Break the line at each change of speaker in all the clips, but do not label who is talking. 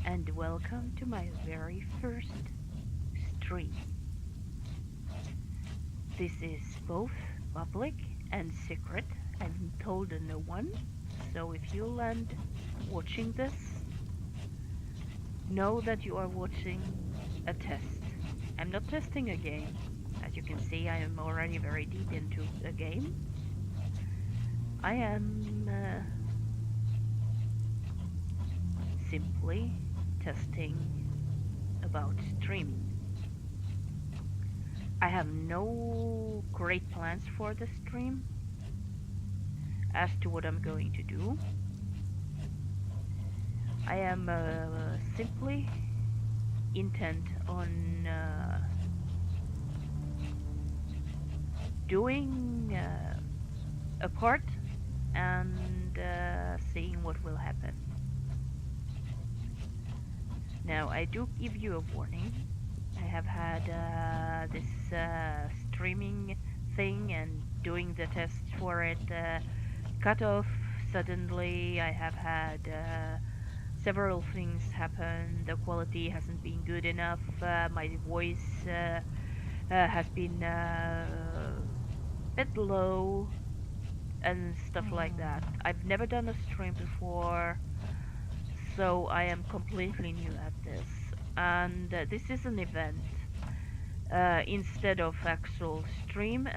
and welcome to my very first stream. This is both public and secret. I've told no one, so if you land watching this, know that you are watching a test. I'm not testing a game. As you can see, I am already very deep into a game. I am simply testing about streaming. I have no great plans for the stream as to what I'm going to do. I am simply intent on doing a part and seeing what will happen. Now, I do give you a warning. I have had this streaming thing and doing the tests for it cut off suddenly. I have had several things happen. The quality hasn't been good enough. My voice has been a bit low and stuff like that. I've never done a stream before, so I am completely new at this. And this is an event instead of actual stream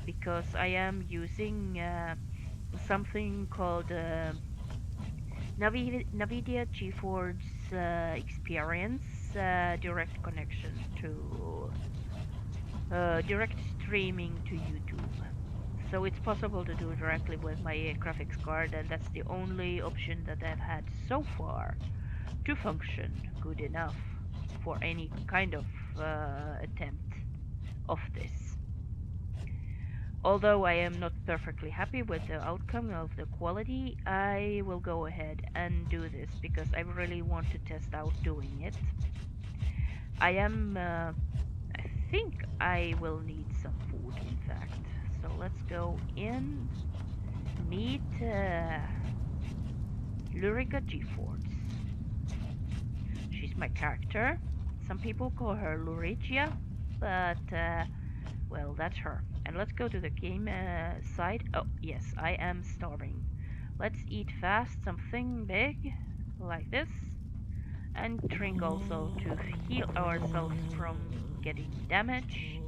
because I am using something called NVIDIA Geforge Experience direct connection to direct streaming to YouTube. So it's possible to do directly with my graphics card, and that's the only option that I've had so far to function good enough for any kind of attempt of this. Although I am not perfectly happy with the outcome of the quality, I will go ahead and do this because I really want to test out doing it. I think I will need some food, in fact. So let's go in, meet Lyriga Geforge. She's my character. Some people call her Lyriga, but well, that's her. And let's go to the game side. Oh, yes, I am starving. Let's eat fast, something big, like this. And drink also to heal ourselves from getting damage.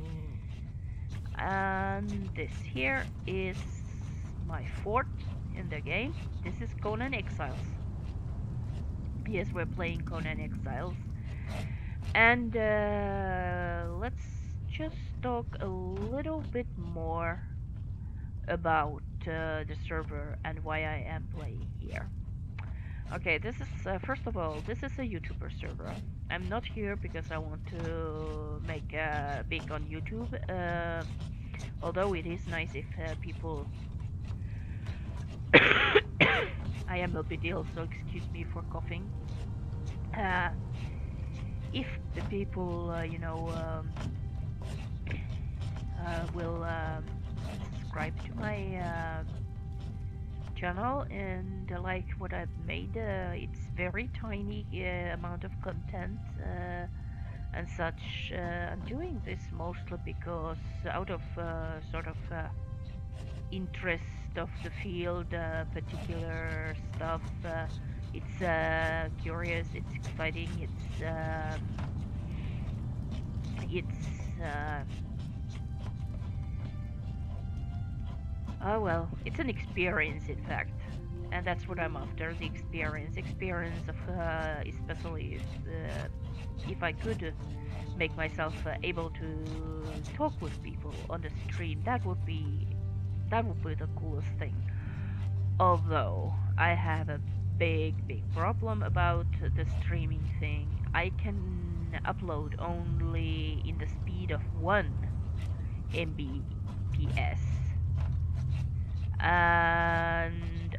And this here is my fort in the game. This is Conan Exiles. Yes, we're playing Conan Exiles. And let's just talk a little bit more about the server and why I am playing here. Okay, this is first of all, this is a YouTuber server. I'm not here because I want to make big on YouTube. Although it is nice if people. I am a bit ill, so excuse me for coughing. If the people, will subscribe to my channel and like what I've made, it's very tiny amount of content and such. I'm doing this mostly because out of sort of interest of the field, particular stuff. It's curious, it's exciting, oh well, it's an experience in fact, and that's what I'm after, the experience of, especially if I could make myself able to talk with people on the stream, that would be the coolest thing. Although I have a big problem about the streaming thing. I can upload only in the speed of 1 Mbps. And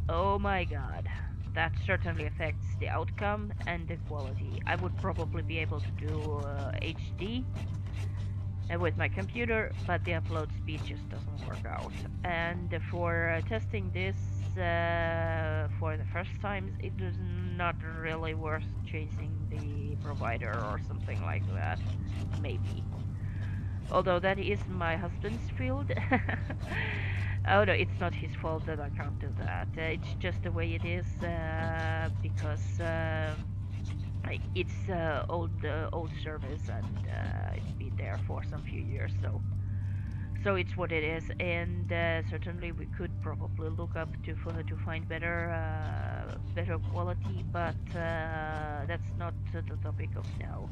oh my god, that certainly affects the outcome and the quality. I would probably be able to do HD with my computer, but the upload speed just doesn't work out. And for testing this, for the first times, it is not really worth chasing the provider or something like that. Maybe. Although that is my husband's field. Oh no, it's not his fault that I can't do that. It's just the way it is, because it's old service, and it's been there for some few years. So it's what it is, and certainly we could probably look up to find better quality, but that's not the topic of now.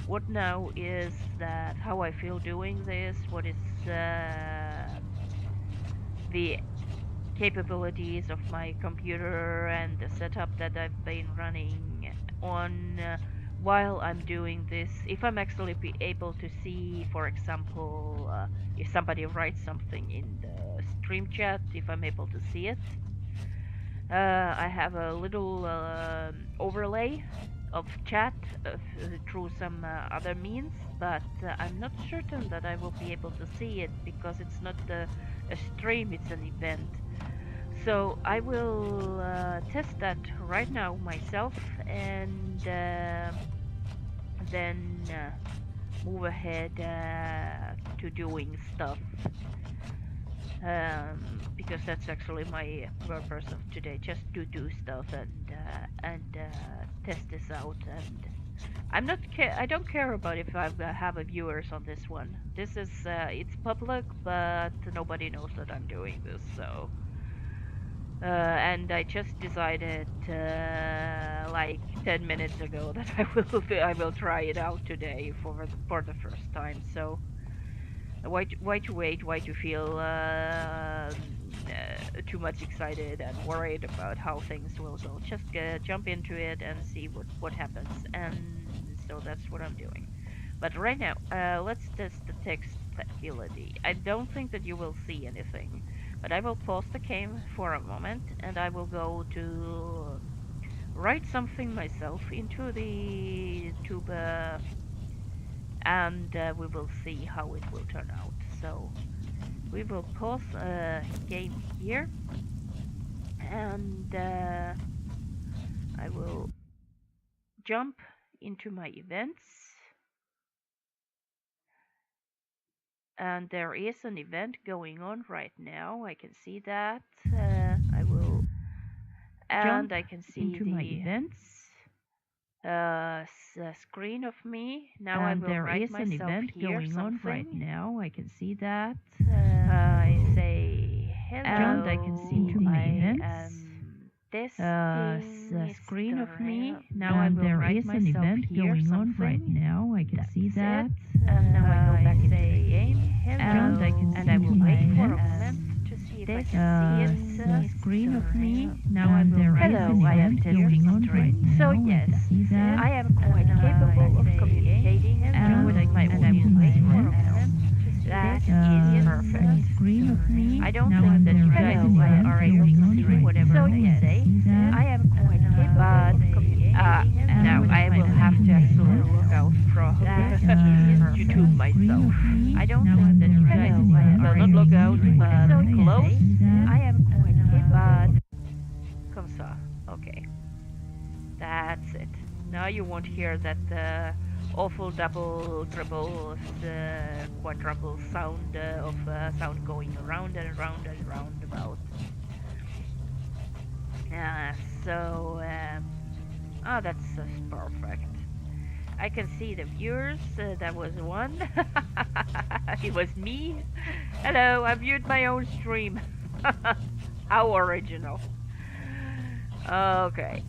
What now is that how I feel doing this, what is the capabilities of my computer and the setup that I've been running on while I'm doing this. If I'm actually be able to see, for example, if somebody writes something in the stream chat, if I'm able to see it. I have a little overlay of chat through some other means, but I'm not certain that I will be able to see it because it's not a stream, it's an event. So I will test that right now myself, and then move ahead to doing stuff, because that's actually my purpose of today, just to do stuff and test this out. And I don't care about if I have a viewers on this one. This is it's public, but nobody knows that I'm doing this. So and I just decided like 10 minutes ago that I will try it out today for the first time. So why to wait? Why to feel too much excited and worried about how things will go? Just jump into it and see what happens. And so that's what I'm doing. But right now, let's test the text ability. I don't think that you will see anything, but I will pause the game for a moment, and I will go to write something myself into the tube, and we will see how it will turn out. So we will pause game here, and I will jump into my events. And there is an event going on right now. I can see that. I will, and I can see into my events. Screen of me. Now I will write myself here. There is an event going on right now. I can see that. I say hello. And I can see into my events. This screen of me. Now I will write myself here. There is an event going on right now. I can see that. And now I go back into the game. Hello. And I will wait for a moment to see if I can see it. The screen of me. Now I'm there. Hello, I am testing a stream. So yes, I am quite capable of communicating with my audience. That is perfect. I don't think that you guys are able to see whatever I say. I am quite capable. Now I will have to actually look out from YouTube myself. I don't think that you guys will not look out, but so close. I am quite capable. Comme ça. Okay. That's it. Now you won't hear that awful double, triple, quadruple sound of sound going around and around and round about. That's perfect. I can see the viewers. That was one. It was me. Hello, I viewed my own stream. How original. Okay.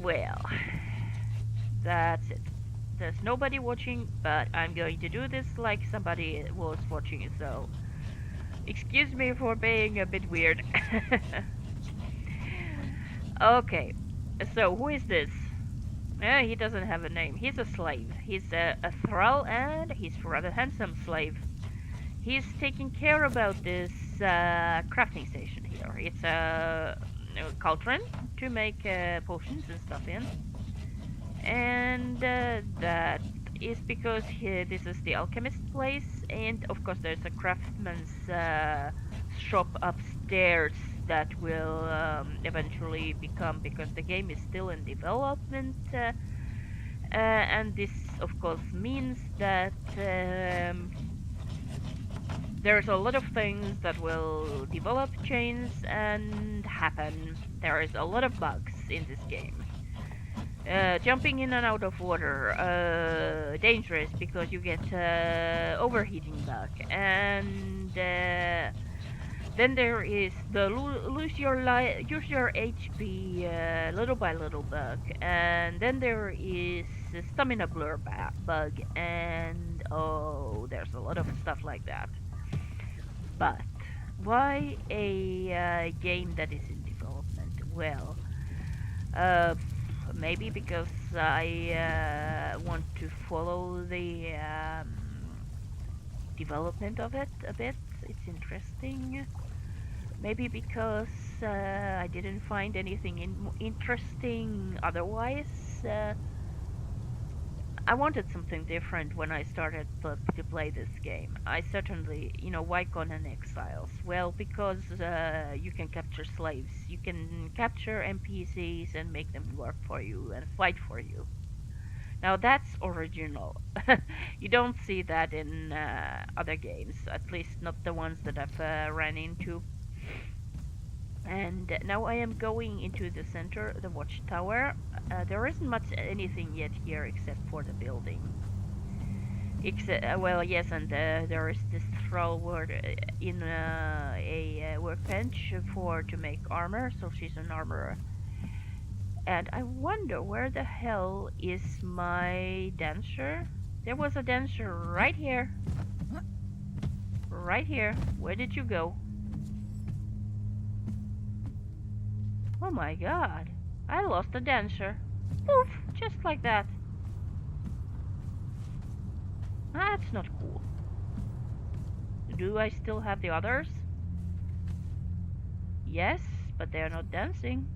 Well, that's it. There's nobody watching, but I'm going to do this like somebody was watching it, so excuse me for being a bit weird. Okay, so who is this? He doesn't have a name. He's a slave. He's a thrall, and he's a rather handsome slave. He's taking care about this crafting station here. It's a cauldron to make potions and stuff in. And that is because this is the alchemist place, and of course there's a craftsman's shop upstairs that will eventually become, because the game is still in development, and this of course means that there's a lot of things that will develop, change, and happen. There is a lot of bugs in this game. Jumping in and out of water, dangerous because you get overheating bug, and then there is the use your HP little by little bug, and then there is the stamina blur bug, and oh, there's a lot of stuff like that. But why a game that is in development? Well, uh, maybe because I want to follow the development of it a bit. It's interesting. Maybe because I didn't find anything interesting otherwise. I wanted something different when I started to play this game. I certainly, why Conan Exiles? Well, because you can capture slaves. You can capture NPCs and make them work for you and fight for you. Now that's original. You don't see that in other games, at least not the ones that I've ran into. And now I am going into the center, the watchtower. There isn't much anything yet here except for the building. Well, yes, and there is this thrall word in a workbench to make armor, so she's an armorer. And I wonder where the hell is my dancer? There was a dancer right here. Right here. Where did you go? Oh my god. I lost a dancer. Poof! Just like that. That's not cool. Do I still have the others? Yes, but they are not dancing.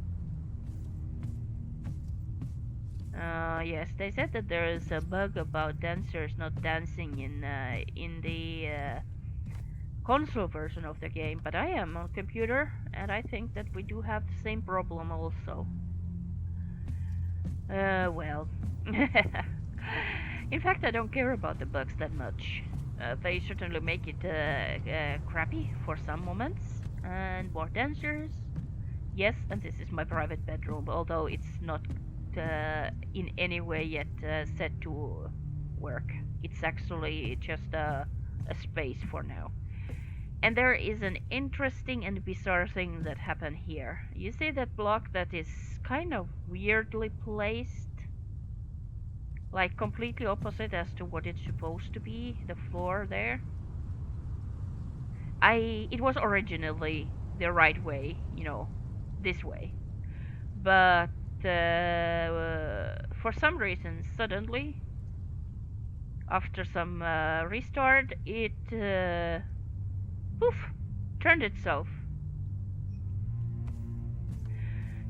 Yes, they said that there is a bug about dancers not dancing in the console version of the game, but I am on computer, and I think that we do have the same problem also. Well. In fact, I don't care about the bugs that much. They certainly make it crappy for some moments, and more dancers. Yes, and this is my private bedroom, although it's not in any way yet set to work. It's actually just a space for now. And there is an interesting and bizarre thing that happened here. You see that block that is kind of weirdly placed? Like completely opposite as to what it's supposed to be, the floor there. It was originally the right way, this way. But for some reason, suddenly, after some restart, it poof, turned itself.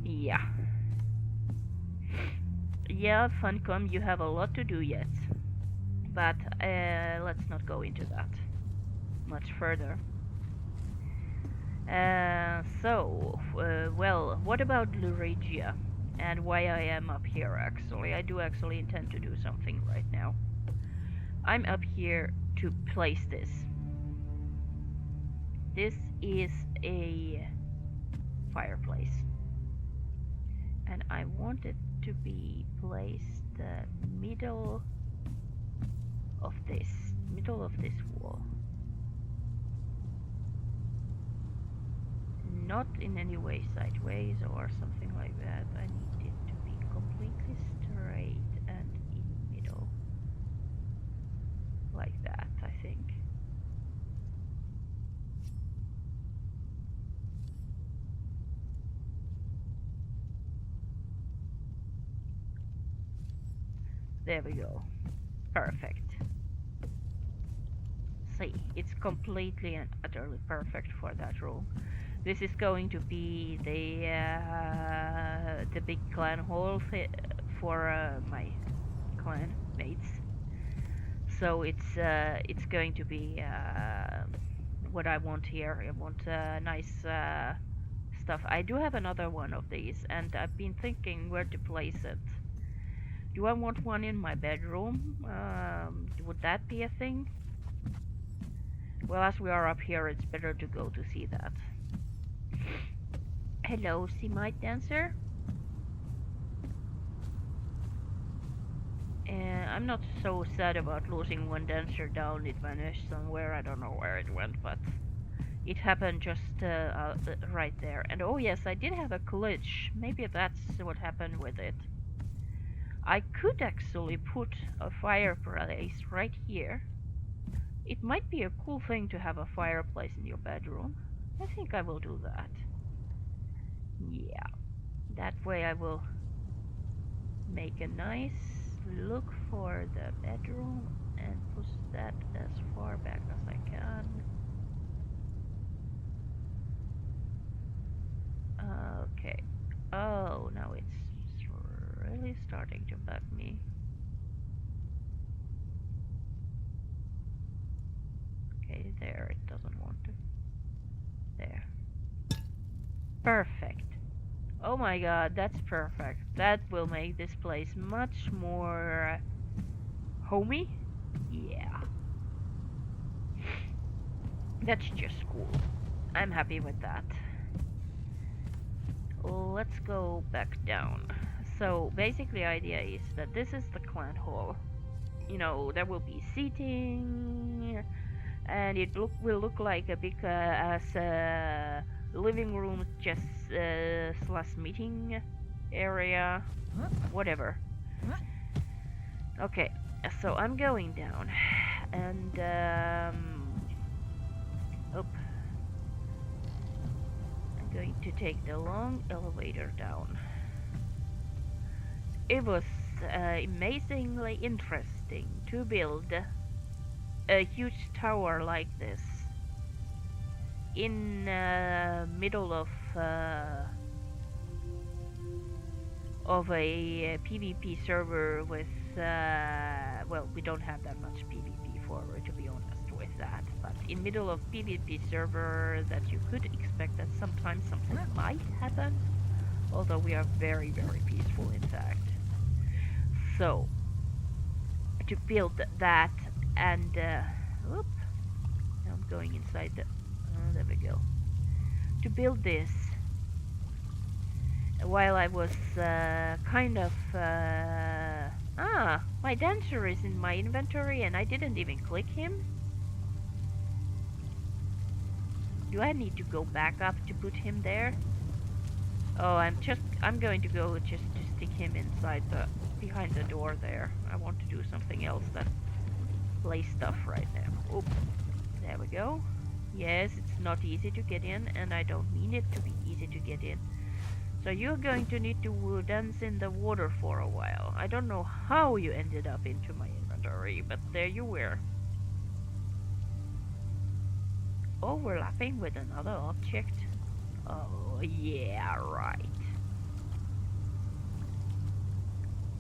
Yeah. Yeah, Funcom, you have a lot to do yet. But let's not go into that much further. Well, what about Lyriga? And why I am up here, actually. I do actually intend to do something right now. I'm up here to place this. This is a fireplace. And I want it to be placed middle of this wall. Not in any way sideways or something like that. I need it to be completely straight and in middle. Like that, I think. There we go. Perfect. See, it's completely and utterly perfect for that room. This is going to be the big clan hall for my clan mates. So it's going to be what I want here. I want a nice stuff. I do have another one of these, and I've been thinking where to place it. Do I want one in my bedroom? Would that be a thing? Well, as we are up here, it's better to go to see that. Hello, Semite Dancer. I'm not so sad about losing one dancer down. It vanished somewhere. I don't know where it went, but it happened just right there. And oh yes, I did have a glitch. Maybe that's what happened with it. I could actually put a fireplace right here. It might be a cool thing to have a fireplace in your bedroom. I think I will do that. Yeah, that way I will make a nice look for the bedroom and push that as far back as I can. Okay. Oh, now it's really starting to bug me. Okay, there, it doesn't want to. There. Perfect. Oh my god, that's perfect. That will make this place much more homey. Yeah. That's just cool. I'm happy with that. Let's go back down. So basically the idea is that this is the clan hall. You know, there will be seating, and it will look like a big as a living room, just slash meeting area, whatever. Okay, so I'm going down, and oh, I'm going to take the long elevator down. It was amazingly interesting to build a huge tower like this in middle of a PvP server with well, we don't have that much PvP forward, to be honest with that, but in middle of PvP server that you could expect that sometimes something might happen, although we are very, very peaceful in fact. So to build that, and whoop, now I'm going inside the there we go. To build this, while I was kind of my dancer is in my inventory and I didn't even click him. Do I need to go back up to put him there? Oh, I'm going to go just to stick him inside the behind the door there. I want to do something else than play stuff right now. Oop. There we go. Yes, it's not easy to get in, and I don't mean it to be easy to get in. So you're going to need to dance in the water for a while. I don't know how you ended up into my inventory, but there you were. Overlapping with another object? Oh, yeah, right.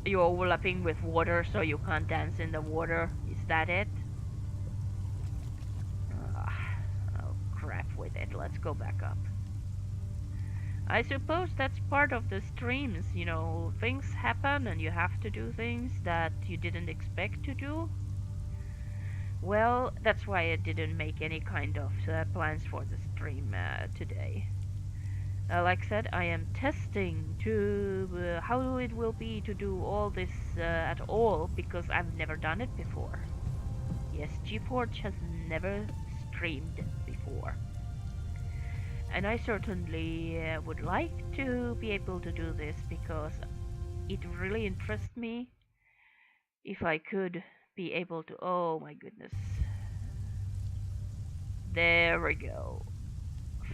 You're overlapping with water, so you can't dance in the water. Is that it? Oh, crap with it. Let's go back up. I suppose that's part of the streams, you know, things happen and you have to do things that you didn't expect to do. Well, that's why I didn't make any kind of plans for the stream today. Like I said, I am testing to how it will be to do all this at all, because I've never done it before. Yes, Geforge has never streamed before. And I certainly would like to be able to do this, because it really interests me if I could be able to... Oh my goodness. There we go.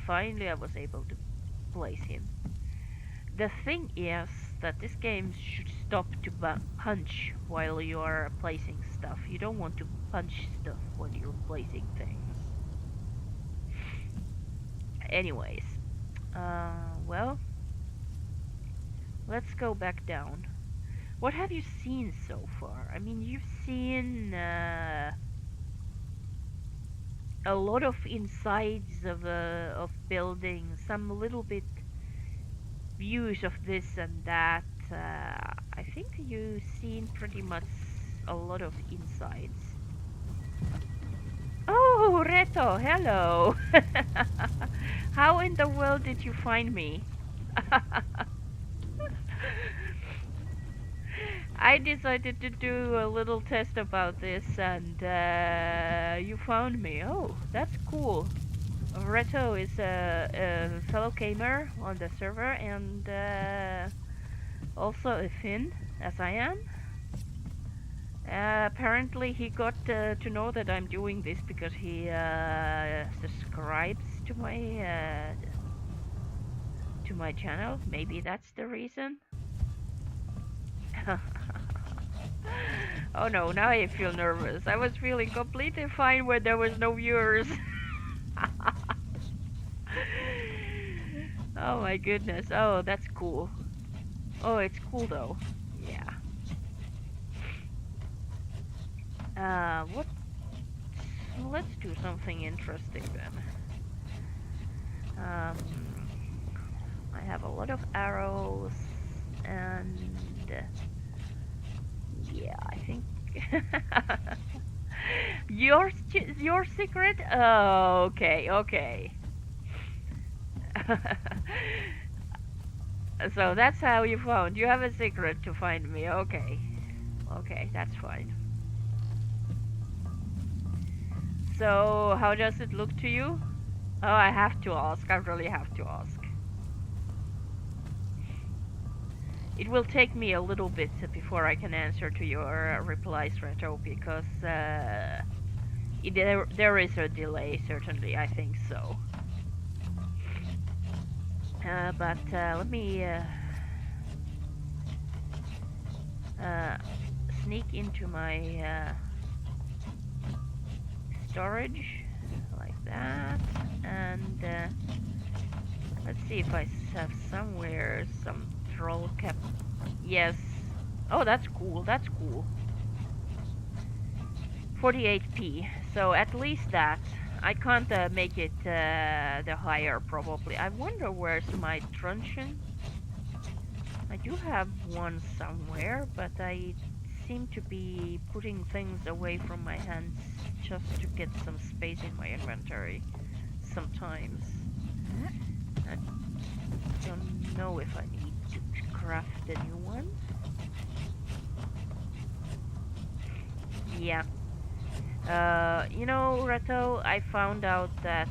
Finally I was able to place him. The thing is that this game should stop to punch while you're placing stuff. You don't want to punch stuff when you're placing things. Anyways, well, let's go back down. What have you seen so far? I mean, you've seen a lot of insides of buildings, some little bit views of this and that. I think you've seen pretty much a lot of insights. Oh, Reto, hello. How in the world did you find me? I decided to do a little test about this and you found me. Oh, that's cool. Reto is a fellow gamer on the server and also a Finn, as I am. Apparently he got to know that I'm doing this because he subscribes to my channel. Maybe that's the reason. Oh no, now I feel nervous. I was feeling completely fine when there was no viewers. Oh my goodness. Oh, that's cool. Oh, it's cool though. Yeah. What? Let's do something interesting then. I have a lot of arrows, and yeah, I think your secret. Oh, okay, okay. So that's how you found. You have a secret to find me. Okay, okay, that's fine. So how does it look to you? Oh, I have to ask. I really have to ask. It will take me a little bit before I can answer to your replies, Reto, because there is a delay, certainly, I think so. But let me sneak into my storage, like that, and let's see if I have somewhere some troll cap. Yes. Oh, that's cool. That's cool. 48p. So at least that. I can't make it the higher probably. I wonder where's my truncheon. I do have one somewhere, but I seem to be putting things away from my hands just to get some space in my inventory sometimes. I don't know if I need to craft a new one. Yeah. You know, Reto, I found out that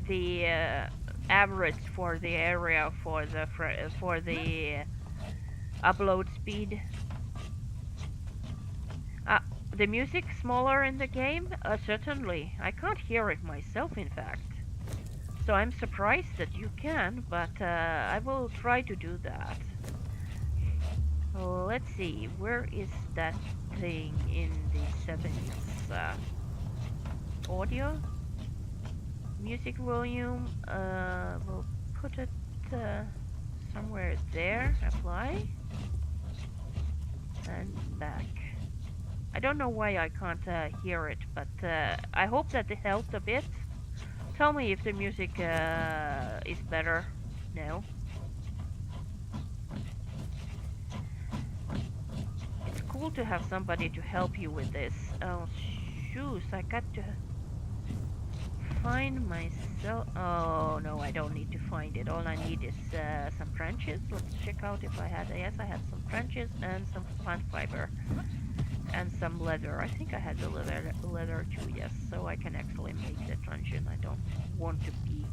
the average for the area for the upload speed. The music smaller in the game? Certainly. I can't hear it myself, in fact. So I'm surprised that you can, but I will try to do that. Oh, let's see, where is that thing in the settings? Audio? Music volume? We'll put it somewhere there. Apply. And back. I don't know why I can't hear it, but I hope that it helped a bit. Tell me if the music is better now. It's cool to have somebody to help you with this. Oh, shoes, I got to find myself. Oh, no, I don't need to find it. All I need is some branches. Let's check out if I had. Yes, I had some branches and some plant fiber. And some leather. I think I had the leather too, yes. So I can actually make the truncheon. I don't want to be...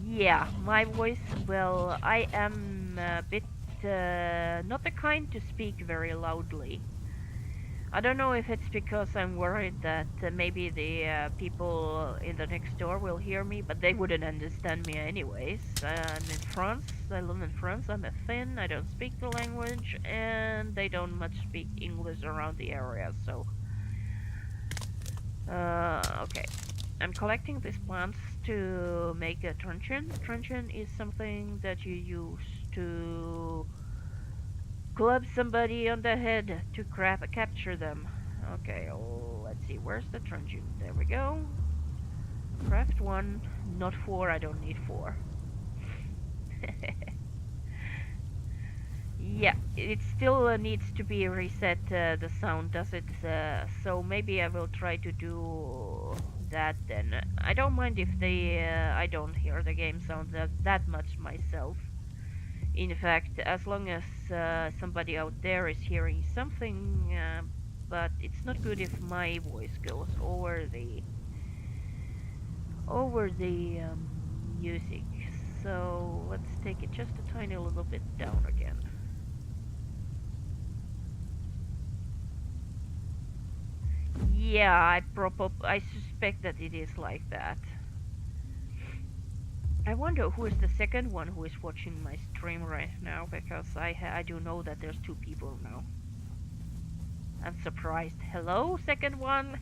Yeah, my voice, well, I am a bit not the kind to speak very loudly. I don't know if it's because I'm worried that maybe the people in the next door will hear me, but they wouldn't understand me anyways. I'm in France, I live in France, I'm a Finn, I don't speak the language, and they don't much speak English around the area, so... okay. I'm collecting these plants to make a truncheon. Truncheon is something that you use to club somebody on the head to capture them. Okay, oh, let's see, where's the truncheon? There we go. Craft 1, not 4, I don't need 4. Yeah, it still needs to be reset, the sound, does it? So maybe I will try to do that then. I don't mind if I don't hear the game sound that much myself. In fact, as long as somebody out there is hearing something, but it's not good if my voice goes over the music. So let's take it just a tiny little bit down again. Yeah, I suspect that it is like that. I wonder who is the second one who is watching my stream right now, because I do know that there's 2 people now. I'm surprised. Hello, second one.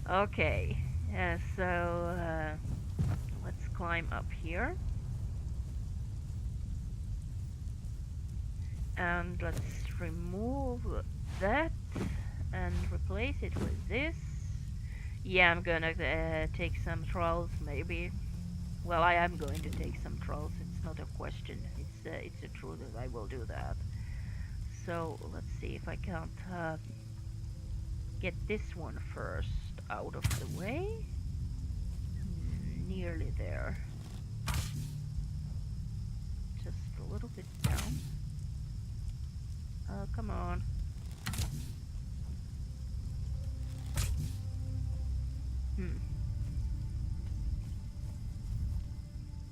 Okay, so let's climb up here. And let's remove that and replace it with this. Yeah, I'm gonna take some trolls, maybe. Well, I am going to take some trolls. It's not a question. It's a truth that I will do that. So let's see if I can't get this one first out of the way. Nearly there. Just a little bit down. Come on.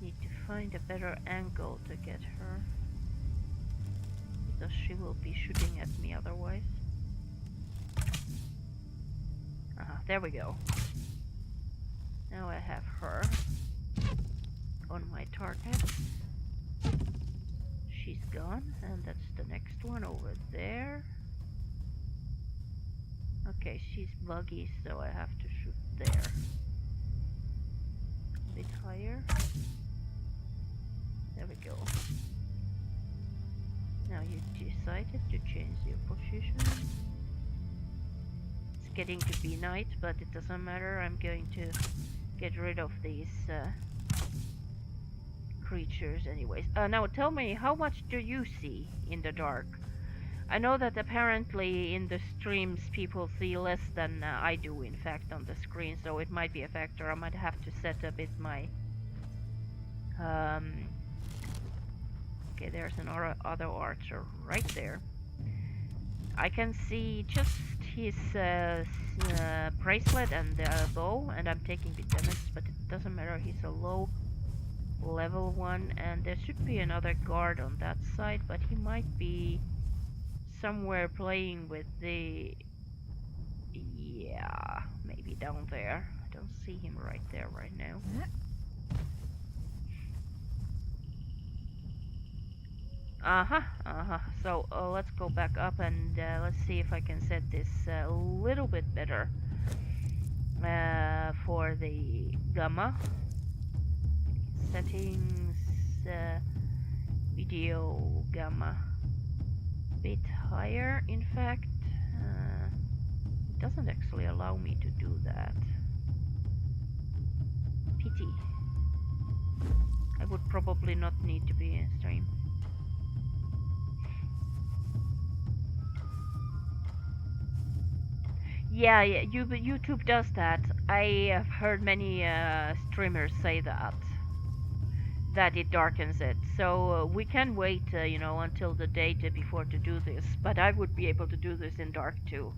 Need to find a better angle to get her, because she will be shooting at me otherwise. There we go. Now I have her on my target. She's gone, and that's the next one over there. Okay, she's buggy, so I have to shoot there. A bit higher. There we go. Now you decided to change your position. It's getting to be night, but it doesn't matter. I'm going to get rid of these creatures anyways. Now tell me, how much do you see in the dark? I know that apparently in the streams people see less than I do, in fact, on the screen, so it might be a factor. I might have to set a bit my... Okay, there's another archer right there. I can see just his bracelet and bow, and I'm taking the damage, but it doesn't matter, he's a low level one, and there should be another guard on that side, but he might be somewhere playing with the... Yeah, maybe down there. I don't see him right there right now. So let's go back up and let's see if I can set this a little bit better for the gamma. Settings, video gamma. Bit higher, in fact. It doesn't actually allow me to do that. Pity. I would probably not need to be in stream. Yeah, YouTube does that. I have heard many streamers say that it darkens it. So we can wait, you know, until the date before to do this. But I would be able to do this in dark too,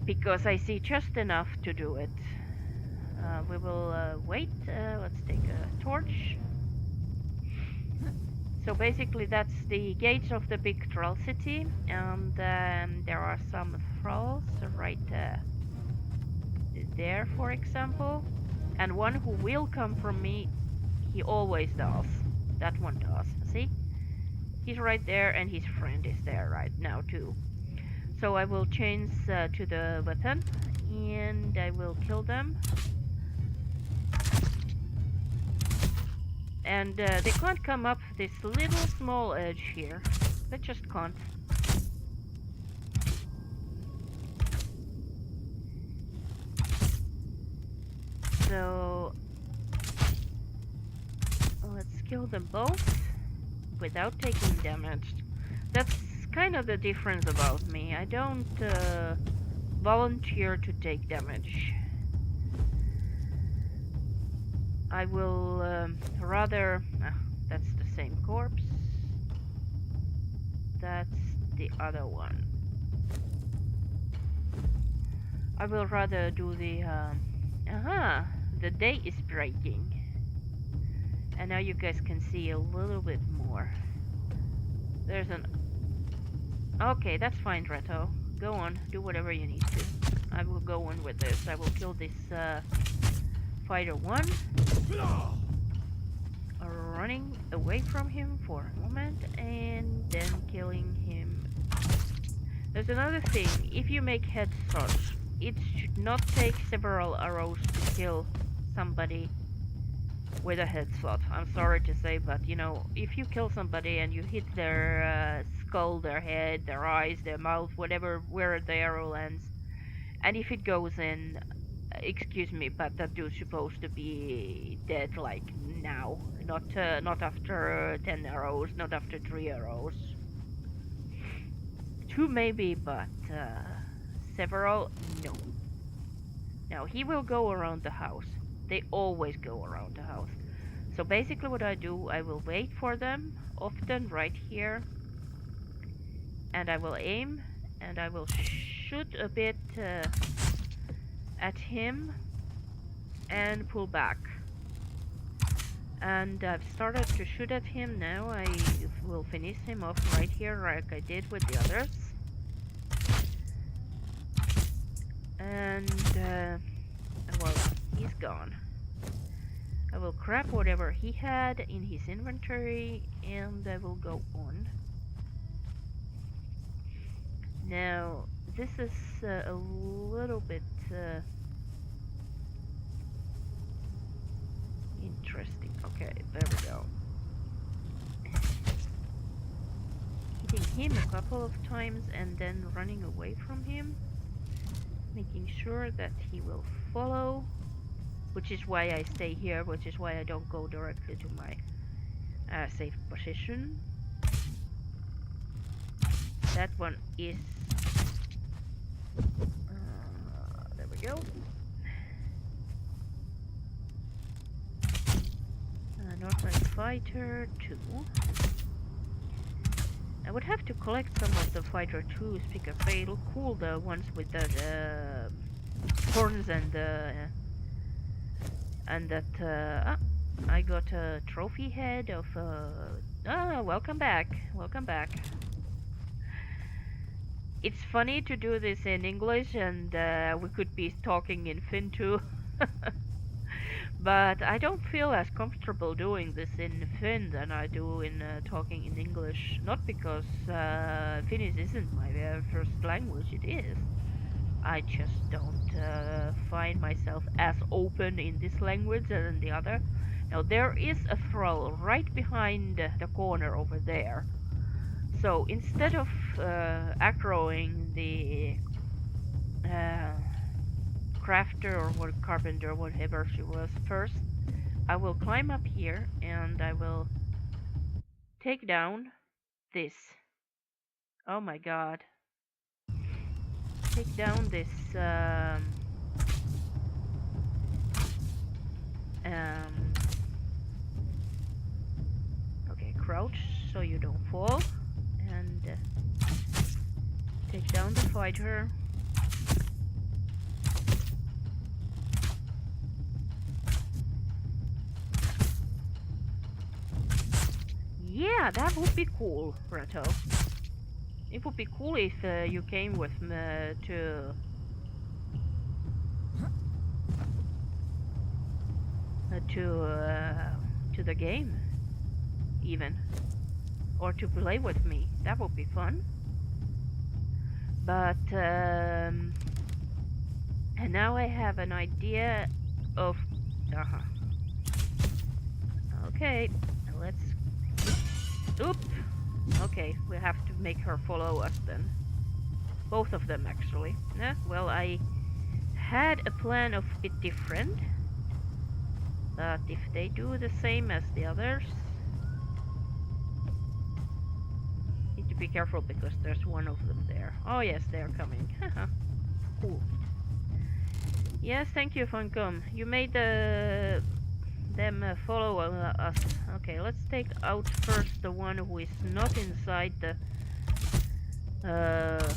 because I see just enough to do it. We will wait. Let's take a torch. So basically that's the gates of the big thrall city, and there are some thralls right there, for example. And one who will come from me, he always does. That one does. See? He's right there, and his friend is there right now too. So I will change to the weapon, and I will kill them. And they can't come up this little small edge here. They just can't. So let's kill them both without taking damage. That's kind of the difference about me. I don't volunteer to take damage. I will rather... that's the same corpse. That's the other one. I will rather do the... the day is breaking. And now you guys can see a little bit more. There's an... Okay, that's fine, Reto. Go on, do whatever you need to. I will go on with this. I will kill this fighter 1. Running away from him for a moment and then killing him. There's another thing. If you make headshots, it should not take several arrows to kill somebody with a headshot. I'm sorry to say, but you know, if you kill somebody and you hit their skull, their head, their eyes, their mouth, whatever, where the arrow lands, and if it goes in, excuse me, but that dude's supposed to be dead like now, not after 10 arrows, not after 3 arrows. 2 maybe, but several, no. Now he will go around the house. They always go around the house. So basically what I do, I will wait for them, often right here, and I will aim, and I will shoot a bit at him and pull back. And I've started to shoot at him now. I will finish him off right here like I did with the others. And well, he's gone. I will grab whatever he had in his inventory and I will go on. Now, this is a little bit interesting. Okay, there we go. Hitting him a couple of times and then running away from him. Making sure that he will follow. Which is why I stay here, which is why I don't go directly to my safe position. That one is... there we go. Northern Fighter 2. I would have to collect some of the Fighter 2s because they look cool, the ones with the horns and that I got a trophy head of welcome back, welcome back. It's funny to do this in English and we could be talking in Finn too. But I don't feel as comfortable doing this in Finn than I do in talking in English. Not because Finnish isn't my first language, it is. I just don't find myself as open in this language as in the other. Now there is a thrall right behind the corner over there. So instead of aggroing the crafter or what carpenter, whatever she was first, I will climb up here and I will take down this. Oh my god. Take down this okay, crouch so you don't fall and take down the fighter. Yeah, that would be cool, Reto. It would be cool if you came with me to the game, even, or to play with me. That would be fun. But and now I have an idea of. Okay, let's. Oop. Okay, we have to make her follow us then. Both of them actually. Well, I had a plan of a bit different. But if they do the same as the others, need to be careful because there's one of them there. Oh yes, they're coming. Haha. Cool. Yes, thank you, Funcom. You made them follow us. Okay, let's take out first the one who is not inside the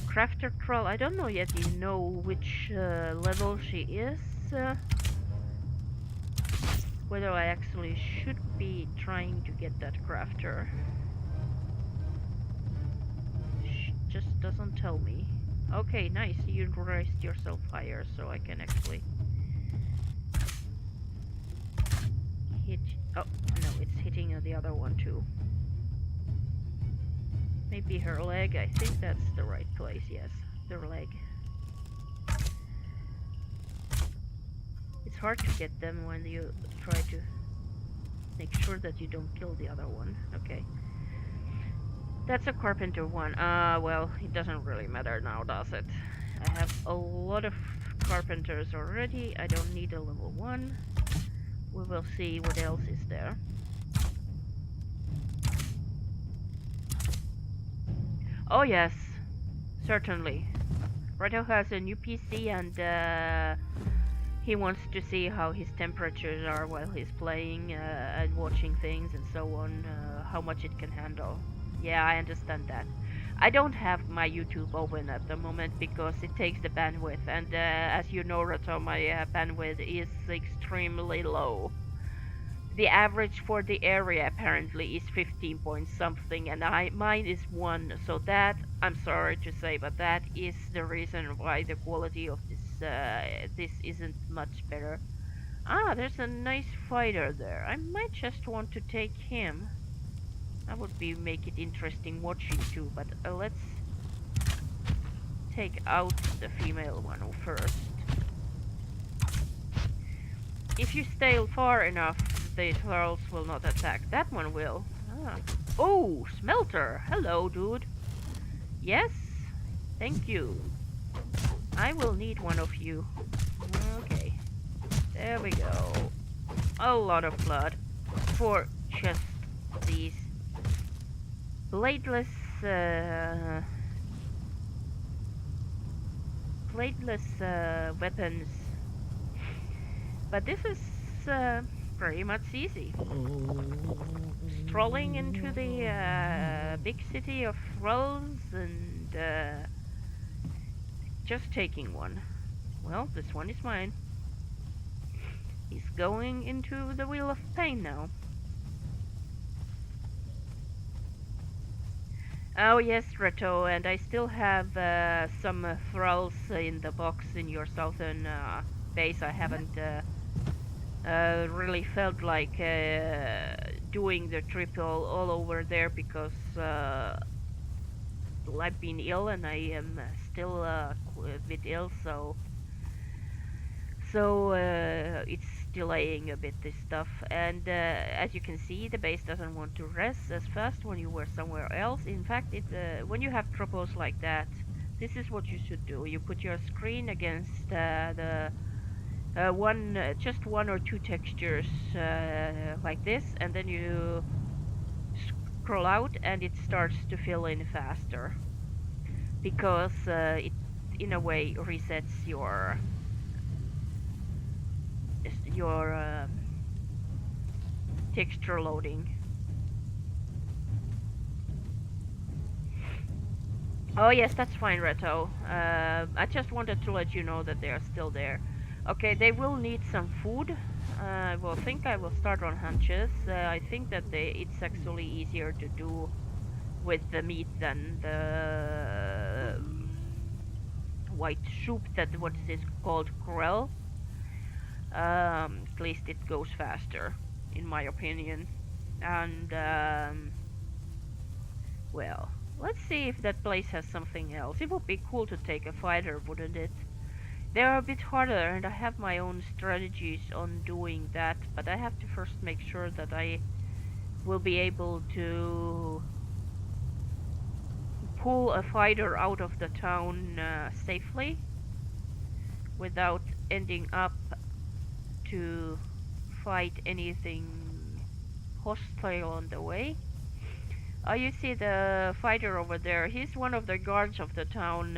crafter troll. I don't know yet. You know which level she is. Whether I actually should be trying to get that crafter. Just doesn't tell me. Okay, nice. You raised yourself higher, so I can actually hit. Oh no, it's hitting the other one too. Maybe her leg. I think that's the right place. Yes, their leg. It's hard to get them when you try to make sure that you don't kill the other one. Okay. That's a carpenter one. Well, it doesn't really matter now, does it? I have a lot of carpenters already. I don't need a level 1. We will see what else is there. Oh yes, certainly. Reto has a new PC and he wants to see how his temperatures are while he's playing and watching things and so on, how much it can handle. Yeah, I understand that. I don't have my YouTube open at the moment because it takes the bandwidth, and as you know, Reto, my bandwidth is extremely low. The average for the area apparently is 15 point something, and mine is 1. So that, I'm sorry to say, but that is the reason why the quality of this isn't much better. Ah, there's a nice fighter there. I might just want to take him. That would make it interesting watching too. But let's take out the female one first. If you stay far enough, the thralls will not attack. That one will. Ah. Oh, Smelter! Hello, dude. Yes? Thank you. I will need one of you. Okay. There we go. A lot of blood for just these bladeless weapons. But this is pretty much easy. Strolling into the big city of thralls and just taking one. Well, this one is mine. He's going into the Wheel of Pain now. Oh yes, Reto, and I still have some thralls in the box in your southern base. I haven't really felt like doing the trip all over there because I've been ill and I am still a bit ill, so it's delaying a bit this stuff. And as you can see, the base doesn't want to rest as fast when you were somewhere else. In fact, when you have troubles like that, this is what you should do. You put your screen against just one or two textures like this, and then you scroll out and it starts to fill in faster because it in a way resets your texture loading. Oh yes, that's fine, Reto. I just wanted to let you know that they are still there. Okay, they will need some food. I think I will start on hunches. I think that it's actually easier to do with the meat than the white soup, that what is called grell. At least it goes faster, in my opinion. And well, let's see if that place has something else. It would be cool to take a fighter, wouldn't it? They're a bit harder, and I have my own strategies on doing that, but I have to first make sure that I will be able to pull a fighter out of the town safely without ending up to fight anything hostile on the way. You see the fighter over there. He's one of the guards of the town,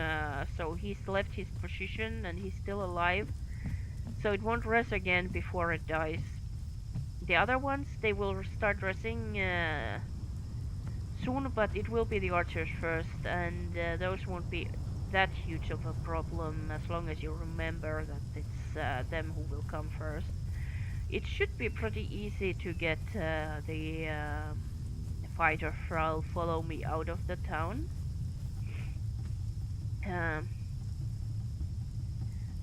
so he's left his position and he's still alive. So it won't rest again before it dies. The other ones, they will start resting soon, but it will be the archers first, and those won't be that huge of a problem as long as you remember that it's them who will come first. It should be pretty easy to get the fighter thrall follow me out of the town. Um,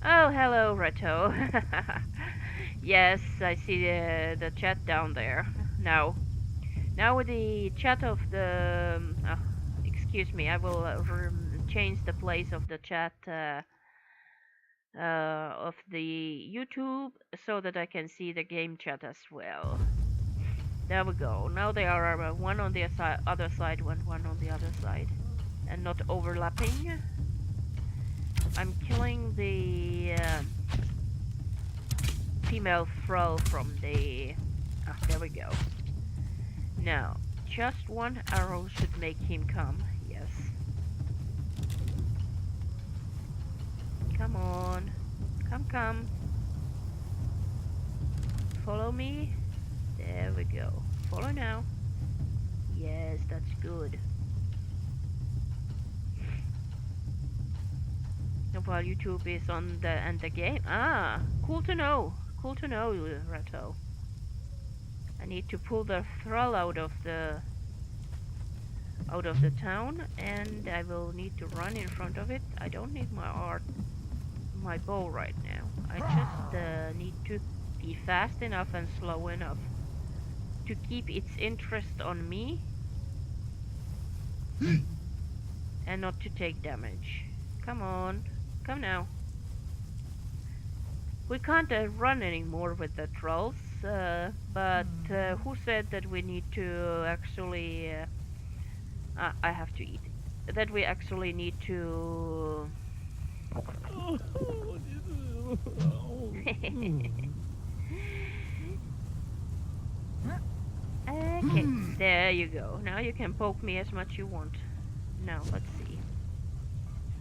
oh, hello, Reto. Yes, I see the chat down there. Now with the chat of the... excuse me, I will change the place of the chat of the YouTube so that I can see the game chat as well. There we go. Now they are one on the other side, one on the other side, and not overlapping. I'm killing the female thrall from the... there we go. Now, just one arrow should make him come. Yes. Come on. Come. Follow me. There we go. Follow now. Yes, that's good. While YouTube is on the game. Ah, cool to know. Cool to know, Rato. I need to pull the thrall out of the town, and I will need to run in front of it. I don't need my bow right now. I just need to be fast enough and slow enough to keep its interest on me and not to take damage. Come on, come now. We can't run anymore with the trolls, but who said that we need to actually... I have to eat. That we actually need to... Okay, there you go. Now you can poke me as much you want. Now, let's see.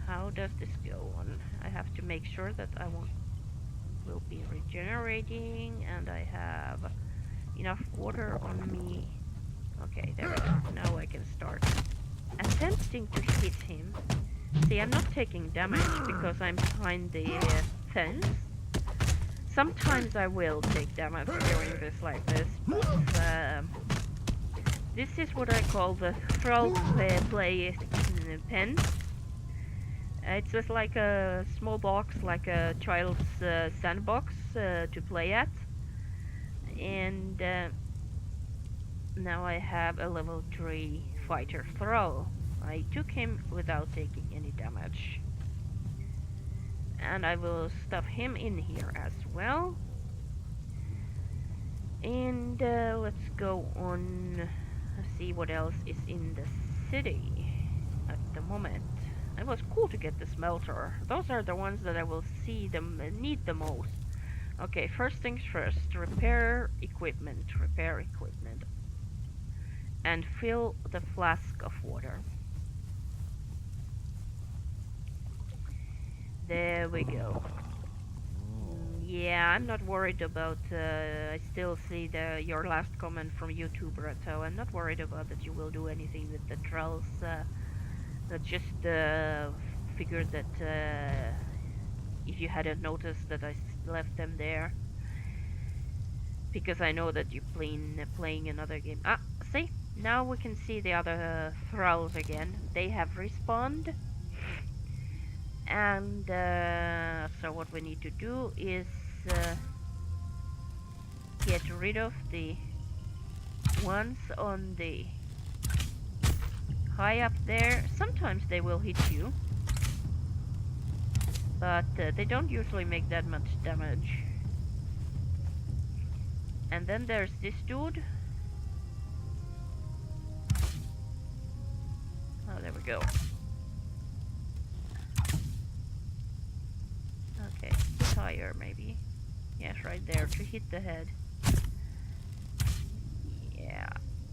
How does this go on? I have to make sure that I will be regenerating, and I have enough water on me. Okay, there we go. Now I can start attempting to hit him. See, I'm not taking damage because I'm behind the fence. Sometimes I will take damage during this like this, but this is what I call the thrall play pen. It's just like a small box, like a child's sandbox to play at. And now I have a level 3 fighter thrall. I took him without taking any damage. And I will stuff him in here as well. And let's go on, see what else is in the city at the moment. It was cool to get the smelter. Those are the ones that I will need the most. Okay, first things first, repair equipment. And fill the flask of water. There we go. Yeah, I'm not worried about, I still see your last comment from YouTube, so I'm not worried about that you will do anything with the trolls. I just figured that if you hadn't noticed that I left them there. Because I know that you're playing another game. Ah, see? Now we can see the other thralls again. They have respawned. And so what we need to do is get rid of the ones on the high up there. Sometimes they will hit you, but they don't usually make that much damage. And then there's this dude. Oh, there we go. Okay, higher maybe. Yes, right there to hit the head.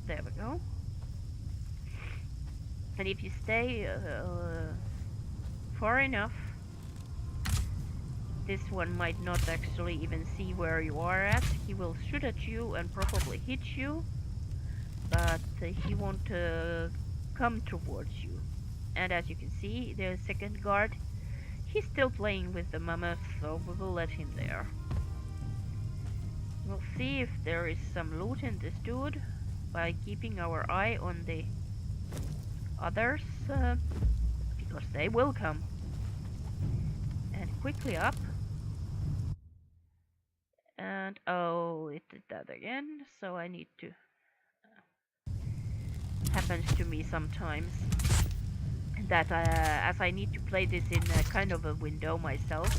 There we go. And if you stay far enough, this one might not actually even see where you are at. He will shoot at you and probably hit you, but he won't come towards you. And as you can see, the second guard, he's still playing with the mammoth, so we will let him there. We'll see if there is some loot in this dude by keeping our eye on the others, because they will come. And quickly up. And oh, it did that again, so I need to... happens to me sometimes. That as I need to play this in a kind of a window myself,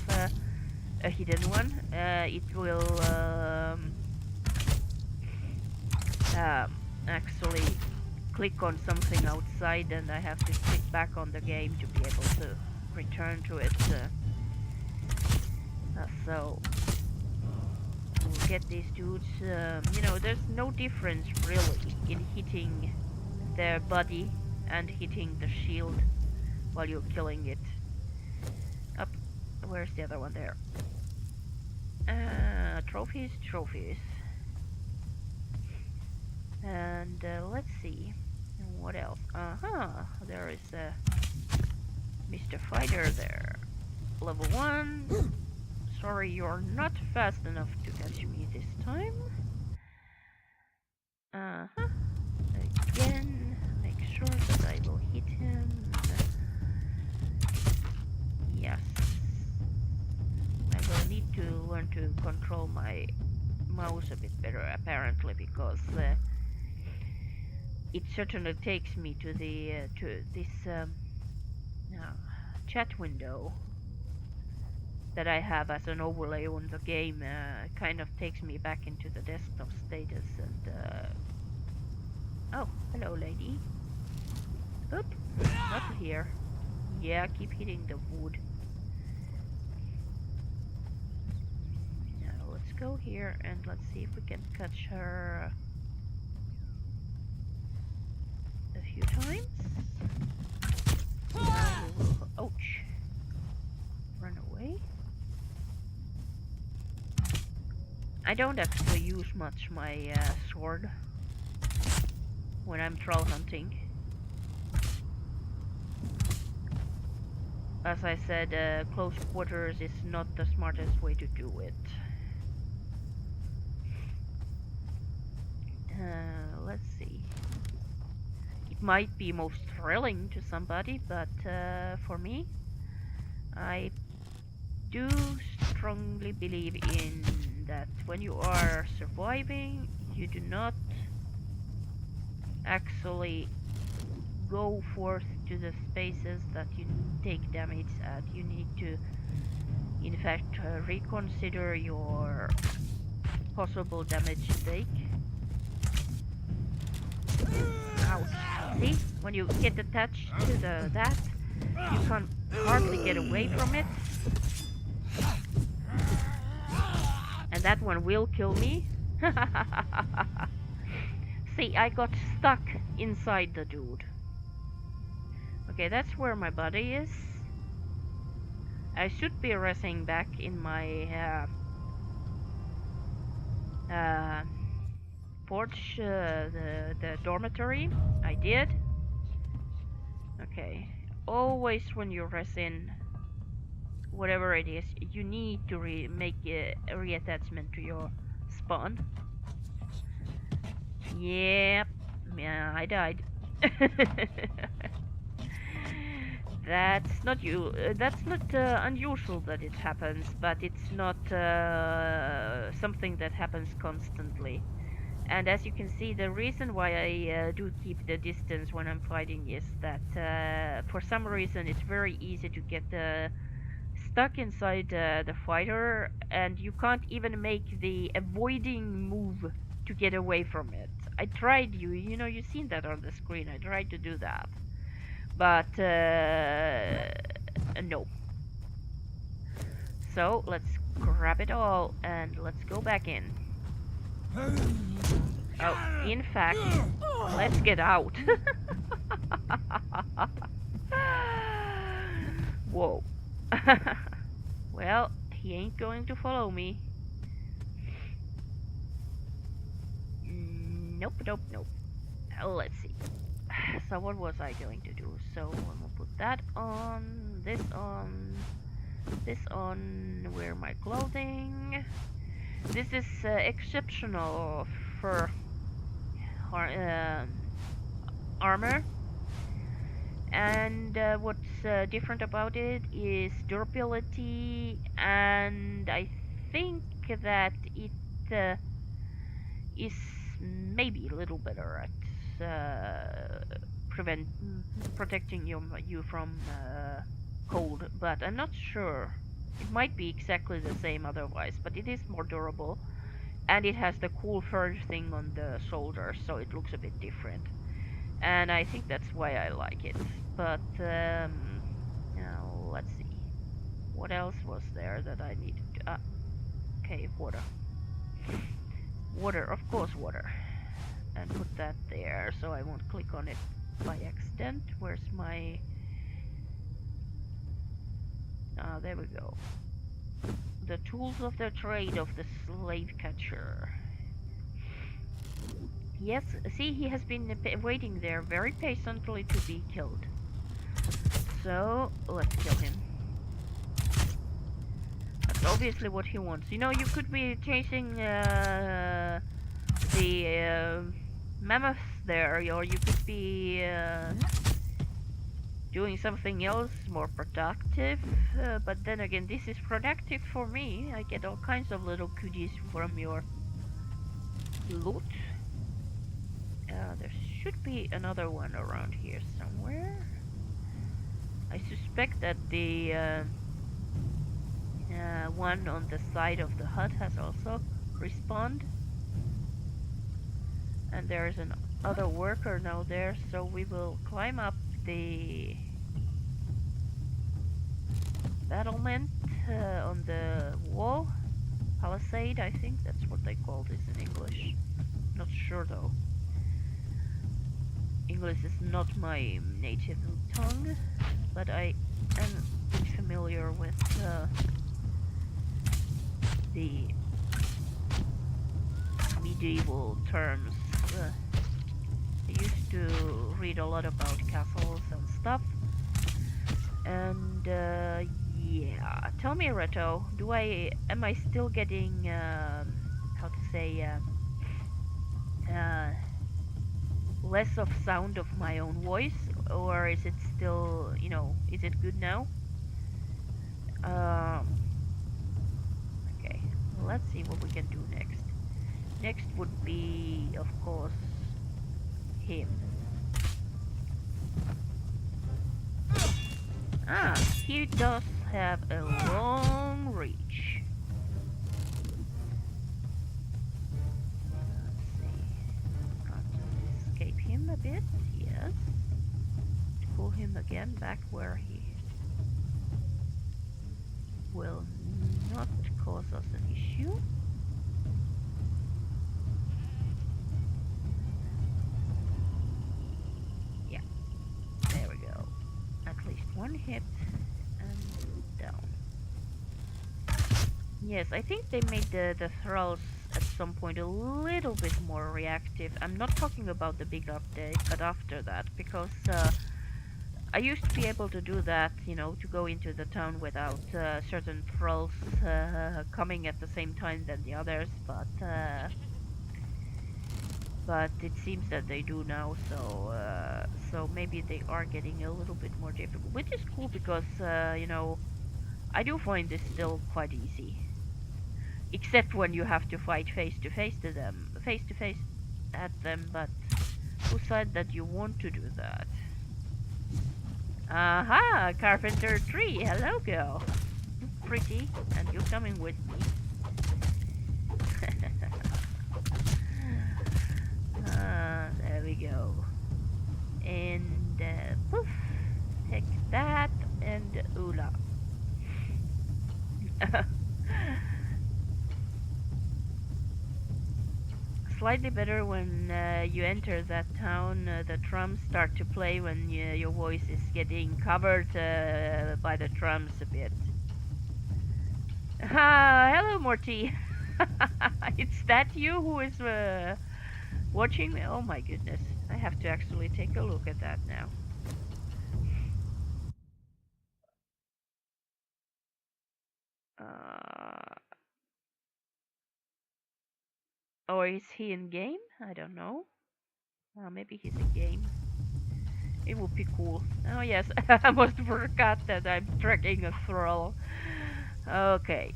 a hidden one, it will actually click on something outside and I have to click back on the game to be able to return to it. So we'll get these dudes. You know, there's no difference really in hitting their body and hitting the shield while you're killing it. Up, where's the other one there? Trophies, trophies. And let's see, what else? There is Mr. Fighter there. Level 1. Sorry, you're not fast enough to catch me this time. Again, make sure that I will hit him. Yes. I will need to learn to control my mouse a bit better, apparently, because it certainly takes me to the to this chat window that I have as an overlay on the game. Kind of takes me back into the desktop status and oh, hello lady. Oop, not here. Yeah, keep hitting the wood. Now let's go here and let's see if we can catch her a few times. Now we will, ouch, run away. I don't actually use much my sword when I'm troll hunting. As I said, close quarters is not the smartest way to do it. Let's see. It might be most thrilling to somebody, but for me, I do strongly believe in that when you are surviving, you do not actually go forth to the spaces that you take damage at. You need to, in fact, reconsider your possible damage take. Ouch. See? When you get attached to that, you can't hardly get away from it. And that one will kill me. See, I got stuck inside the dude. Okay, that's where my body is. I should be resting back in my forge, the dormitory. I did. Okay, always when you rest in whatever it is, you need to make a reattachment to your spawn. Yep, yeah, I died. That's not unusual that it happens, but it's not something that happens constantly. And as you can see, the reason why I do keep the distance when I'm fighting is that for some reason it's very easy to get stuck inside the fighter, and you can't even make the avoiding move to get away from it. I tried, you know, you've seen that on the screen. I tried to do that, but no. So let's grab it all and let's go back in. Oh, in fact, let's get out. Whoa. Well, he ain't going to follow me. Nope, nope, nope. Let's see. So what was I going to do? So I'm gonna put that on, this on, wear my clothing. This is exceptional for armor. And what's different about it is durability, and I think that it is maybe a little better at prevent protecting you from cold, but I'm not sure. It might be exactly the same otherwise, but it is more durable, and it has the cool fur thing on the shoulders, so it looks a bit different. And I think that's why I like it. But now let's see. What else was there that I needed to... okay, water. Water, of course water. And put that there so I won't click on it by accident. Where's my... there we go. The tools of the trade of the slave catcher. Yes, see, he has been waiting there very patiently to be killed. So, let's kill him. That's obviously what he wants. You know, you could be chasing the mammoths there, or you could be doing something else more productive. But then again, this is productive for me. I get all kinds of little goodies from your loot. There should be another one around here somewhere. I suspect that the one on the side of the hut has also respawned. And there is another worker now there, so we will climb up the battlement on the wall. Palisade, I think that's what they call this in English. Not sure though. English is not my native tongue, but I am familiar with the medieval terms. I used to read a lot about castles and stuff. And yeah, tell me, Reto, am I still getting how to say less of sound of my own voice, or is it still, you know, is it good now? Okay, let's see what we can do next. Next would be, of course, him. Ah, he does have a long reach. Let's see. Got to escape him a bit, yes. Pull him again back where he will not cause us an issue. Yeah, there we go. At least one hit and down. Yes, I think they made the thralls at some point a little bit more reactive. I'm not talking about the big update, but after that, because I used to be able to do that, you know, to go into the town without certain thralls coming at the same time than the others, but it seems that they do now, so maybe they are getting a little bit more difficult, which is cool because, you know, I do find this still quite easy. Except when you have to fight face to face at them, but who said that you want to do that? Aha, Carpenter Tree, hello girl. Pretty, and you're coming with me. There we go. And poof, take that and oola. slightly better when you enter that town. The drums start to play when your voice is getting covered by the drums a bit. Hello, Morty. It's that you who is watching me? Oh my goodness. I have to actually take a look at that now. Uh, or is he in game? I don't know. Maybe he's in game. It would be cool. Oh yes, I must forgot that I'm tracking a thrall. Okay.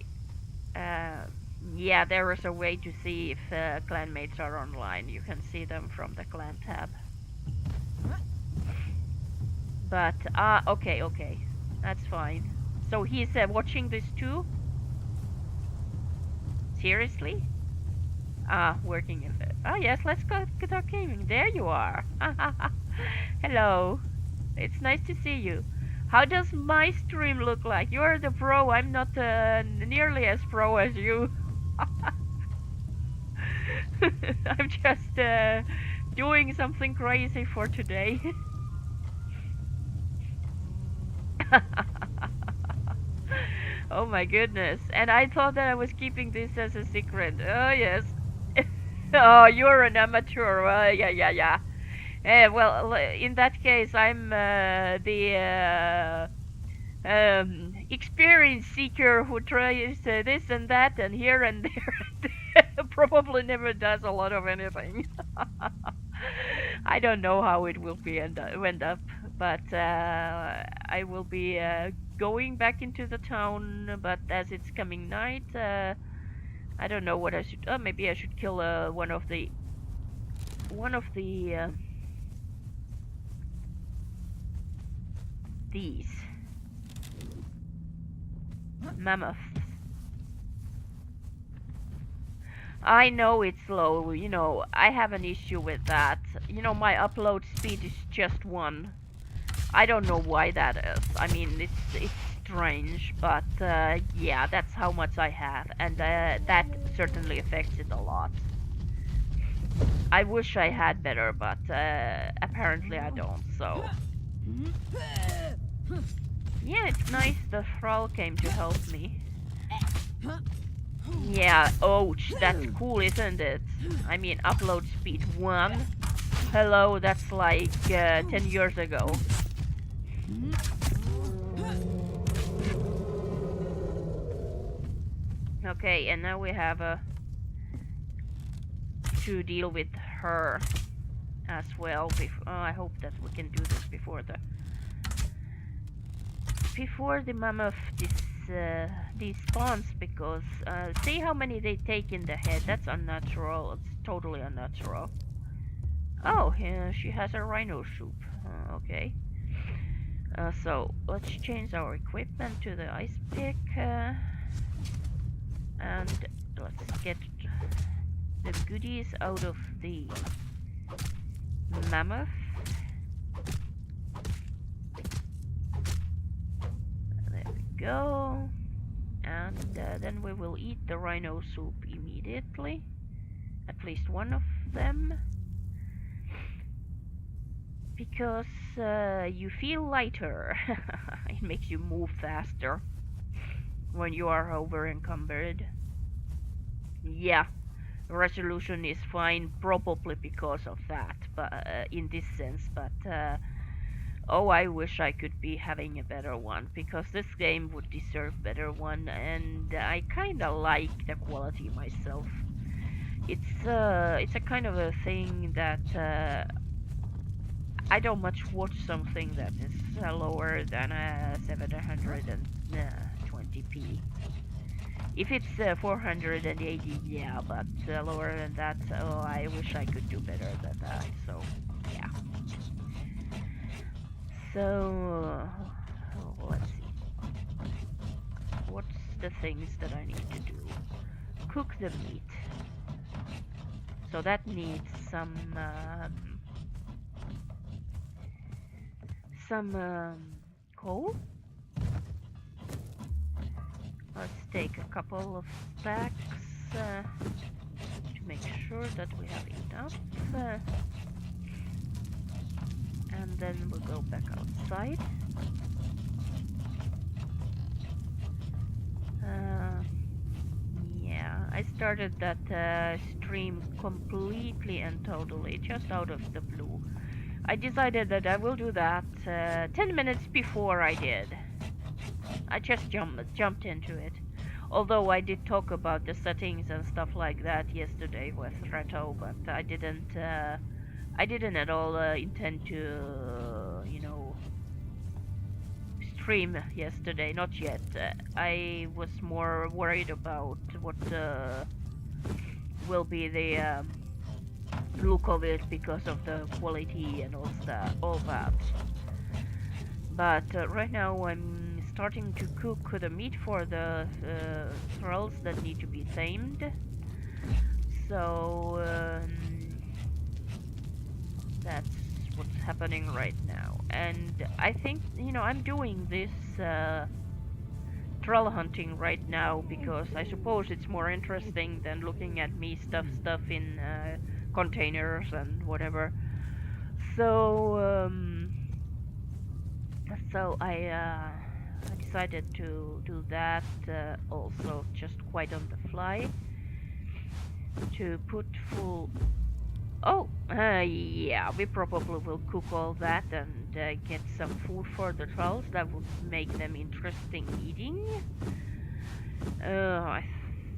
Uh, yeah, there is a way to see if clanmates are online. You can see them from the clan tab. But okay, that's fine. So he's watching this too? Seriously? Working in the. Oh yes, let's go start gaming. There you are. Hello. It's nice to see you. How does my stream look like? You're the pro. I'm not nearly as pro as you. I'm just doing something crazy for today. Oh my goodness. And I thought that I was keeping this as a secret. Oh yes. Oh, you're an amateur. Yeah. Well, in that case, I'm the experience seeker who tries this and that and here and there. Probably never does a lot of anything. I don't know how it will be end up, but I will be going back into the town. But as it's coming night, I don't know what I should. Oh, maybe I should kill one of the these mammoths. I know it's slow, you know, I have an issue with that. You know, my upload speed is just 1. I don't know why that is. I mean, it's strange, but yeah, that's how much I have, and that certainly affects it a lot. I wish I had better, but apparently I don't, so. Yeah, it's nice the thrall came to help me. Yeah, ouch, that's cool, isn't it? I mean, upload speed 1. Hello, that's like 10 years ago. Okay, and now we have to deal with her as well. I hope that we can do this before the mammoth despawns, because see how many they take in the head. That's unnatural. It's totally unnatural. Oh, she has a rhino soup. Okay. So let's change our equipment to the ice pick, and let's get the goodies out of the mammoth. There we go. And then we will eat the rhino soup immediately. At least one of them. Because you feel lighter. It makes you move faster when you are over encumbered. Yeah, resolution is fine, probably because of that, but in this sense. But oh, I wish I could be having a better one, because this game would deserve better one, and I kinda like the quality myself. It's a kind of a thing that I don't much watch something that is lower than 720p. If it's 480, yeah, but lower than that, oh, I wish I could do better than that, so, yeah. So, let's see. What's the things that I need to do? Cook the meat. So that needs some coal. Let's take a couple of stacks to make sure that we have enough. And then we'll go back outside. Yeah, I started that stream completely and totally just out of the blue. I decided that I will do that 10 minutes before I did. I just jumped into it. Although I did talk about the settings and stuff like that yesterday with Reto, but I didn't at all intend to, stream yesterday. Not yet. I was more worried about what will be the look of it because of the quality and all that. But right now I'm starting to cook the meat for the thralls that need to be tamed. So that's what's happening right now. And I think, I'm doing this thrall hunting right now because I suppose it's more interesting than looking at me stuff in containers and whatever. So I decided to do that also just quite on the fly to put full. Oh, yeah, we probably will cook all that and get some food for the trolls that would make them interesting eating. I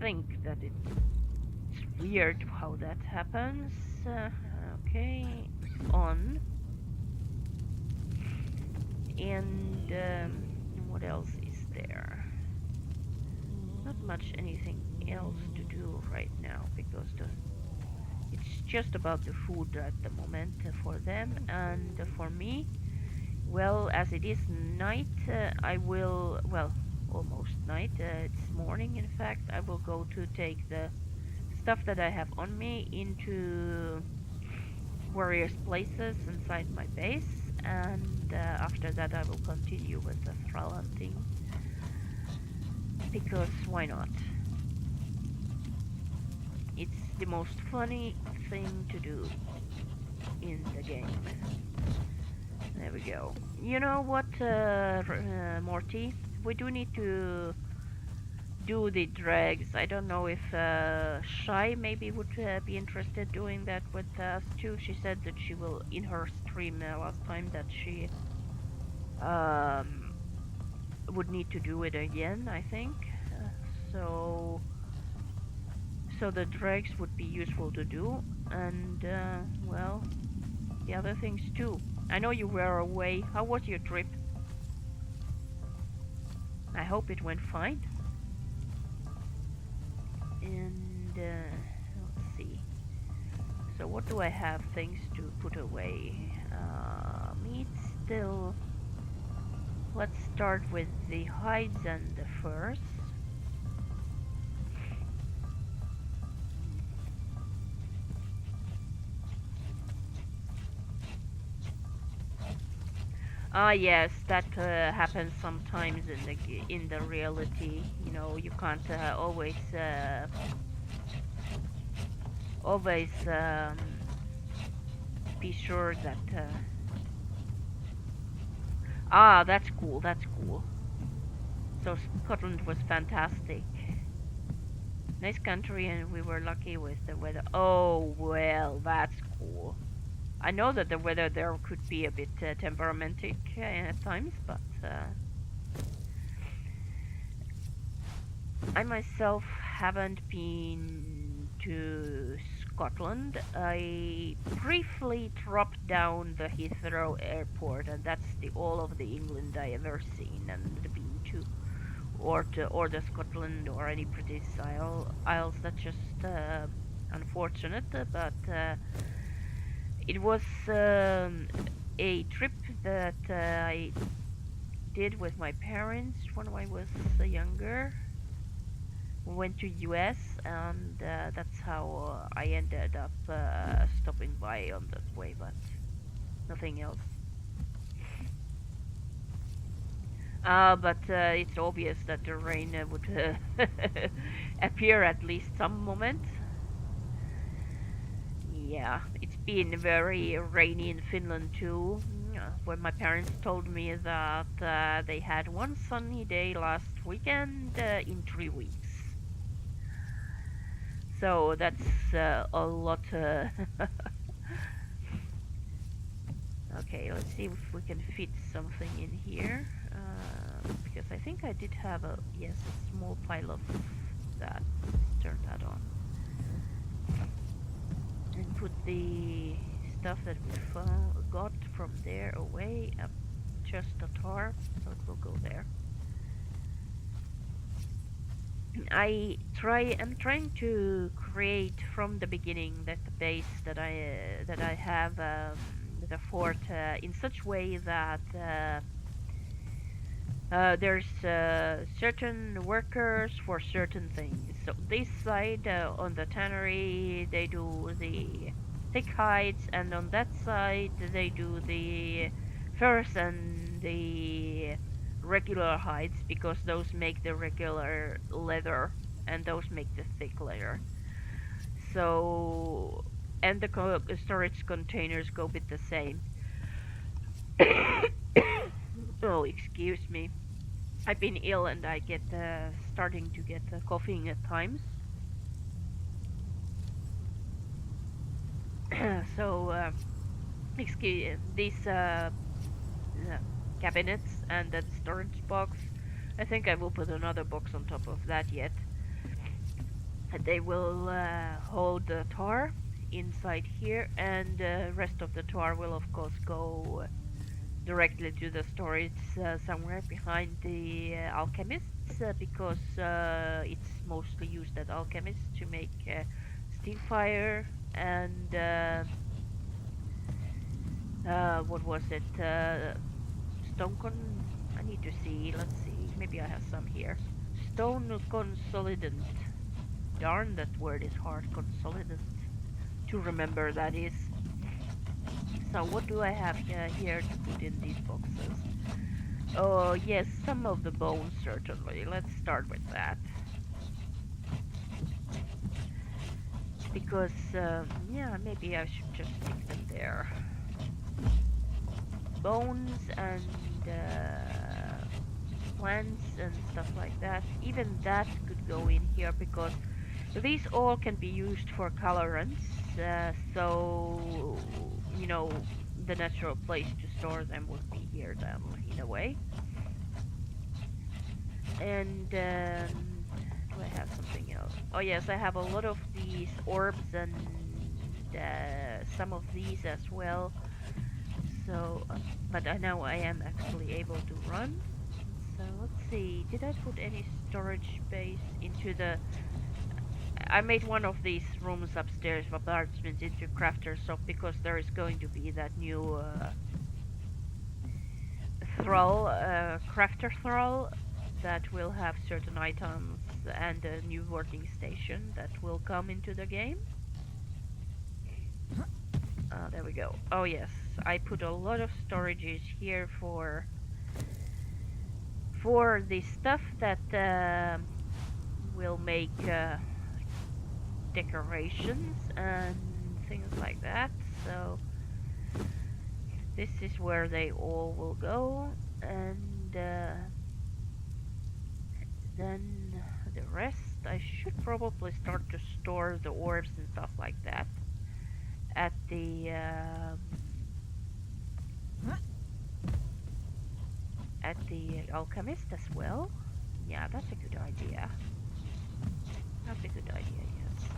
think that it's weird how that happens. Okay, on. And what else is there? Not much anything else to do right now because it's just about the food at the moment for them and for me. Well, as it is night, I will, well, almost night, it's morning in fact, I will go to take the stuff that I have on me into various places inside my base, and after that I will continue with the thrall hunting, because why not? It's the most funny thing to do in the game. There we go. You know what, Morty? We do need to do the drags. I don't know if Shy maybe would be interested doing that with us too. She said that she will, in her stream last time, that she would need to do it again, I think. So the drags would be useful to do, and well, the other things too. I know you were away. How was your trip? I hope it went fine. And let's see. So what do I have things to put away? Meat still. Let's start with the hides and the furs. Ah, yes, that happens sometimes in the reality. You know, you can't always be sure that. Ah, that's cool. That's cool. So Scotland was fantastic. Nice country, and we were lucky with the weather. Oh well, that's cool. I know that the weather there could be a bit temperamental at times, but I myself haven't been to Scotland. I briefly dropped down the Heathrow airport, and that's all of the England I ever seen and been to, or the Scotland or any British Isles. That's just unfortunate, but it was a trip that I did with my parents when I was younger. We went to US, and that's how I ended up stopping by on that way, but nothing else. But it's obvious that the rain would appear at least some moment. Yeah, it's been very rainy in Finland too. When my parents told me that they had one sunny day last weekend in 3 weeks. So that's a lot. Okay, let's see if we can fit something in here. Because I think I did have a, yes, a small pile of that. Let's turn that on. And put the stuff that we got from there away. Just a tarp, so it will go there. I'm trying to create from the beginning that the base that I have the fort in such way that there's certain workers for certain things. So this side on the tannery they do the thick hides, and on that side they do the furs and the regular hides, because those make the regular leather and those make the thick leather. So, and the storage containers go with the same. Oh, excuse me. I've been ill and I get starting to get coughing at times. So, excuse these cabinets and that storage box. I think I will put another box on top of that yet. They will hold the tar inside here, and the rest of the tar will of course go directly to the storage somewhere behind the alchemists, because it's mostly used at alchemists to make steel fire and what was it? Stone con. I need to see. Let's see. Maybe I have some here. Stone consolidant. Darn, that word is hard. Consolidant. To remember, that is. So what do I have here to put in these boxes? Oh yes, some of the bones certainly. Let's start with that. Because yeah, maybe I should just stick them there. Bones and plants and stuff like that. Even that could go in here, because these all can be used for colorants. So you know, the natural place to store them would be here then, in a way. And do I have something else? Oh yes, I have a lot of these orbs and some of these as well. So, but I know I am actually able to run. So let's see, did I put any storage space into the... I made one of these rooms upstairs of apartments into crafter shop, because there is going to be that new crafter thrall that will have certain items and a new working station that will come into the game. There we go. Oh yes, I put a lot of storages here for the stuff that will make decorations and things like that. So this is where they all will go, and then the rest I should probably start to store the orbs and stuff like that at the alchemist as well. Yeah, that's a good idea. That's a good idea, yes.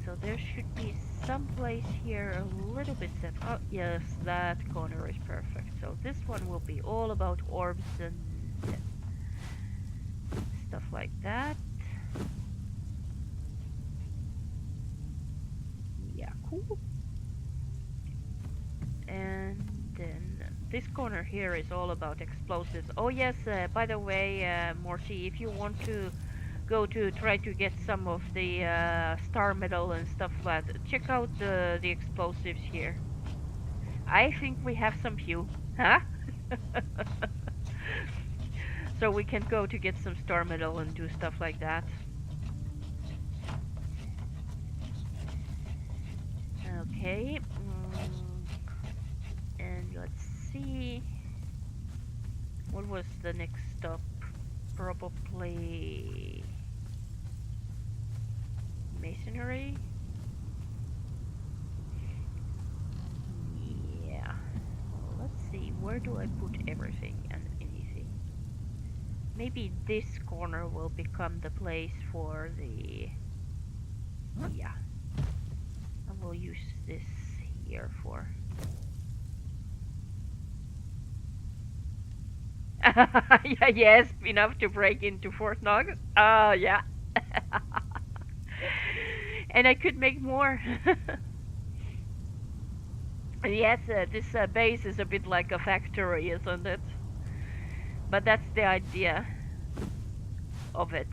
So there should be some place here a little bit set. Oh yes, that corner is perfect. So this one will be all about orbs and stuff like that. Yeah, cool. And then this corner here is all about explosives. Oh yes, by the way, Morty, if you want to go to try to get some of the star metal and stuff like that, check out the explosives here. I think we have some few, huh? So we can go to get some star metal and do stuff like that. Okay. And let's see. What was the next stop? Probably masonry. Yeah. Well, let's see. Where do I put everything and anything? Maybe this corner will become the place for the... Yeah. I will use this here for... Yeah, yes, enough to break into Fort Knox. Yeah. And I could make more. Yes, this base is a bit like a factory, isn't it? But that's the idea of it.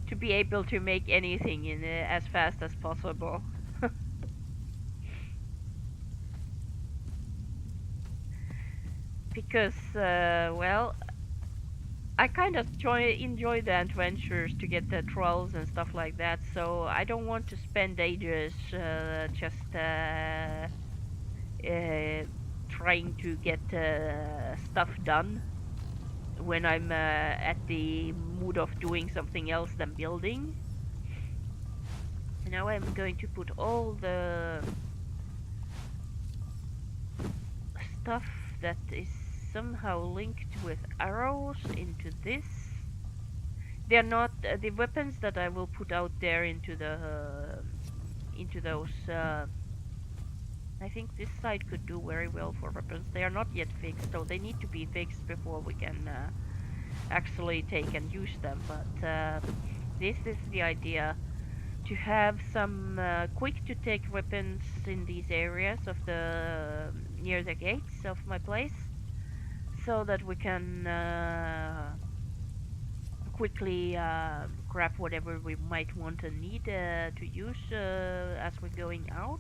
To be able to make anything in as fast as possible. Because, well, I kind of enjoy the adventures to get the trolls and stuff like that, so I don't want to spend ages just trying to get stuff done when I'm at the mood of doing something else than building. Now I'm going to put all the stuff that is somehow linked with arrows into this. They're not the weapons that I will put out there into those. I think this side could do very well for weapons. They are not yet fixed, so they need to be fixed before we can actually take and use them. But this is the idea, to have some quick to take weapons in these areas of the near the gates of my place, so that we can quickly grab whatever we might want and need to use as we're going out.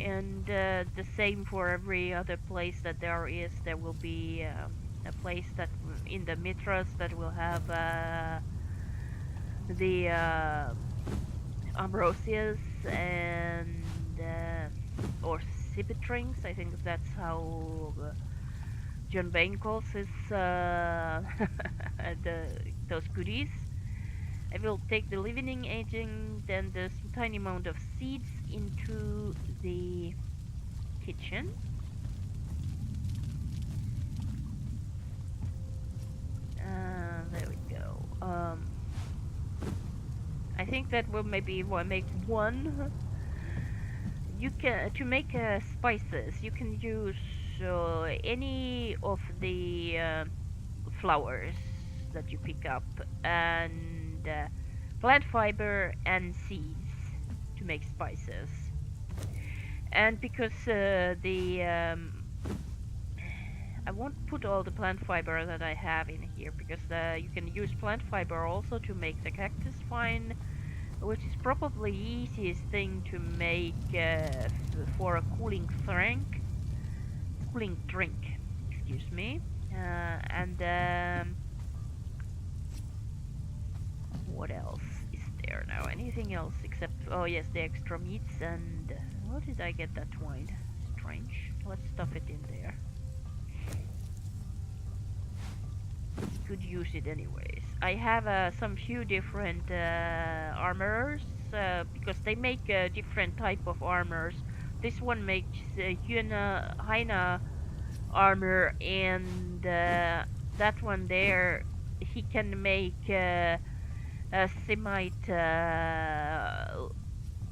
And the same for every other place that there is. There will be a place that in the Mitras that will have the ambrosias and or cibitrings. I think that's how John Bain calls his those goodies. I will take the living agent and the tiny amount of seeds into the kitchen. There we go. I think that will maybe make one. You can to make spices. You can use any of the flowers that you pick up and plant fiber and seeds to make spices. And because I won't put all the plant fiber that I have in here, because you can use plant fiber also to make the cactus vine, which is probably the easiest thing to make for a cooling drink, excuse me. And what else is there now? Anything else except, oh yes, the extra meats. And how did I get that wine? Strange. Let's stuff it in there. Could use it anyways. I have some few different armorers because they make different type of armors. This one makes hyena armor, and that one there, he can make a Semite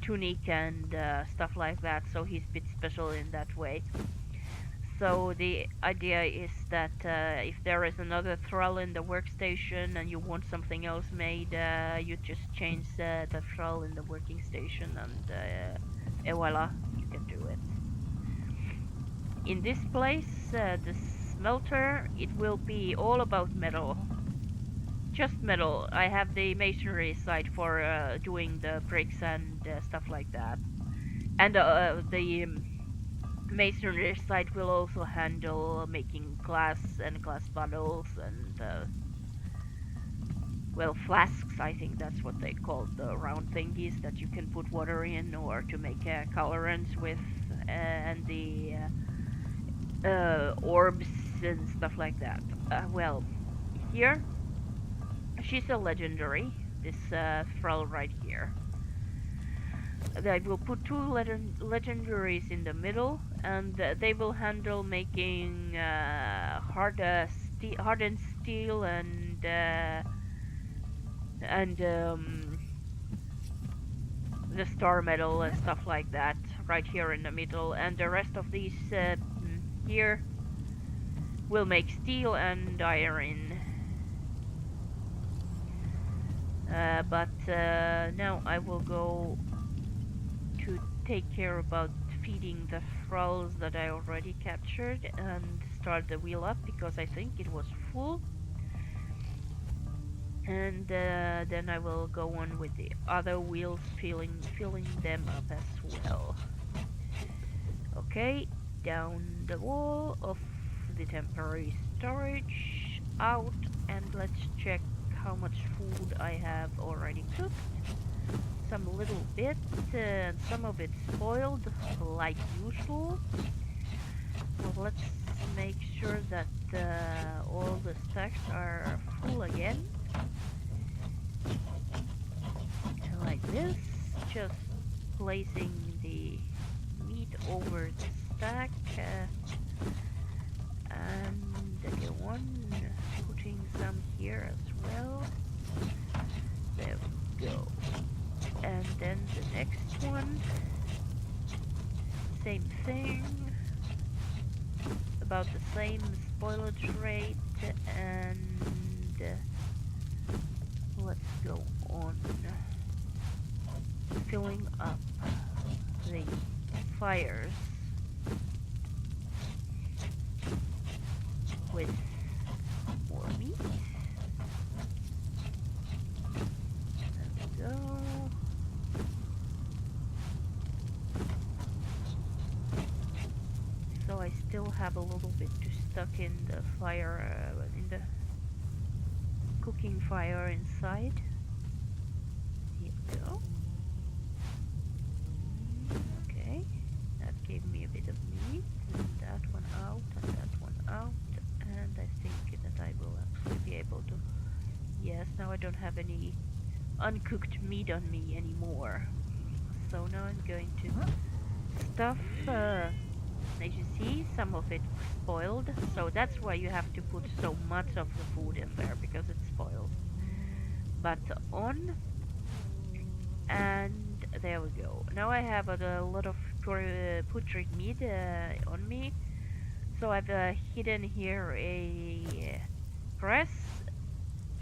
tunic and stuff like that, so he's a bit special in that way. So the idea is that if there is another thrall in the workstation and you want something else made, you just change the thrall in the working station, and voila, you can do it. In this place, the smelter, it will be all about metal. Just metal. I have the masonry side for doing the bricks and stuff like that. And the masonry side will also handle making glass and glass bottles and well, flasks, I think that's what they call the round thingies that you can put water in or to make colorants with, and the orbs and stuff like that. Well, here, she's a legendary, this thrall right here. I will put two legendaries in the middle, and they will handle making hardened steel and the star metal and stuff like that right here in the middle, and the rest of these here will make steel and iron. But now I will go to take care about feeding the thralls that I already captured and start the wheel up because I think it was full. And then I will go on with the other wheels, filling them up as well. Okay, down the wall of the temporary storage, out, and let's check how much food I have already cooked. Some little bit, and some of it spoiled, like usual. So let's make sure that all the stacks are full again. Like this, just placing the meat over the stack, and the one putting some here as well. There we go. And then the next one, same thing, about the same spoilage rate, and let's go on filling up the fires with more meat. There we go. So I still have a little bit to stuck in the fire, in the cooking fire inside. Here we go. Okay, that gave me a bit of meat, and that one out, and that one out, and I think that I will actually be able to... Yes, now I don't have any uncooked meat on me anymore. So now I'm going to stuff, as you see, some of it spoiled, so that's why you have to put so much of the food in there, because it's spoiled. But on, and there we go. Now I have a lot of putrid meat on me, so I've hidden here a press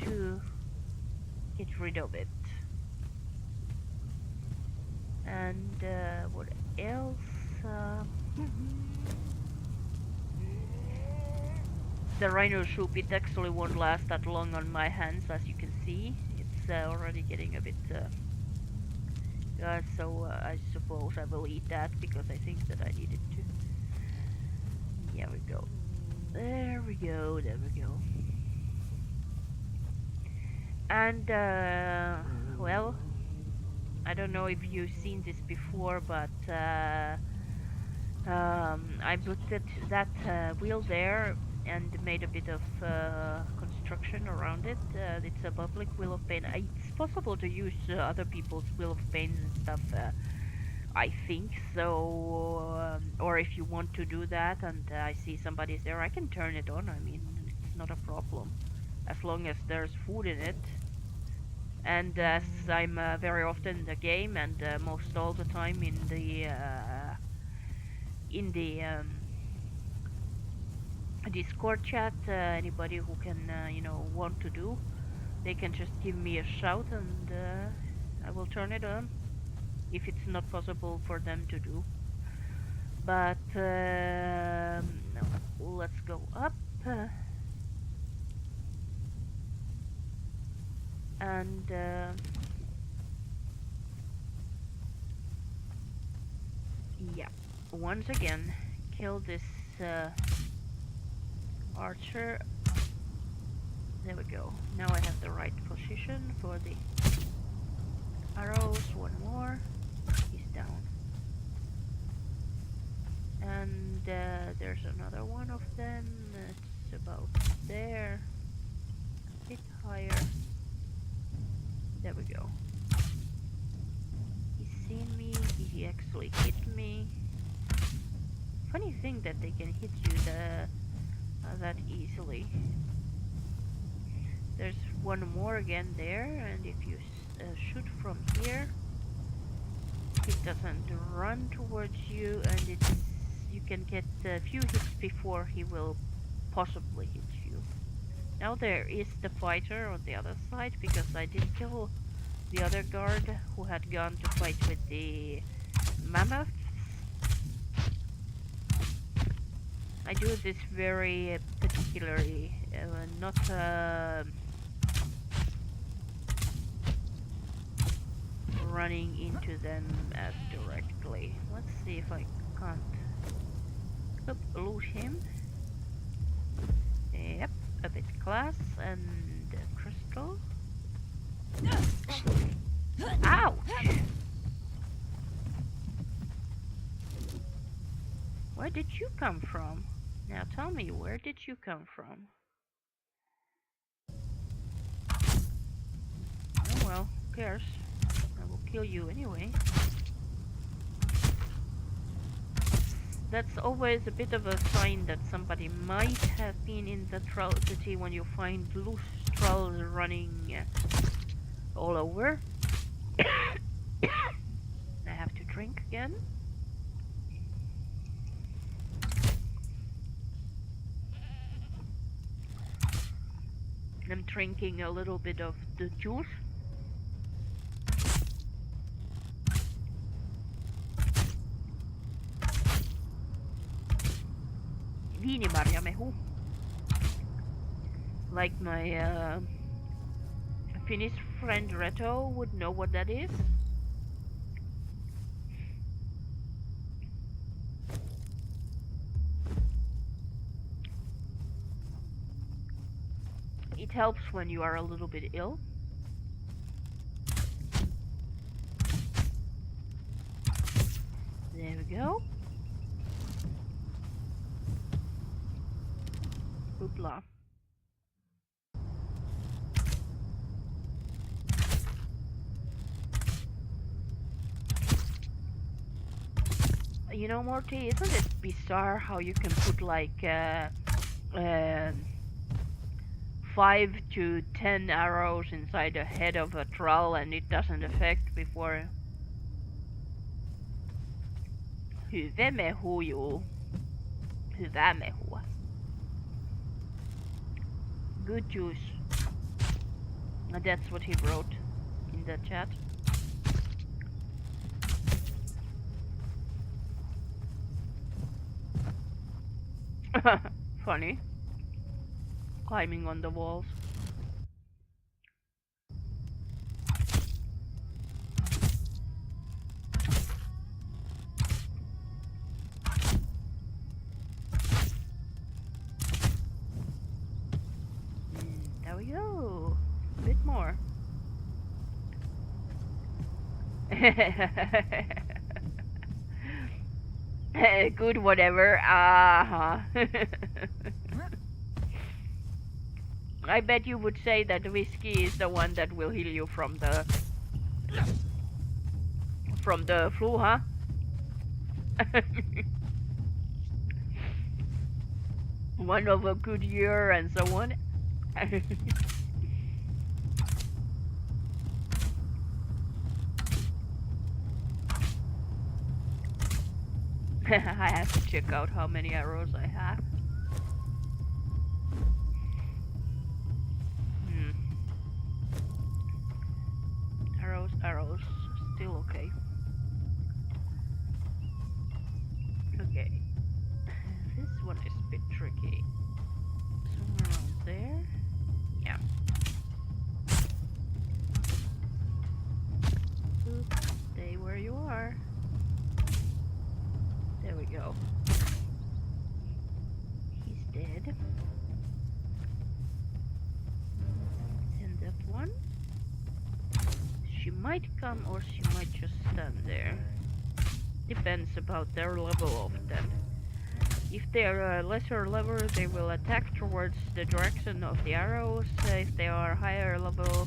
to get rid of it. And what else? The rhino soup, it actually won't last that long on my hands, as you can see. It's already getting a bit... so I suppose I will eat that, because I think that I needed to. Here we go. There we go, there we go. And, well, I don't know if you've seen this before, but I put that wheel there and made a bit of construction around it. It's a public wheel of pain. It's possible to use other people's wheel of pain and stuff, I think. So, or if you want to do that and I see somebody's there, I can turn it on. I mean, it's not a problem, as long as there's food in it. And as I'm very often in the game, and most all the time in the Discord chat, anybody who can, you know, want to do, they can just give me a shout, and I will turn it on if it's not possible for them to do. But let's go up. And yeah, once again, kill this archer There we go. Now I have the right position for the arrows. One more. He's down. And there's another one of them. It's about there. A bit higher. There we go. He's seen me. He actually hit me. Funny thing that they can hit you that easily. There's one more again there, and if you shoot from here, it doesn't run towards you, and you can get a few hits before he will possibly hit you. Now there is the fighter on the other side, because I did kill the other guard who had gone to fight with the mammoths. I do this very particularly, not running into them as directly. Let's see if I can't loot him. Yep, a bit glass and crystal. Ouch! Where did you come from? Now tell me, where did you come from? Oh well, who cares? I will kill you anyway. That's always a bit of a sign that somebody might have been in the Thrall city when you find loose thralls running all over. I have to drink again. I'm drinking a little bit of the juice. Viinimarjamehu. Like my Finnish friend Reto would know what that is. It helps when you are a little bit ill. There we go. Hoopla. You know, Morty, isn't it bizarre how you can put like 5 to 10 arrows inside the head of a thrall and it doesn't affect before? Hyvä mehu, juu. Hyvä mehua. Good juice. That's what he wrote in the chat. Funny. Climbing on the walls. There we go. A bit more. Good, whatever. I bet you would say that whiskey is the one that will heal you from the flu, huh? One of a good year and so on. I have to check out how many arrows I have. Arrows, still okay. Okay. This one is a bit tricky. Somewhere around there. Yeah. Oops, stay where you are. There we go. He's dead. might come or she might just stand there. Depends about their level of them. If they are a lesser level, they will attack towards the direction of the arrows. If they are higher level,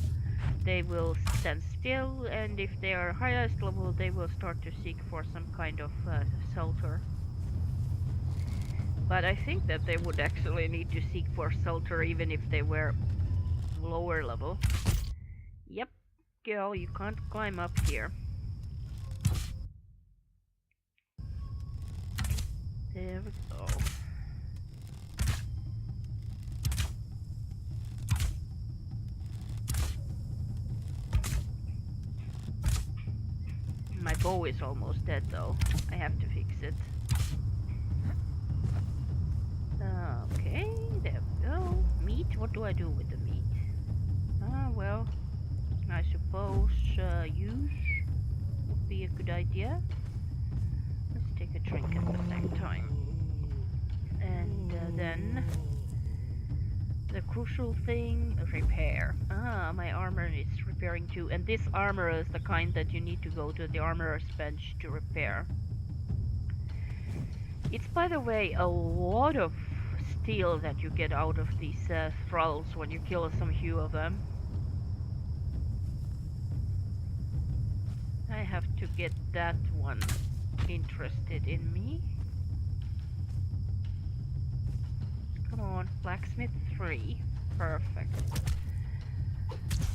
they will stand still. And if they are highest level, they will start to seek for some kind of shelter. But I think that they would actually need to seek for shelter even if they were lower level. Yep, girl, you can't climb up here. There we go. My bow is almost dead though. I have to fix it. Okay, there we go. Meat? What do I do with the meat? Well, I suppose use would be a good idea. Let's take a drink at the same time. And then the crucial thing, repair. My armor is repairing too. And this armor is the kind that you need to go to the armorer's bench to repair. It's, by the way, a lot of steel that you get out of these thralls when you kill some few of them. I have to get that one interested in me. Come on, blacksmith 3. Perfect.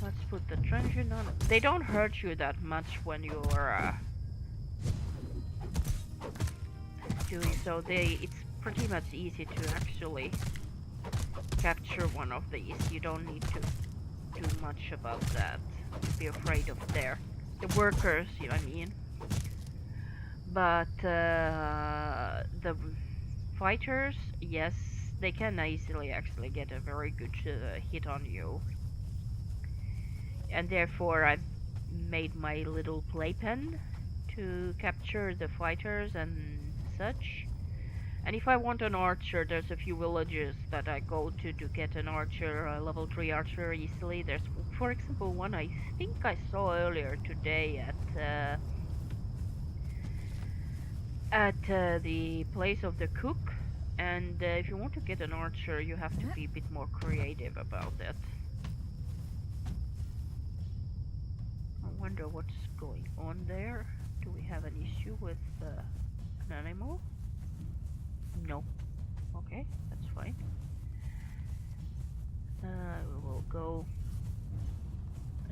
Let's put the truncheon on. They don't hurt you that much when you're doing so. It's pretty much easy to actually capture one of these. You don't need to do much about that. Be afraid of the workers, you know what I mean. But the fighters, yes, they can easily actually get a very good hit on you. And therefore I've made my little playpen to capture the fighters and such. And if I want an archer, there's a few villages that I go to get an archer, a level 3 archer easily. There's, for example, one I think I saw earlier today at the place of the cook. And if you want to get an archer, you have to be a bit more creative about it. I wonder what's going on there. Do we have an issue with an animal? No. Okay, that's fine. We will go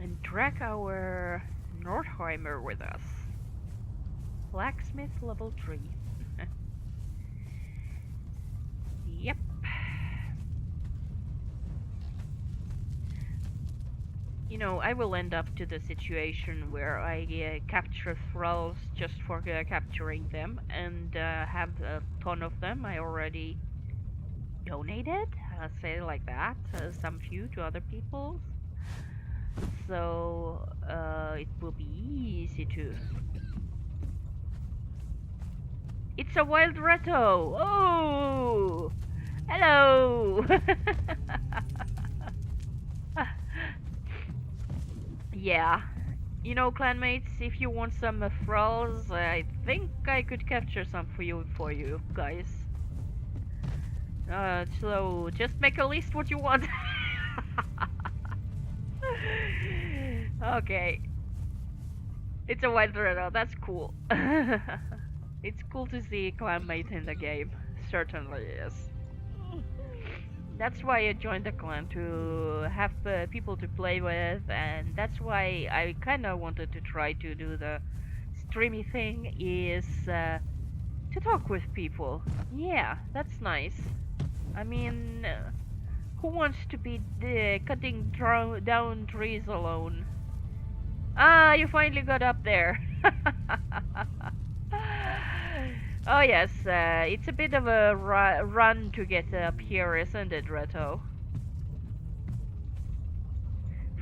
and drag our Nordheimer with us. Blacksmith level 3. Yep. You know, I will end up to the situation where I capture thralls just for capturing them and have a ton of them. I already donated, say it like that, some few to other people. So it will be easy to... It's a wild ratto! Oh! Hello! Yeah. You know, clanmates, if you want some thralls, I think I could capture some for you guys. So just make a list what you want. Okay. It's a wild ratto, that's cool. It's cool to see clanmate in the game. Certainly is. That's why I joined the clan, to have people to play with, and that's why I kinda wanted to try to do the streamy thing, is to talk with people. Yeah, that's nice. I mean, who wants to be cutting down trees alone? Ah, you finally got up there. Oh yes, it's a bit of a run to get up here, isn't it, Reto?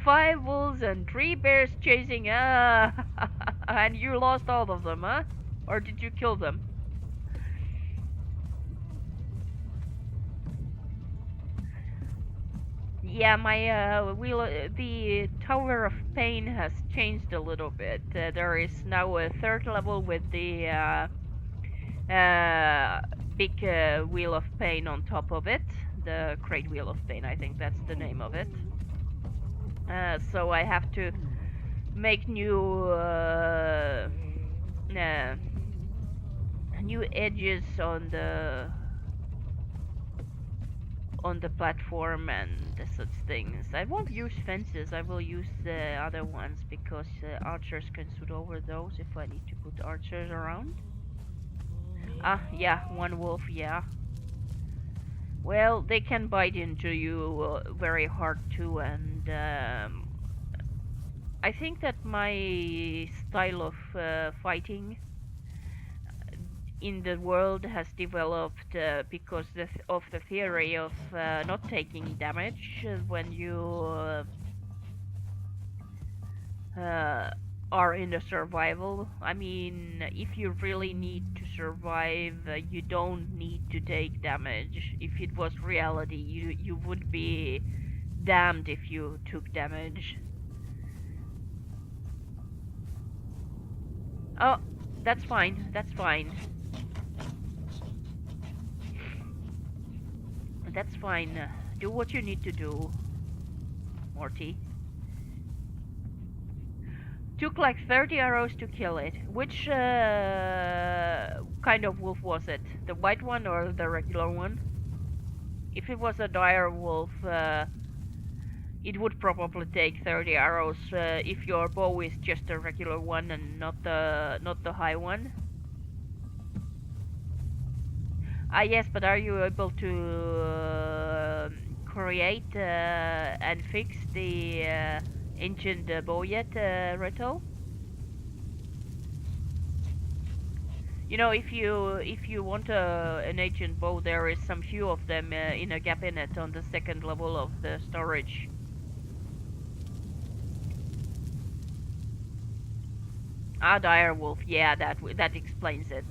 5 wolves and 3 bears chasing, and you lost all of them, huh? Or did you kill them? Yeah, my the Tower of Pain has changed a little bit. There is now a third level with the uh, big Wheel of Pain on top of it. The Great Wheel of Pain, I think that's the name of it. So I have to make uh, new edges on the platform and such things. I won't use fences. I will use the other ones because archers can shoot over those if I need to put archers around. Ah, yeah, one wolf, yeah. Well, they can bite into you very hard too, and I think that my style of fighting in the world has developed because of the theory of not taking damage when you uh, are in the survival. I mean, if you really need to survive, you don't need to take damage. If it was reality, you would be damned if you took damage. Oh, that's fine. That's fine. That's fine. Do what you need to do, Morty. Took like 30 arrows to kill it. Which kind of wolf was it? The white one or the regular one? If it was a dire wolf, it would probably take 30 arrows if your bow is just a regular one and not the high one. Ah yes, but are you able to create and fix the ancient bow yet, Reto? You know, if you want an ancient bow, there is some few of them in a cabinet on the second level of the storage. Ah, direwolf. Yeah, that explains it.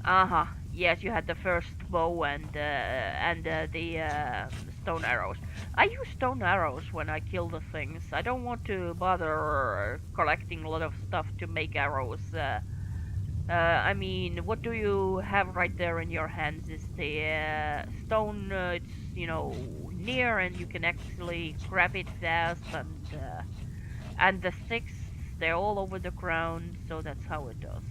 Uh-huh. Yes, you had the first bow and the stone arrows. I use stone arrows when I kill the things. I don't want to bother collecting a lot of stuff to make arrows. I mean, what do you have right there in your hands? Is the stone? It's near, and you can actually grab it fast, and the sticks they're all over the ground, so that's how it does.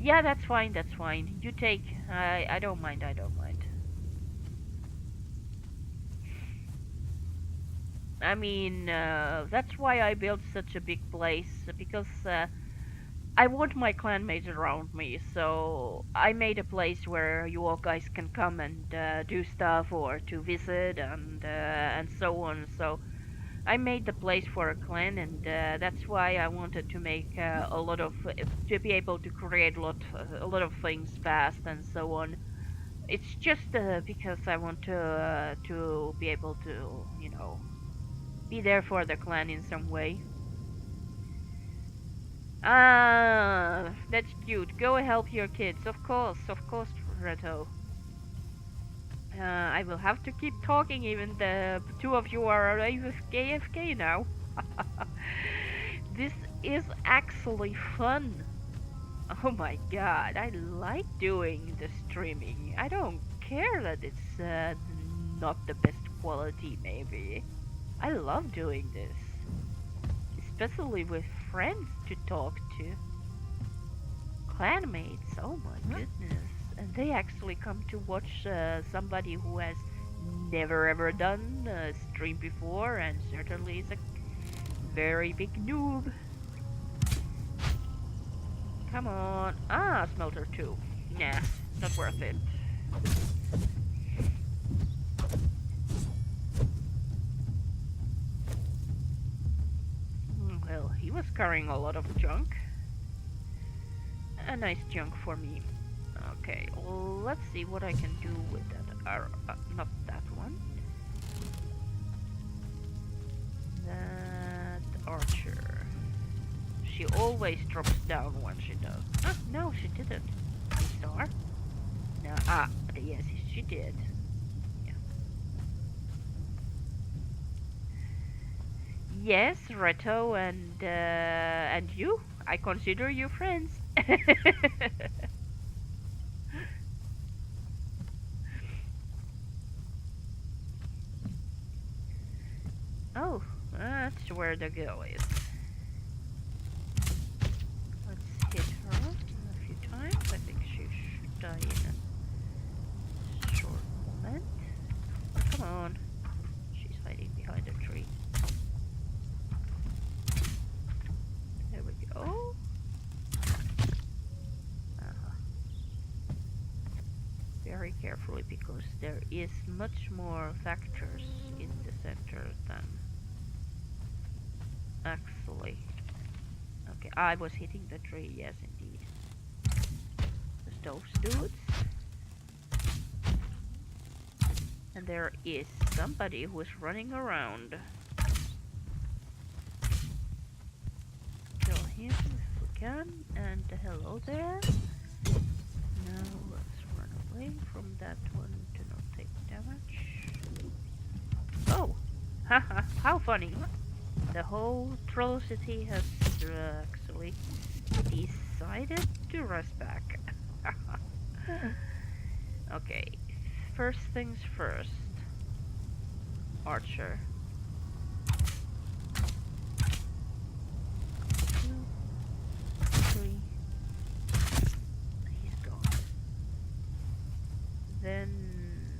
Yeah, that's fine. That's fine. You take. I don't mind. I don't mind. I mean, that's why I built such a big place because I want my clanmates around me. So I made a place where you all guys can come and do stuff or to visit and so on. So I made the place for a clan, and that's why I wanted to make a lot of to be able to create a lot of things fast and so on. It's just because I want to be able to be there for the clan in some way. Ah, that's cute. Go help your kids. Of course, Reto. I will have to keep talking even the two of you are AFK now. This is actually fun. Oh my god, I like doing the streaming. I don't care that it's not the best quality maybe. I love doing this. Especially with friends to talk to. Clanmates, oh my goodness. And they actually come to watch somebody who has never ever done a stream before and certainly is a very big noob. Come on. Ah, smelter 2. Nah, not worth it. Well, he was carrying a lot of junk. A nice junk for me. Okay, well, let's see what I can do with that. Not that one. That archer. She always drops down when she does. Ah, no, she didn't. more. No, yes, she did. Yeah. Yes, Reto and you. I consider you friends. Oh, that's where the girl is. Let's hit her a few times. I think she should die in a short moment. Oh, come on. She's hiding behind a tree. There we go. Uh-huh. Very carefully because there is much more factors in the center than actually. Okay, I was hitting the tree, yes indeed. Those dudes. And there is somebody who is running around. Kill him if we can. And hello there. Now let's run away from that one to not take damage. Oh! Haha, how funny! The whole troll city has actually decided to rush back. Okay, first things first. Archer. 2, 3. He's gone. Then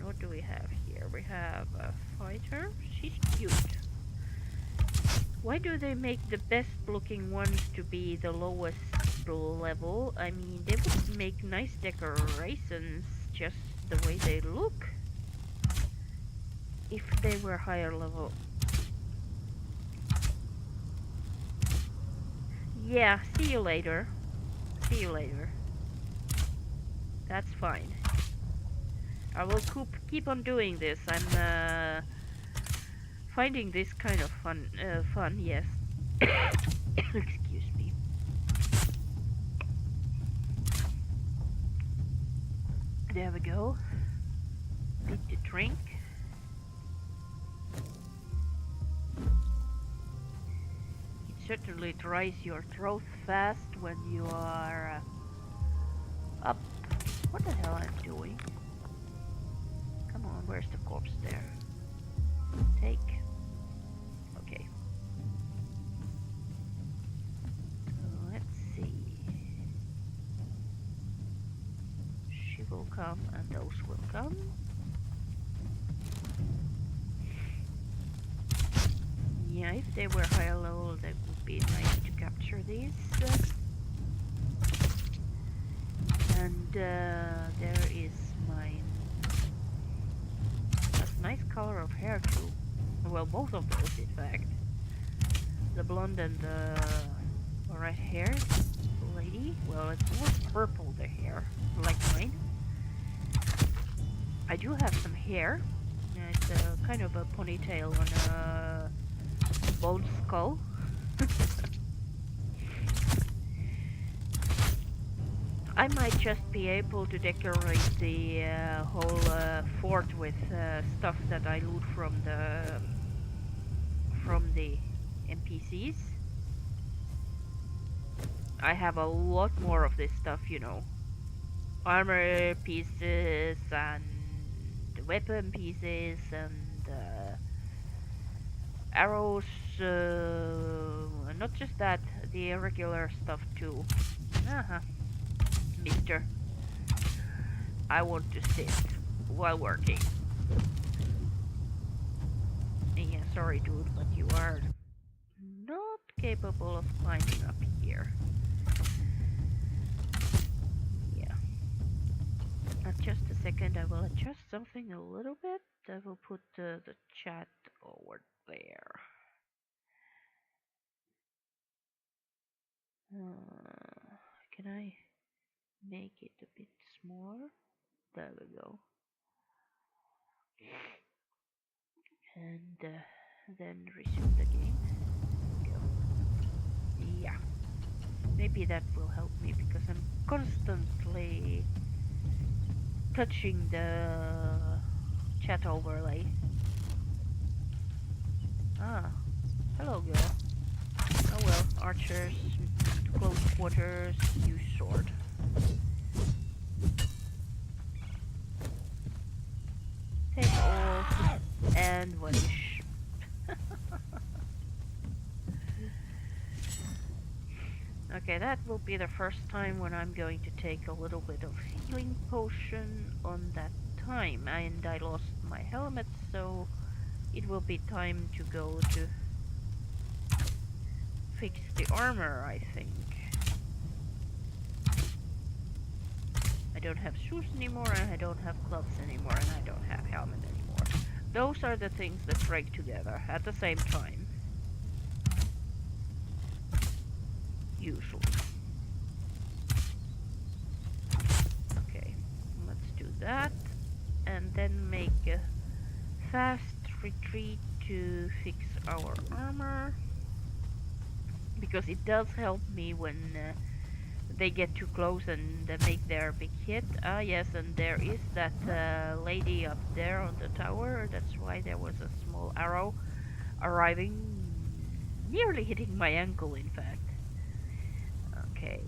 what do we have here? We have a fighter. She's cute. Why do they make the best looking ones to be the lowest level? I mean, they would make nice decorations just the way they look if they were higher level. Yeah, see you later. See you later. That's fine. I will keep on doing this. I'm finding this kind of fun, yes. Excuse me. There we go. Bit to drink. It certainly dries your throat fast when you are up. What the hell I'm doing? Come on, where's the corpse there? Take. Okay. Let's see. She will come and those will come. Yeah, if they were higher level, that would be nice to capture these. And there is mine. That's nice color of hair too. Well, both of those, in fact. The blonde and the red hair lady. Well, it's more purple, the hair, like mine. I do have some hair. It's kind of a ponytail on a bald skull. I might just be able to decorate the whole fort with stuff that I loot from the NPCs. I have a lot more of this stuff, you know. Armor pieces and weapon pieces and arrows, not just that, the irregular stuff too. Mister, I want to sit while working. Yeah, sorry dude, but you are not capable of climbing up here. Yeah. Just a second, I will adjust something a little bit. I will put the chat over there. Can I make it a bit smaller? There we go. And then resume the game. Go. Yeah. Maybe that will help me because I'm constantly touching the chat overlay. Ah, hello girl. Oh well, archers, close quarters, use sword. Take all and vanish. Okay, that will be the first time when I'm going to take a little bit of healing potion on that time. And I lost my helmet, so it will be time to go to fix the armor, I think. I don't have shoes anymore, and I don't have gloves anymore, and I don't have helmet anymore. Those are the things that break together at the same time. Usually. Okay, let's do that. And then make a fast retreat to fix our armor. Because it does help me when they get too close and make their big hit. Ah yes, and there is that lady up there on the tower. That's why there was a small arrow arriving, nearly hitting my ankle in fact. Okay,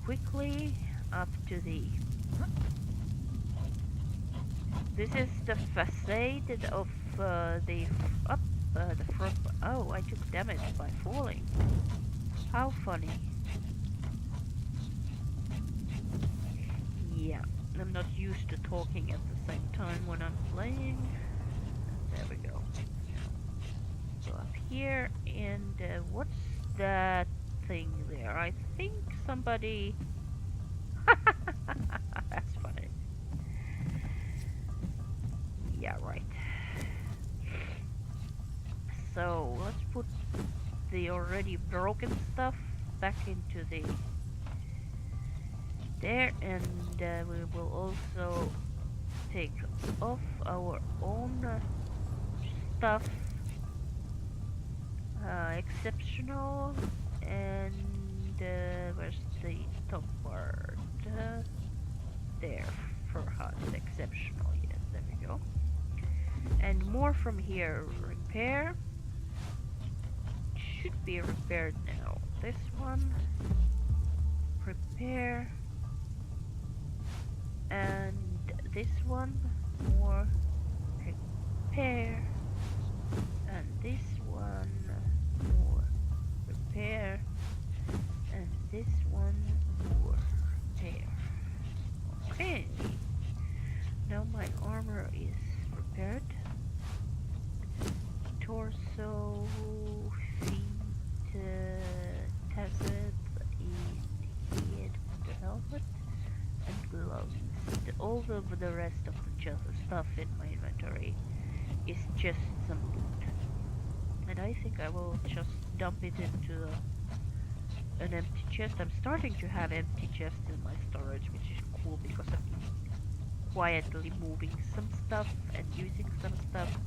quickly up to the... This is the facade of the front... Oh, I took damage by falling. How funny. Yeah, I'm not used to talking at the same time when I'm playing. There we go. Go up here, and what's that thing there? I think somebody... That's funny. Yeah, right. So, let's put the already broken stuff back into the... there, and we will also take off our own stuff. Exceptional, and where's the top part? There, for us, exceptional, yes, there we go. And more from here, repair. Should be repaired now. This one, repair. And this one, more repair. And this one, more repair. And this one, more repair. Okay. Now my armor is repaired. Torso, feet, tassets, head, the helmet, and gloves. All of the rest of the stuff in my inventory is just some loot. And I think I will just dump it into an empty chest. I'm starting to have empty chests in my storage, which is cool because I'm quietly moving some stuff and using some stuff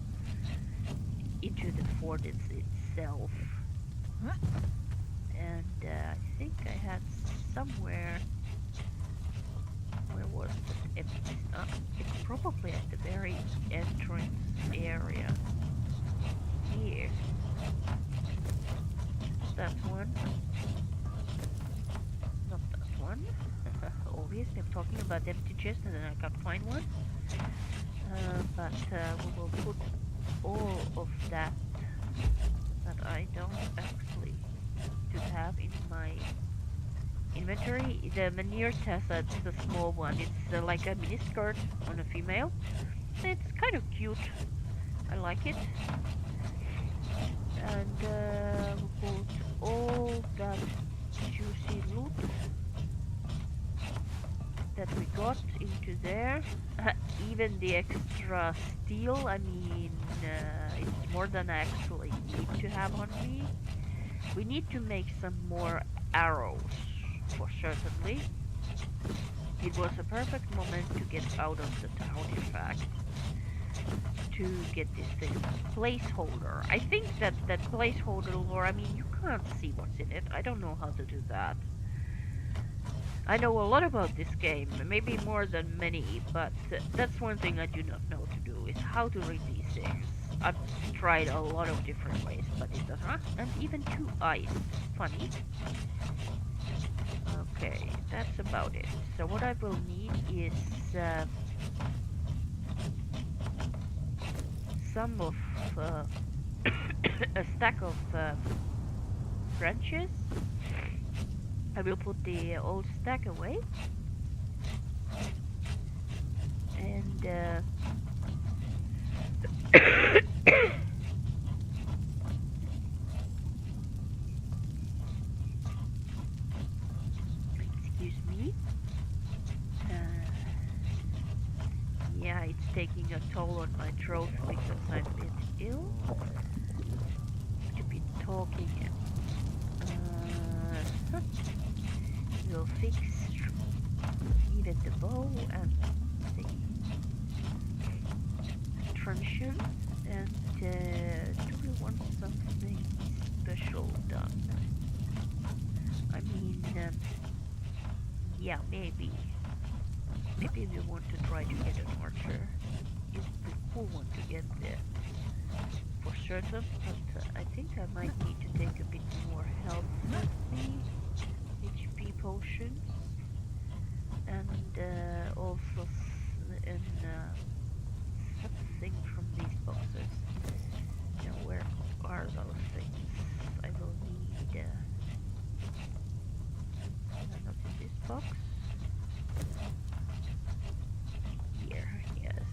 into the fort itself. And I think I had somewhere... Where was it? It's probably at the very entrance area. Here. That one. Not that one. Obviously I'm talking about empty chest and then I can't find one. But we will put all of that I don't actually to have in my inventory. The Manir Tessa, it's the small one. It's like a mini skirt on a female. It's kind of cute. I like it. And we'll put all that juicy loot that we got into there. Even the extra steel, I mean, it's more than I actually need to have on me. We need to make some more arrows, for certainly. It was a perfect moment to get out of the town, in fact, to get this thing. Placeholder. I think that placeholder lore, I mean, you can't see what's in it. I don't know how to do that. I know a lot about this game, maybe more than many, but that's one thing I do not know to do, is how to read these things. I've tried a lot of different ways, but it doesn't. And even two eyes. Funny. Okay, that's about it. So what I will need is some of a stack of branches. I will put the old stack away, and excuse me. Yeah, it's taking a toll on my throat because I'm a bit ill. To be talking. We'll fix even the bow and the truncheon. And do we want something special done? I mean, yeah, maybe. Maybe we want to try to get an archer. It would be a cool one to get there for certain, but I think I might need to take a bit more health with me. HP potions. And also something from these boxes. Now, where are those things? I will need... not in this box. Here, yes.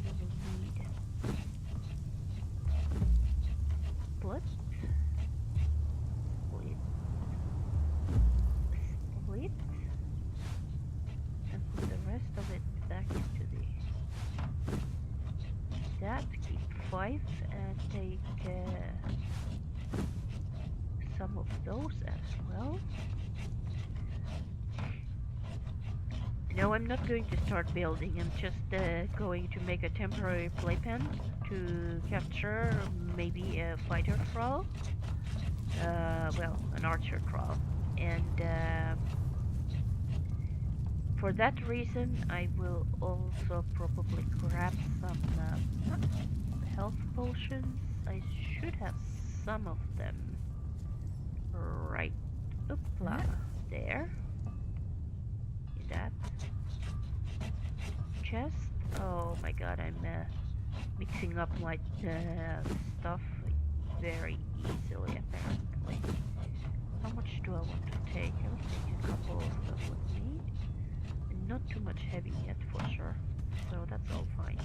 We will need split, and put the rest of it back into that. Keep 5 and take some of those as well. No, I'm not going to start building. I'm just going to make a temporary playpen to capture maybe a fighter thrall. Well, an archer thrall. And for that reason, I will also probably grab some health potions. I should have some of them right there. In that chest. Oh my god, I'm mixing up my stuff very easily apparently. How much do I want to take? I will take a couple of them with me. And not too much heavy yet for sure. So that's all fine.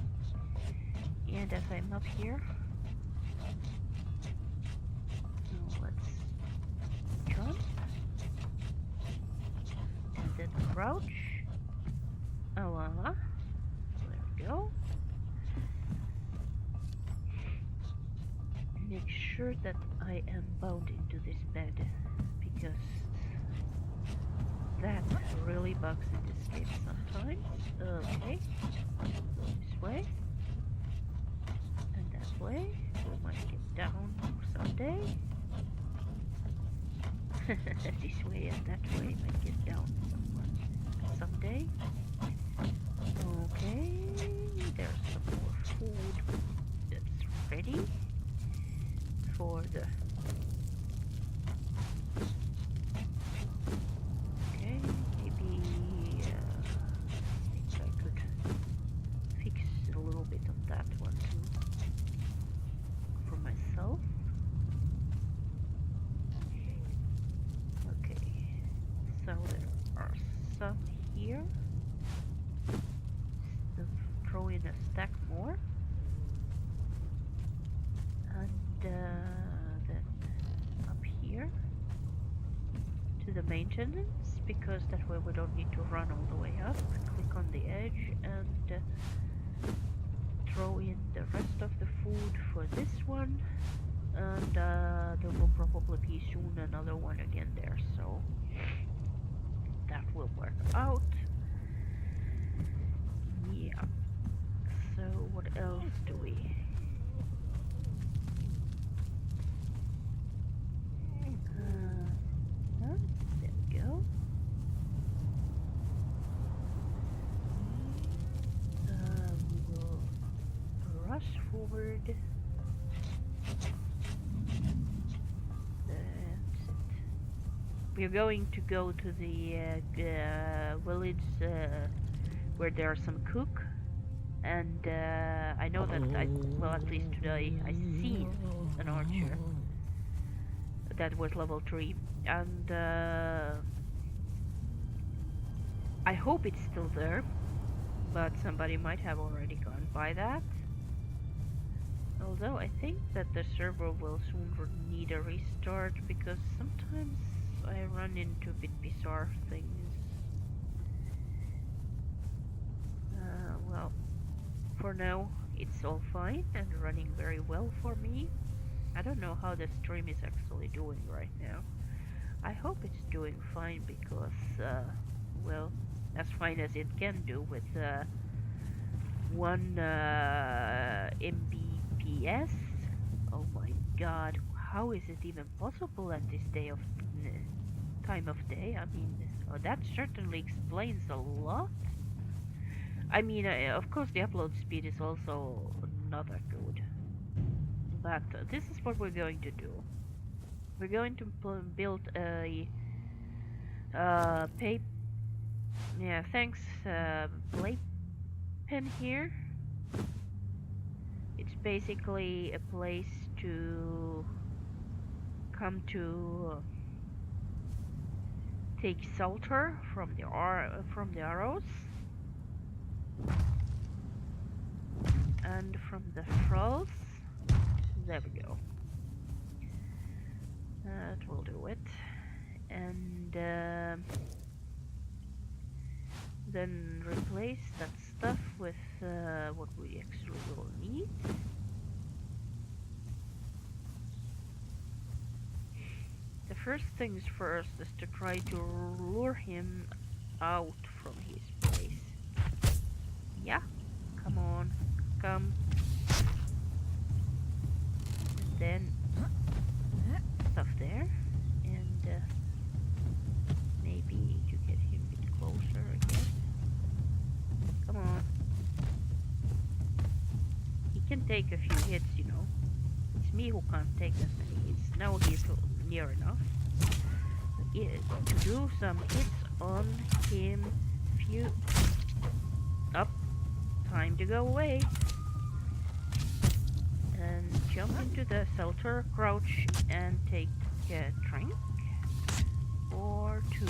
And as I'm up here, let's jump. And then crouch. Voila. There we go. Make sure that I am bound into this bed, because that really bugs in this game sometimes. Okay. This way. And that way. We might get down someday. This way and that way might get down someday. Okay, there's some more food that's ready for the... Okay, maybe I think I could fix a little bit of that one too for myself. Okay, so there are some here. Throw in a stack more, and then up here to the maintenance, because that way we don't need to run all the way up. Click on the edge and throw in the rest of the food for this one, and there will probably be soon another one again there, so that will work out. Yeah. So what else do we? There we go. forward. That's it. We're going to go to the village where there's some cook, and I know that well, at least today I seen an archer that was level 3, and I hope it's still there, but somebody might have already gone by that. Although I think that the server will soon need a restart, because sometimes I run into a bit bizarre things. Well, for now it's all fine and running very well for me. I don't know how the stream is actually doing right now. I hope it's doing fine because, well, as fine as it can do with 1 Mbps. Oh my god, how is it even possible at this time of day? I mean, that certainly explains a lot. I mean, of course the upload speed is also not that good. But this is what we're going to do. We're going to build a thanks playpen here. It's basically a place to come to take shelter from the arrows and from the thralls. There we go. That will do it. And then replace that stuff with what we actually will need. The first things first is to try to lure him out from his place. Yeah, come on, come. And then stuff there, and maybe to get him a bit closer again. Come on. He can take a few hits, you know. It's me who can't take as many hits. Now he's near enough to do some hits on him. Few up. Time to go away. And jump into the shelter, crouch, and take a drink or 2.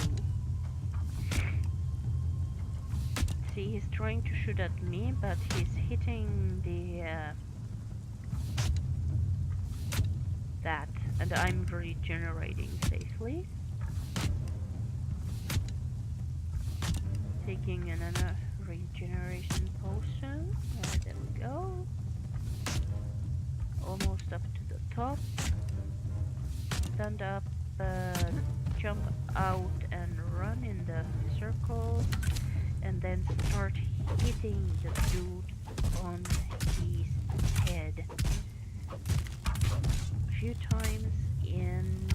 See, he's trying to shoot at me, but he's hitting the that, and I'm regenerating safely. Taking another regeneration potion. There we go. Almost up to the top. Stand up, jump out and run in the circle, and then start hitting the dude on his head a few times, and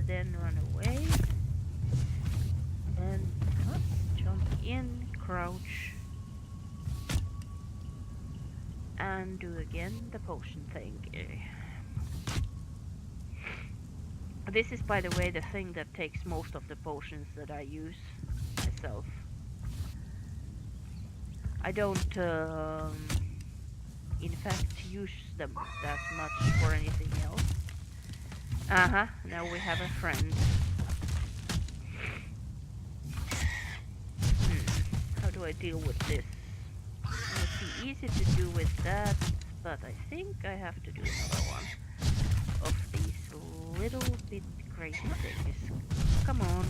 then run away and jump in, crouch, and do again the potion thing. This is, by the way, the thing that takes most of the potions that I use myself. I don't in fact use them that much for anything else. Now we have a friend. How do I deal with this? It would be easy to do with that, but I think I have to do another one of these little bit crazy things. Come on.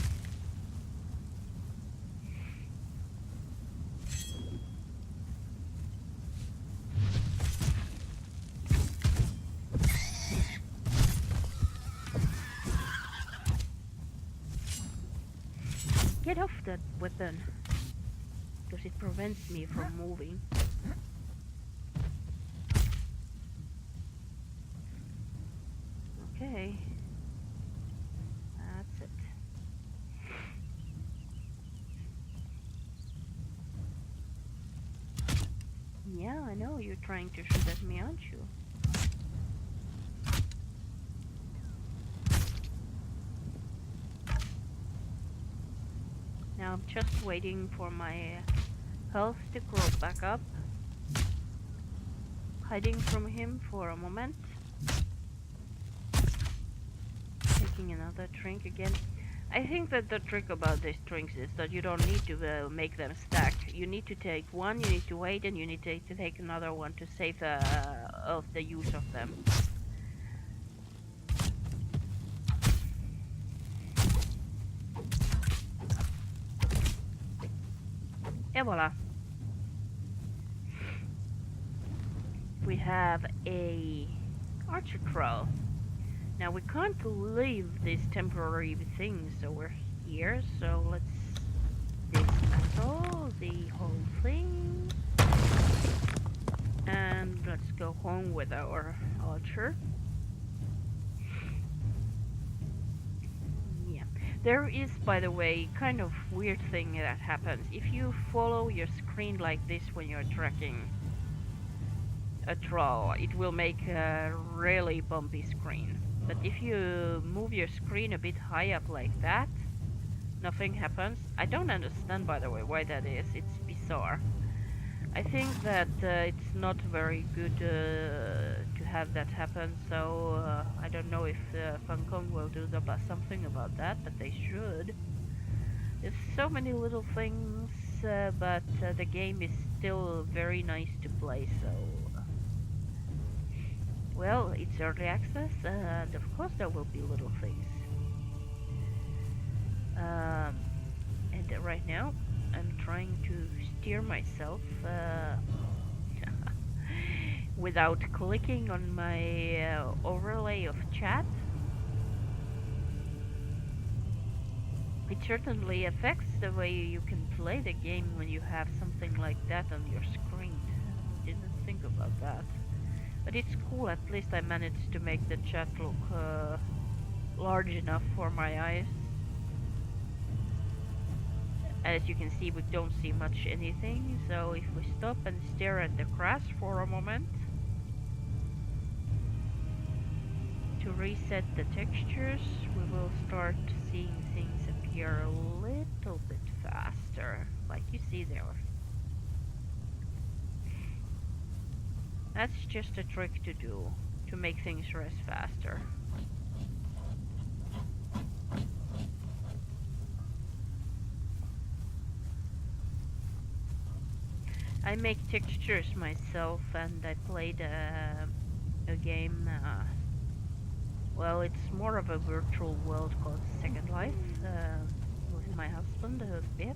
Get off that weapon, because it prevents me from moving. Okay. That's it. Yeah, I know you're trying to shoot at me, aren't you? Now I'm just waiting for my health to grow back up. Hiding from him for a moment. Taking another drink again. I think that the trick about these drinks is that you don't need to make them stack. You need to take one, you need to wait, and you need to take another one to save of the use of them. And voila. We have a archer troll. Now we can't leave these temporary things over here, so let's dismantle the whole thing. And let's go home with our archer. Yeah. There is, by the way, kind of weird thing that happens. If you follow your screen like this when you're tracking a troll, it will make a really bumpy screen. But if you move your screen a bit high up like that, nothing happens. I don't understand, by the way, why that is. It's bizarre. I think that it's not very good to have that happen, so I don't know if Funcom will do something about that, but they should. There's so many little things, but the game is still very nice to play, so... Well, it's early access, and of course there will be little things. And right now, I'm trying to steer myself without clicking on my overlay of chat. It certainly affects the way you can play the game when you have something like that on your screen. I didn't think about that. But it's cool, at least I managed to make the chat look large enough for my eyes. As you can see, we don't see much anything, so if we stop and stare at the grass for a moment to reset the textures, we will start seeing things appear a little bit faster, like you see there. That's just a trick to do, to make things rest faster. I make textures myself, and I played a game, well, it's more of a virtual world called Second Life, with my husband a bit,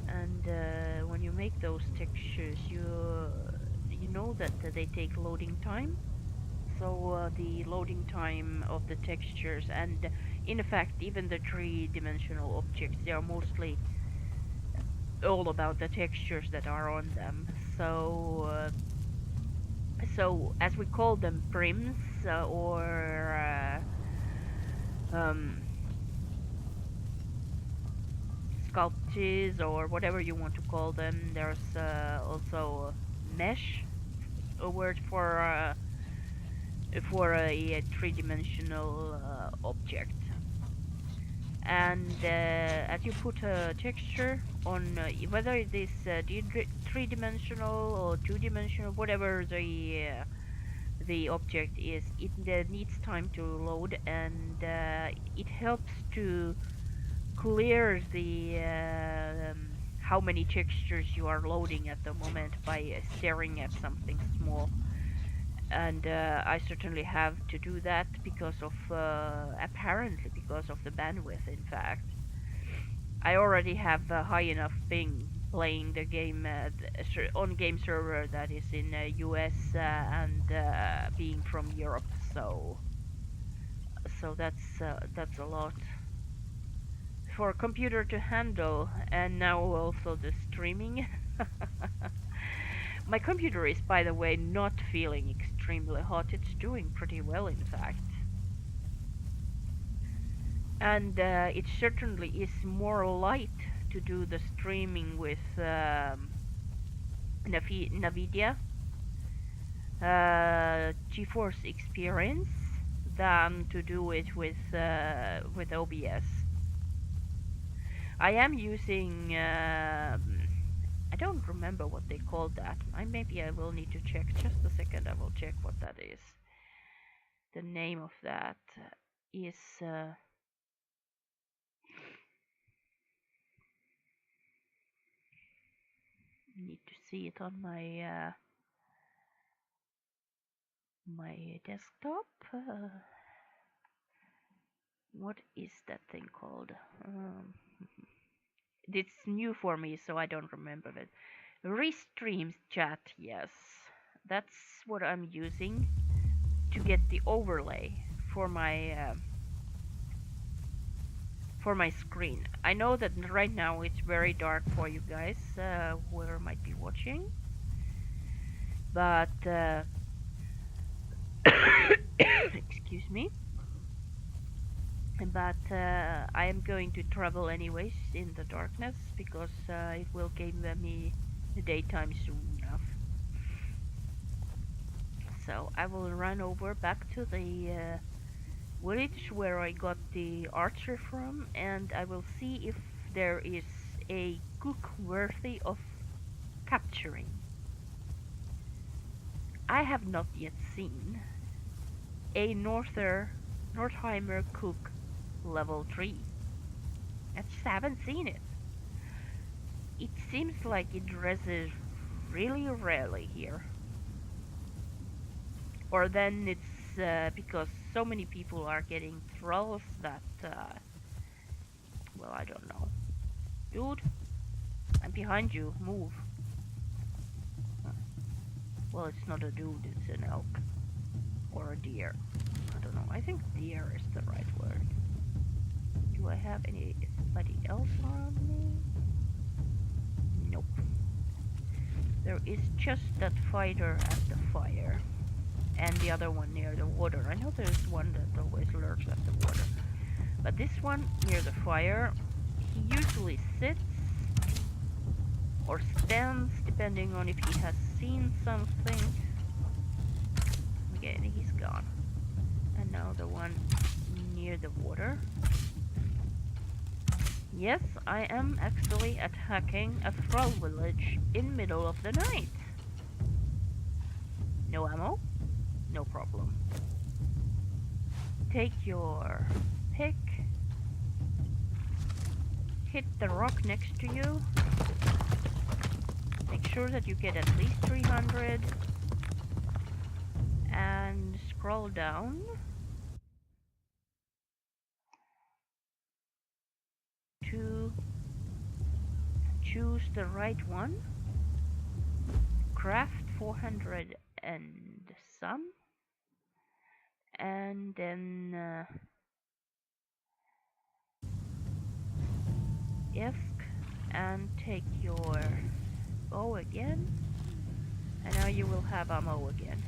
and when you make those textures, you know that they take loading time. So the loading time of the textures, and in fact even the three-dimensional objects, they are mostly all about the textures that are on them. So so as we call them prims, or sculptures, or whatever you want to call them. There's also mesh, a word for a three-dimensional object. And as you put a texture on, whether it is three-dimensional or two-dimensional, whatever the object is, it needs time to load, and it helps to clear the how many textures you are loading at the moment by staring at something small. And I certainly have to do that because of apparently because of the bandwidth. In fact, I already have a high enough ping playing the game on game server that is in US, and being from Europe, so that's a lot for a computer to handle, and now also the streaming. My computer is, by the way, not feeling extremely hot. It's doing pretty well, in fact. And it certainly is more light to do the streaming with NVIDIA GeForce experience than to do it with OBS. I am using I don't remember what they called that. Maybe I will need to check. Just a second, I will check what that is. The name of that is need to see it on my my desktop. What is that thing called? It's new for me, so I don't remember it. Restream chat, yes. That's what I'm using to get the overlay for my screen. I know that right now it's very dark for you guys, whoever might be watching, but excuse me. But I am going to travel anyways in the darkness because it will give me the daytime soon enough. So I will run over back to the village where I got the archer from, and I will see if there is a cook worthy of capturing. I have not yet seen a Nordheimer cook level 3. I just haven't seen it. It seems like it dresses really rarely here. Or then it's because so many people are getting thralls that, well, I don't know. Dude, I'm behind you, move. Well, it's not a dude, it's an elk. Or a deer. I don't know, I think deer is the right word. Do I have anybody else on me? Nope. There is just that fighter at the fire. And the other one near the water. I know there's one that always lurks at the water. But this one near the fire, he usually sits or stands depending on if he has seen something. Okay, he's gone. And now the one near the water. Yes, I am actually attacking a thrall village in middle of the night. No ammo? No problem. Take your pick. Hit the rock next to you. Make sure that you get at least 300. And scroll down. To choose the right one. Craft 400 and some. And then and take your bow again, and now you will have ammo again.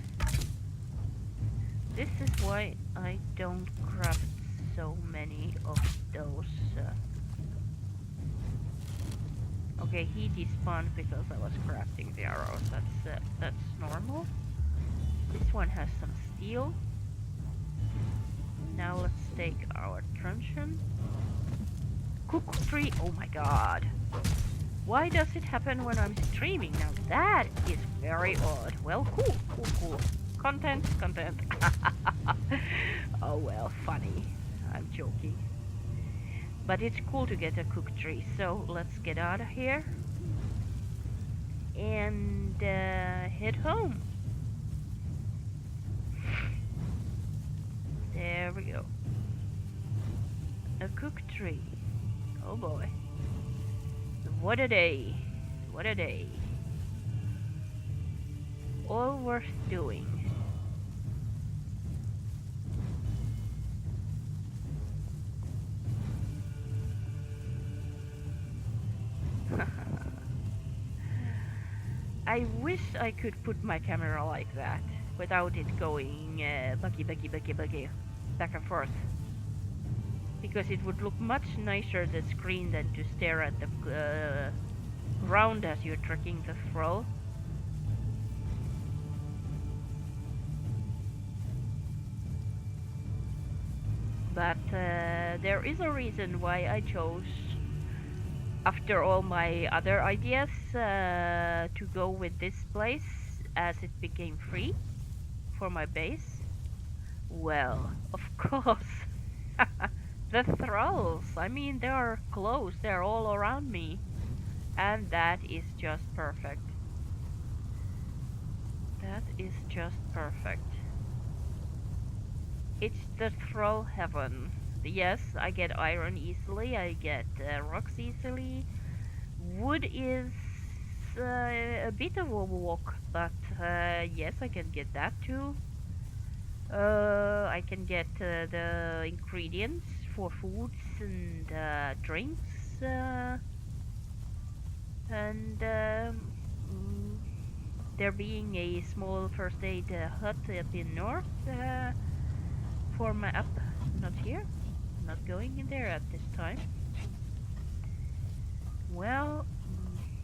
This is why I don't craft so many of those. Okay, he despawned because I was crafting the arrows. That's normal. This one has some steel. Now let's take our truncheon. Cook tree. Oh my god. Why does it happen when I'm streaming? Now that is very odd. Well, cool. Content. Oh well, funny. I'm joking. But it's cool to get a cook tree. So let's get out of here. And head home. There we go. A cook tree. Oh boy. What a day. What a day. All worth doing. I wish I could put my camera like that without it going buggy back and forth. Because it would look much nicer the screen than to stare at the ground as you're tracking the thrall. But there is a reason why I chose, after all my other ideas, to go with this place as it became free for my base. Well, of course, the thralls. I mean, they are close, they're all around me, and that is just perfect. That is just perfect. It's the thrall heaven. Yes, I get iron easily, I get rocks easily. Wood is a bit of a walk, but yes, I can get that too. I can get the ingredients for foods and drinks, and mm, there being a small first aid hut up in north for my up, not here, not going in there at this time. Well,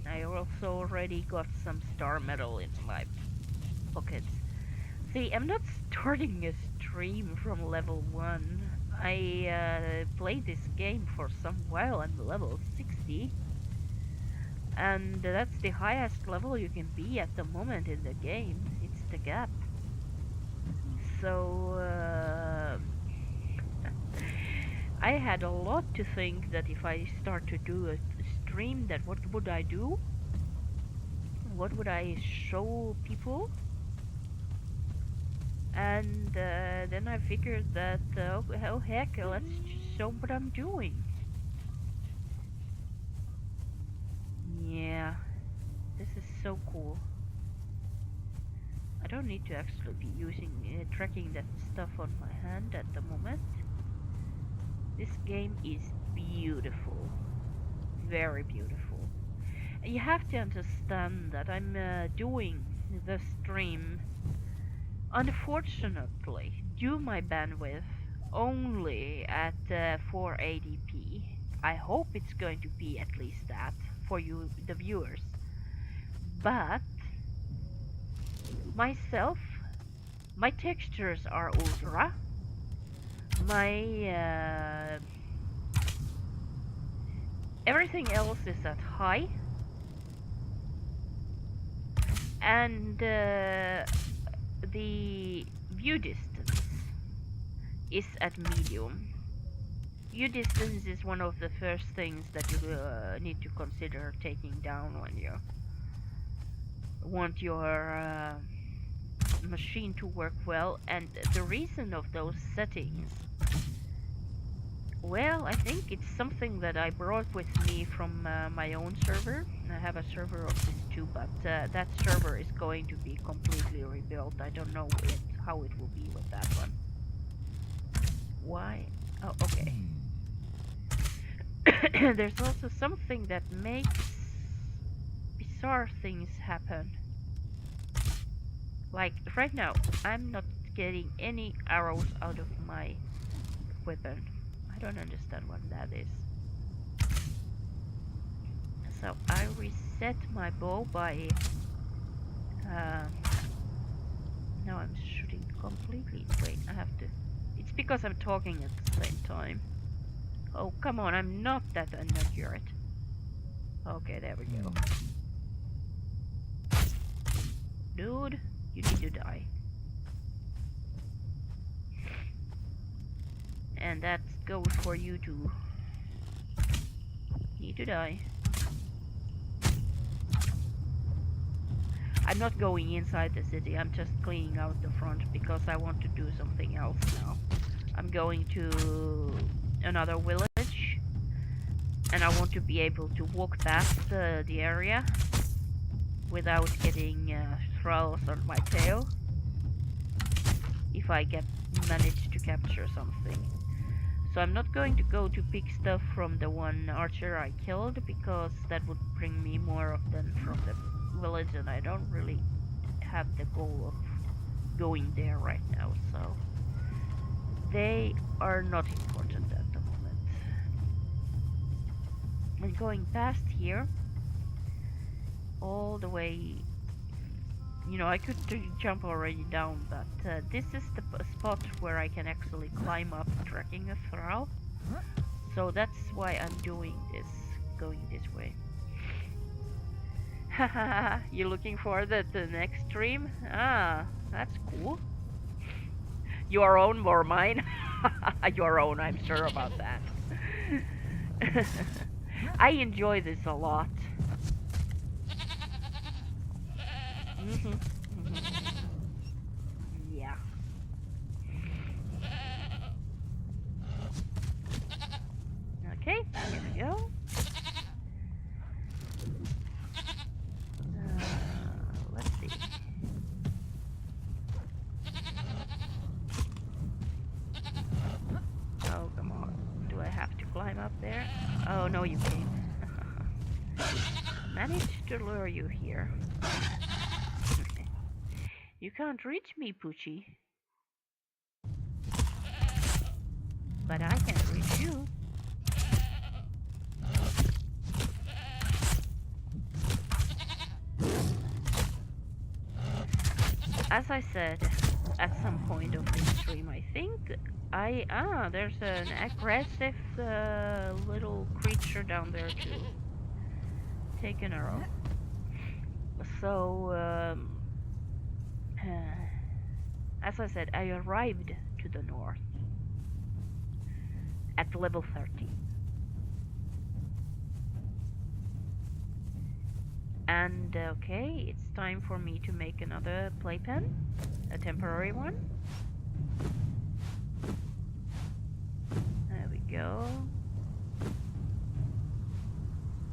I also already got some star metal in my pockets. See, I'm not starting a stream from level 1. I played this game for some while. I'm level 60. And that's the highest level you can be at the moment in the game. It's the gap. So, I had a lot to think that if I start to do a stream, that what would I do? What would I show people? And then I figured that, oh heck, let's just show what I'm doing. Yeah, this is so cool. I don't need to actually be using tracking that stuff on my hand at the moment. This game is beautiful, very beautiful. And you have to understand that I'm doing the stream, unfortunately, due my bandwidth only at 480p. I hope it's going to be at least that for you, the viewers. But myself, my textures are ultra. My everything else is at high, and the view distance is at medium. View distance is one of the first things that you need to consider taking down when you want your machine to work well. And the reason of those settings, well, I think it's something that I brought with me from my own server. I have a server of this too, but that server is going to be completely rebuilt. I don't know how it will be with that one. Why? Oh, okay. There's also something that makes bizarre things happen. Like, right now, I'm not getting any arrows out of my weapon. I don't understand what that is. So I reset my bow by... now I'm shooting completely. Wait, I have to... It's because I'm talking at the same time. Oh, come on, I'm not that inaccurate. Okay, there we go. Dude, you need to die. And that goes for you too. Need to die. I'm not going inside the city, I'm just cleaning out the front because I want to do something else now. I'm going to another village and I want to be able to walk past the area without getting thralls on my tail if I manage to capture something. So I'm not going to go to pick stuff from the one archer I killed because that would bring me more of them from the village and I don't really have the goal of going there right now, so they are not important at the moment. And going past here all the way You know, I could jump already down, but this is the spot where I can actually climb up tracking a thrall. So that's why I'm doing this, going this way. Haha, you looking for the next stream? Ah, that's cool. Your own or mine? Your own, I'm sure about that. I enjoy this a lot. Mhm. Yeah. Okay, here we go. Let's see. Oh, come on. Do I have to climb up there? Oh, no, you can't. Managed to lure you here. You can't reach me, Poochie. But I can reach you. As I said at some point of this stream, I think there's an aggressive little creature down there too. Take an arrow. So as I said, I arrived to the north at level 30. And okay, it's time for me to make another playpen, a temporary one. There we go.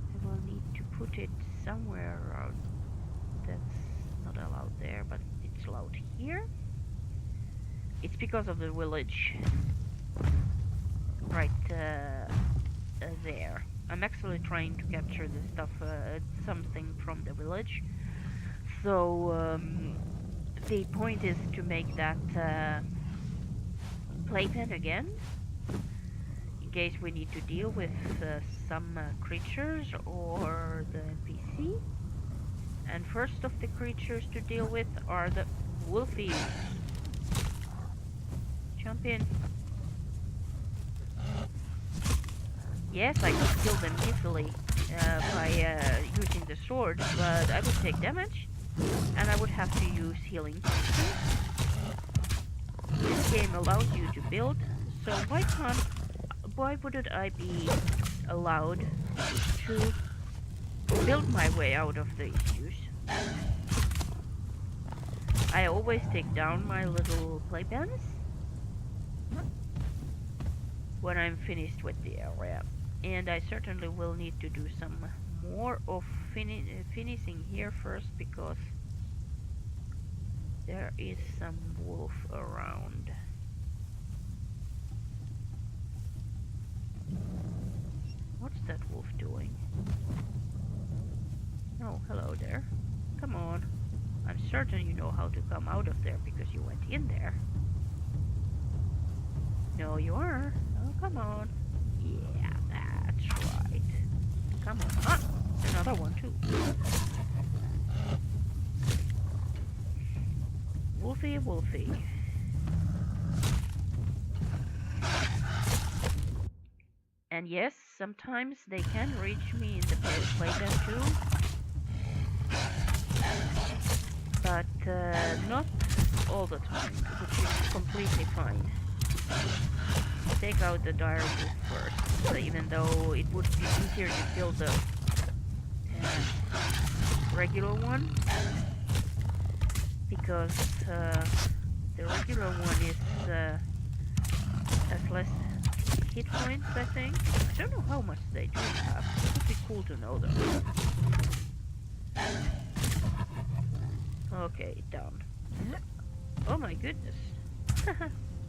I will need to put it somewhere around. That's not allowed there, but it's allowed here. It's because of the village. Right there. I'm actually trying to capture the stuff, something from the village. So the point is to make that playpen again, in case we need to deal with some creatures or the NPC. And first of the creatures to deal with are the wolfies. Jump in. Yes, I could kill them easily by using the sword, but I would take damage, and I would have to use healing potions. This game allows you to build, so why wouldn't I be allowed to build my way out of the issues? I always take down my little playpens when I'm finished with the area. And I certainly will need to do some more of finishing here first, because there is some wolf around. What's that wolf doing? Oh, hello there. Come on. I'm certain you know how to come out of there because you went in there. No, you are. Oh, come on. Yeah, that's right. Come on. Ah, another one too. Wolfie, wolfie. And yes, sometimes they can reach me in the playpen too. But not all the time, which is completely fine. Take out the dire wolf first, even though it would be easier to kill the regular one, because the regular one is has less hit points, I think. I don't know how much they do have. It would be cool to know though. Okay, done. Oh my goodness.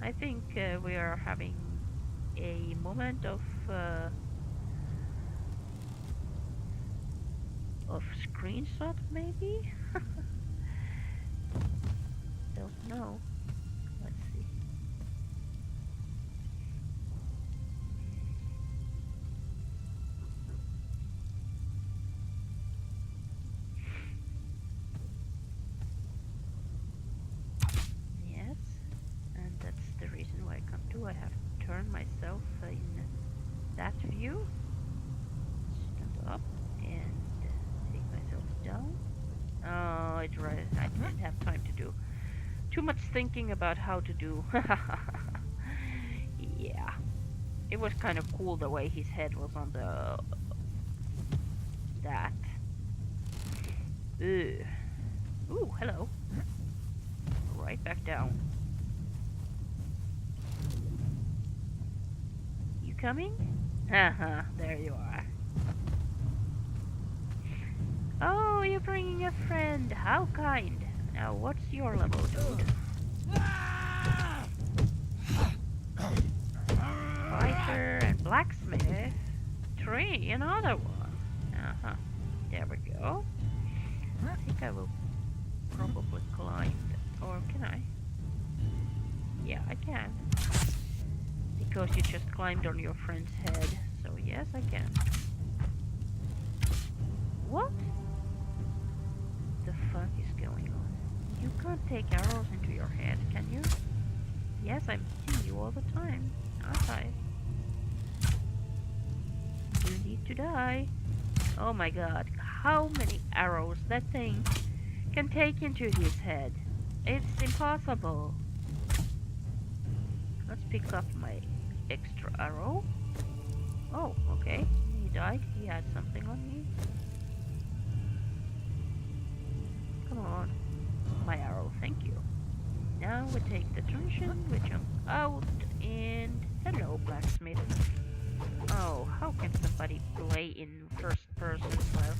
I think we are having a moment of screenshot, maybe? Don't know. Let's see. do I have to turn myself in that view? Stand up and take myself down. Oh, it's right. I didn't have time to do too much thinking about how to do. Yeah, it was kind of cool the way his head was on the that. Ugh. Ooh, hello. Right back down. You coming? Haha, there you are. Oh, you're bringing a friend. How kind. Now, what's your level, dude? Fighter and blacksmith. 3, another one. Uh-huh. There we go. I think I will probably climb that. Or can I? Yeah, I can. Because you just climbed on your friend's head. So yes, I can. What the fuck is going on? You can't take arrows into your head, can you? Yes, I'm seeing you all the time, aren't I? You need to die. Oh my god, how many arrows that thing can take into his head? It's impossible. Let's pick up my extra arrow. Oh, okay. He died. He had something on me. Come on. My arrow, thank you. Now we take the truncheon, we jump out, and hello, blacksmith. Oh, how can somebody play in first person? Well,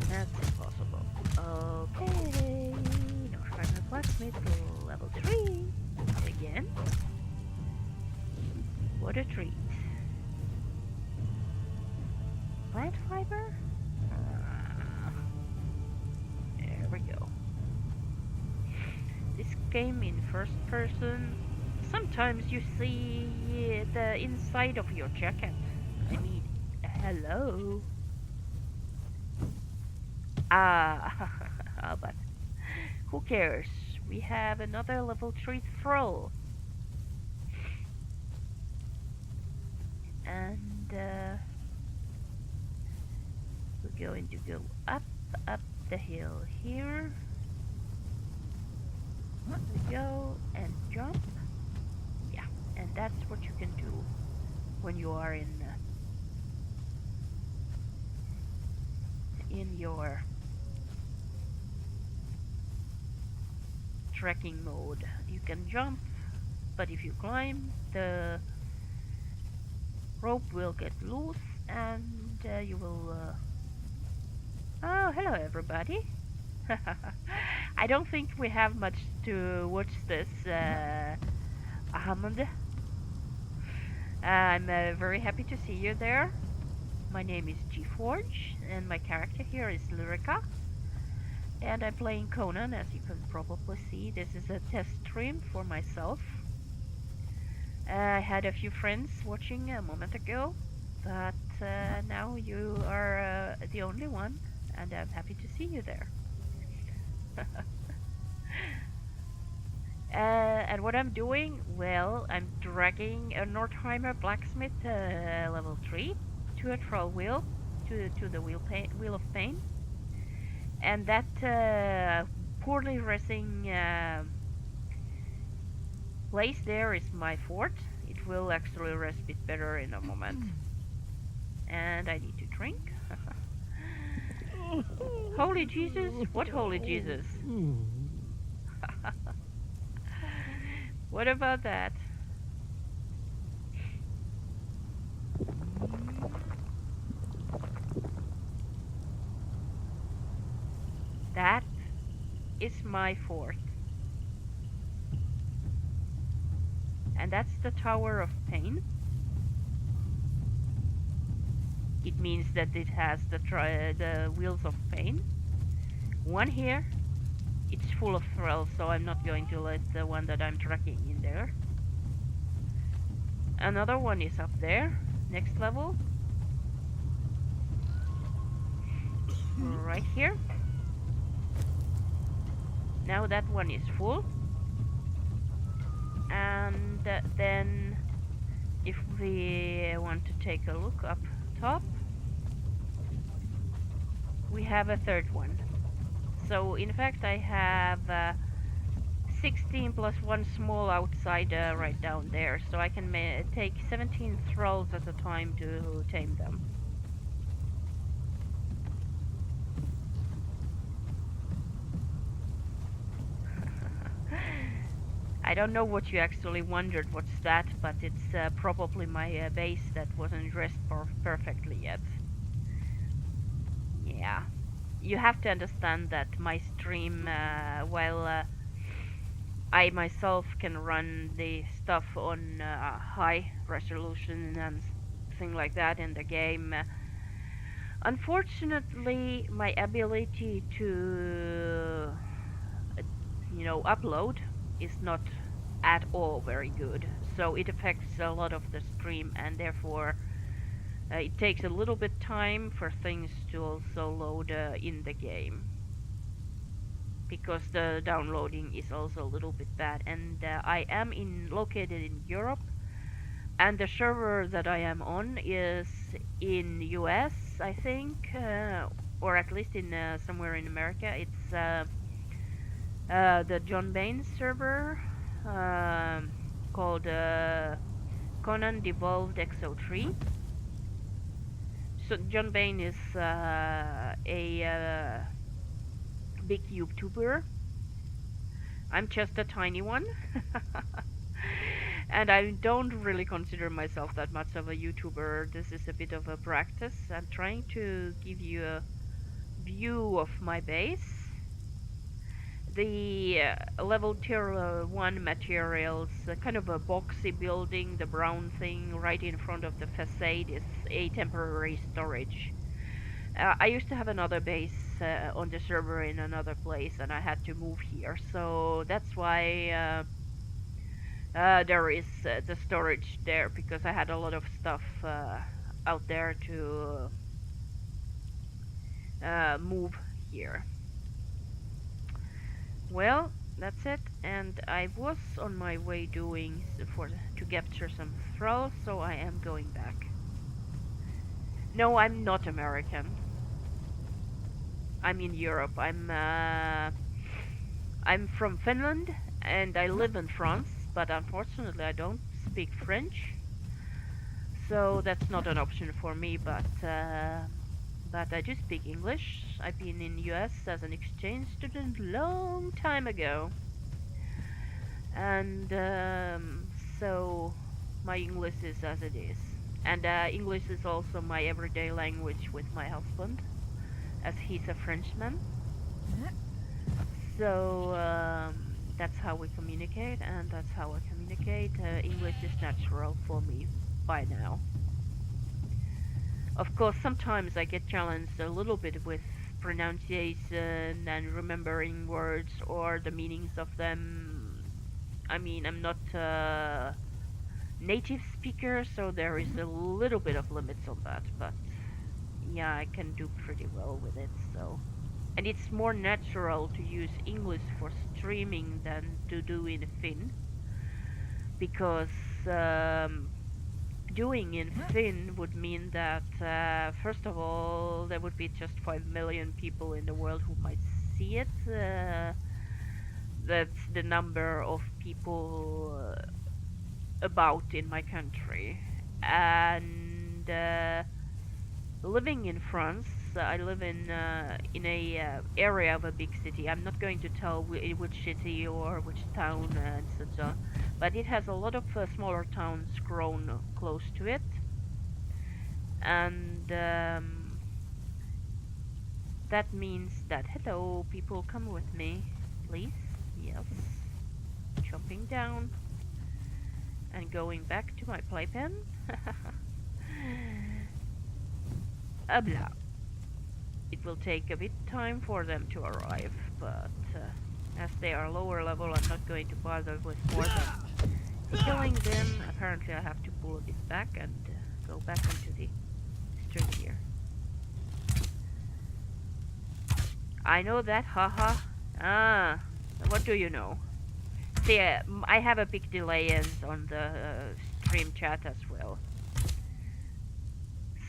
that's impossible. Okay, North blacksmith to level 3 again. What a treat. Plant fiber? There we go. This game in first person, sometimes you see the inside of your jacket. I mean, hello. But who cares? We have another level 3 thrall. And we're going to go up the hill here. We go and jump. Yeah, and that's what you can do when you are in your trekking mode. You can jump, but if you climb, the rope will get loose and you will... Oh, hello everybody. I don't think we have much to watch this, Ahmed. I'm very happy to see you there. My name is Geforge, and my character here is Lyriga. And I'm playing Conan, as you can probably see. This is a test stream for myself. I had a few friends watching a moment ago, but now you are the only one, and I'm happy to see you there. And what I'm doing, well, I'm dragging a Nordheimer blacksmith level 3 to a troll wheel, to the wheel of pain. And that poorly resting place there is my fort. It will actually rest a bit better in a moment. And I need to drink. Holy Jesus? What holy Jesus? What about that? That is my fort. And that's the Tower of Pain. It means that it has the Wheels of Pain. One here, it's full of thralls, so I'm not going to let the one that I'm tracking in there. Another one is up there, next level. Right here. Now that one is full. And then if we want to take a look up top, we have a third one. So in fact I have 16 plus one small outsider right down there, so I can take 17 thralls at a time to tame them. I don't know what you actually wondered what's that, but it's probably my base that wasn't dressed perfectly yet. Yeah. You have to understand that my stream, while I myself can run the stuff on high resolution and thing like that in the game, unfortunately my ability to upload is not at all very good, so it affects a lot of the stream, and therefore it takes a little bit time for things to also load in the game, because the downloading is also a little bit bad. And I am located in Europe, and the server that I am on is in US, I think, or at least in somewhere in America. It's the John Bain server, called Conan Devolved X03. So John Bain is a big YouTuber. I'm just a tiny one. And I don't really consider myself that much of a YouTuber. This is a bit of a practice. I'm trying to give you a view of my base. The level tier 1 materials, kind of a boxy building, the brown thing right in front of the facade, is a temporary storage. I used to have another base on the server in another place, and I had to move here, so that's why there is the storage there, because I had a lot of stuff out there to move here. Well, that's it, and I was on my way to capture some thralls, so I am going back. No, I'm not American. I'm in Europe. I'm from Finland, and I live in France, but unfortunately I don't speak French, so that's not an option for me. But I do speak English. I've been in US as an exchange student long time ago, and so my English is as it is. And English is also my everyday language with my husband, as he's a Frenchman. So that's how we communicate, and that's how I communicate. English is natural for me by now. Of course, sometimes I get challenged a little bit with pronunciation and remembering words or the meanings of them. I mean, I'm not a native speaker, so there is a little bit of limits on that, but yeah, I can do pretty well with it, so. And it's more natural to use English for streaming than to do in Finn, because doing in Finn would mean that first of all there would be just 5 million people in the world who might see it. That's the number of people about in my country. And living in France, I live in a area of a big city. I'm not going to tell which city or which town and such on, but it has a lot of smaller towns grown close to it, and that means that, hello people, come with me please. Yes, jumping down and going back to my playpen. Blah. It will take a bit time for them to arrive, but as they are lower level, I'm not going to bother with more than killing them. Apparently I have to pull a bit back and go back into the stream here. I know that, haha. Ah, what do you know? See, I have a big delay on the stream chat as well.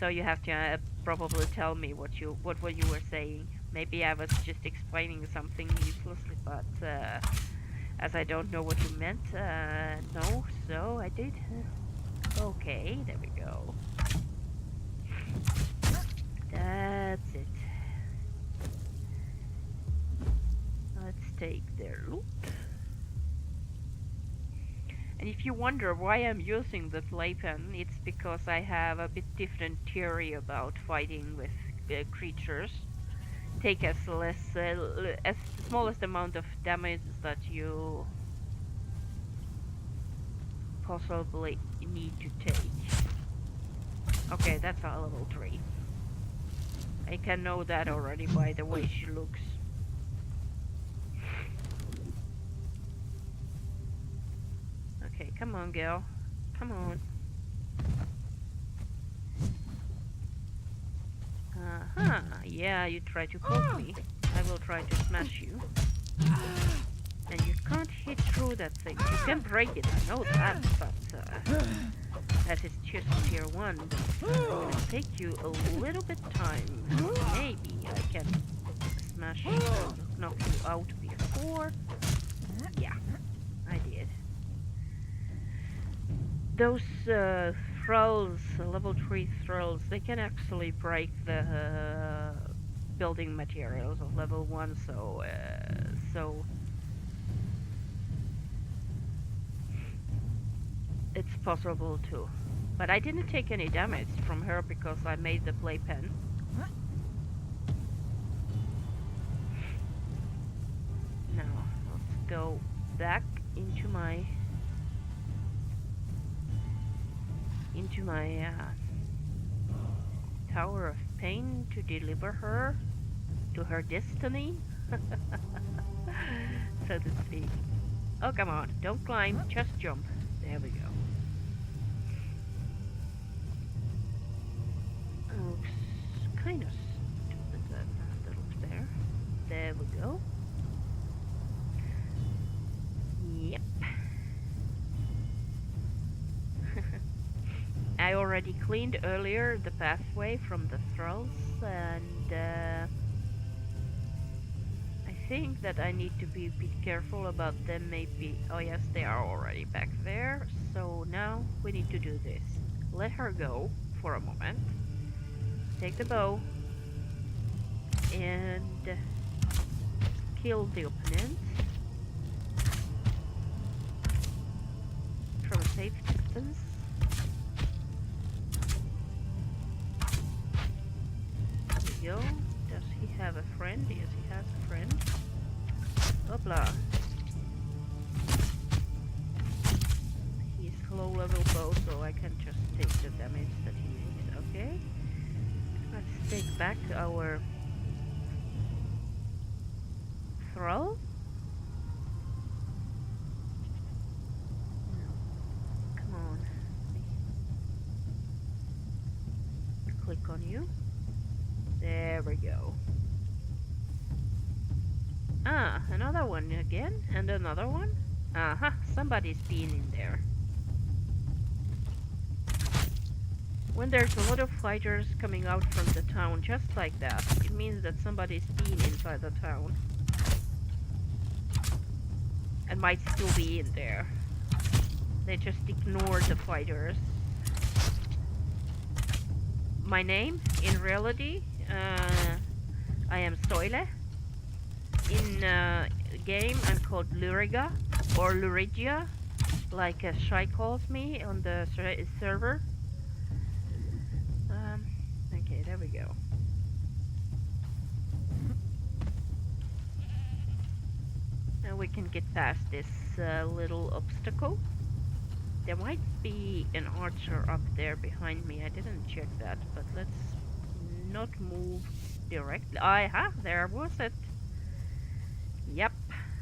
So you have to probably tell me what you were saying. Maybe I was just explaining something uselessly, but as I don't know what you meant, no, so I did. Okay, there we go. That's it. Let's take their loot. And if you wonder why I'm using the playpen, it's because I have a bit different theory about fighting with creatures. Take as the smallest amount of damage that you possibly need to take. Okay, that's a level 3. I can know that already by the way she looks. Okay, come on, girl. Come on. Yeah, you try to poke me. I will try to smash you. And you can't hit through that thing. You can break it, I know that, but that is just tier 1. But it will take you a little bit time. Maybe I can smash you, knock you out before. Yeah, I did. Those thralls, level 3 thralls, they can actually break the building materials of level 1, so it's possible too. But I didn't take any damage from her because I made the playpen. Now, let's go back into my Tower of Pain to deliver her to her destiny, so to speak. Oh, come on, don't climb, just jump. There we go. Looks kind of stupid that looks there. There we go. Yep. I already cleaned earlier the pathway from the thralls, and I think that I need to be a bit careful about them. Maybe, oh yes, they are already back there, so now we need to do this. Let her go for a moment, take the bow, and kill the opponent from a safe distance. There we go. Does he have a friend? Yes, he has a friend. Hopla. He's low level bow, so I can just take the damage that he makes. Okay. Let's take back our thrall. Come on. Click on you. There we go. Ah, another one again, and another one. Aha, somebody's been in there. When there's a lot of fighters coming out from the town just like that, it means that somebody's been inside the town. And might still be in there. They just ignore the fighters. My name, in reality, I am Soile. In game, I'm called Lyriga, or Lyriga, like Shy calls me on the server. Okay, there we go. Now we can get past this little obstacle. There might be an archer up there behind me. I didn't check that, but let's not move directly. There was it. Yep,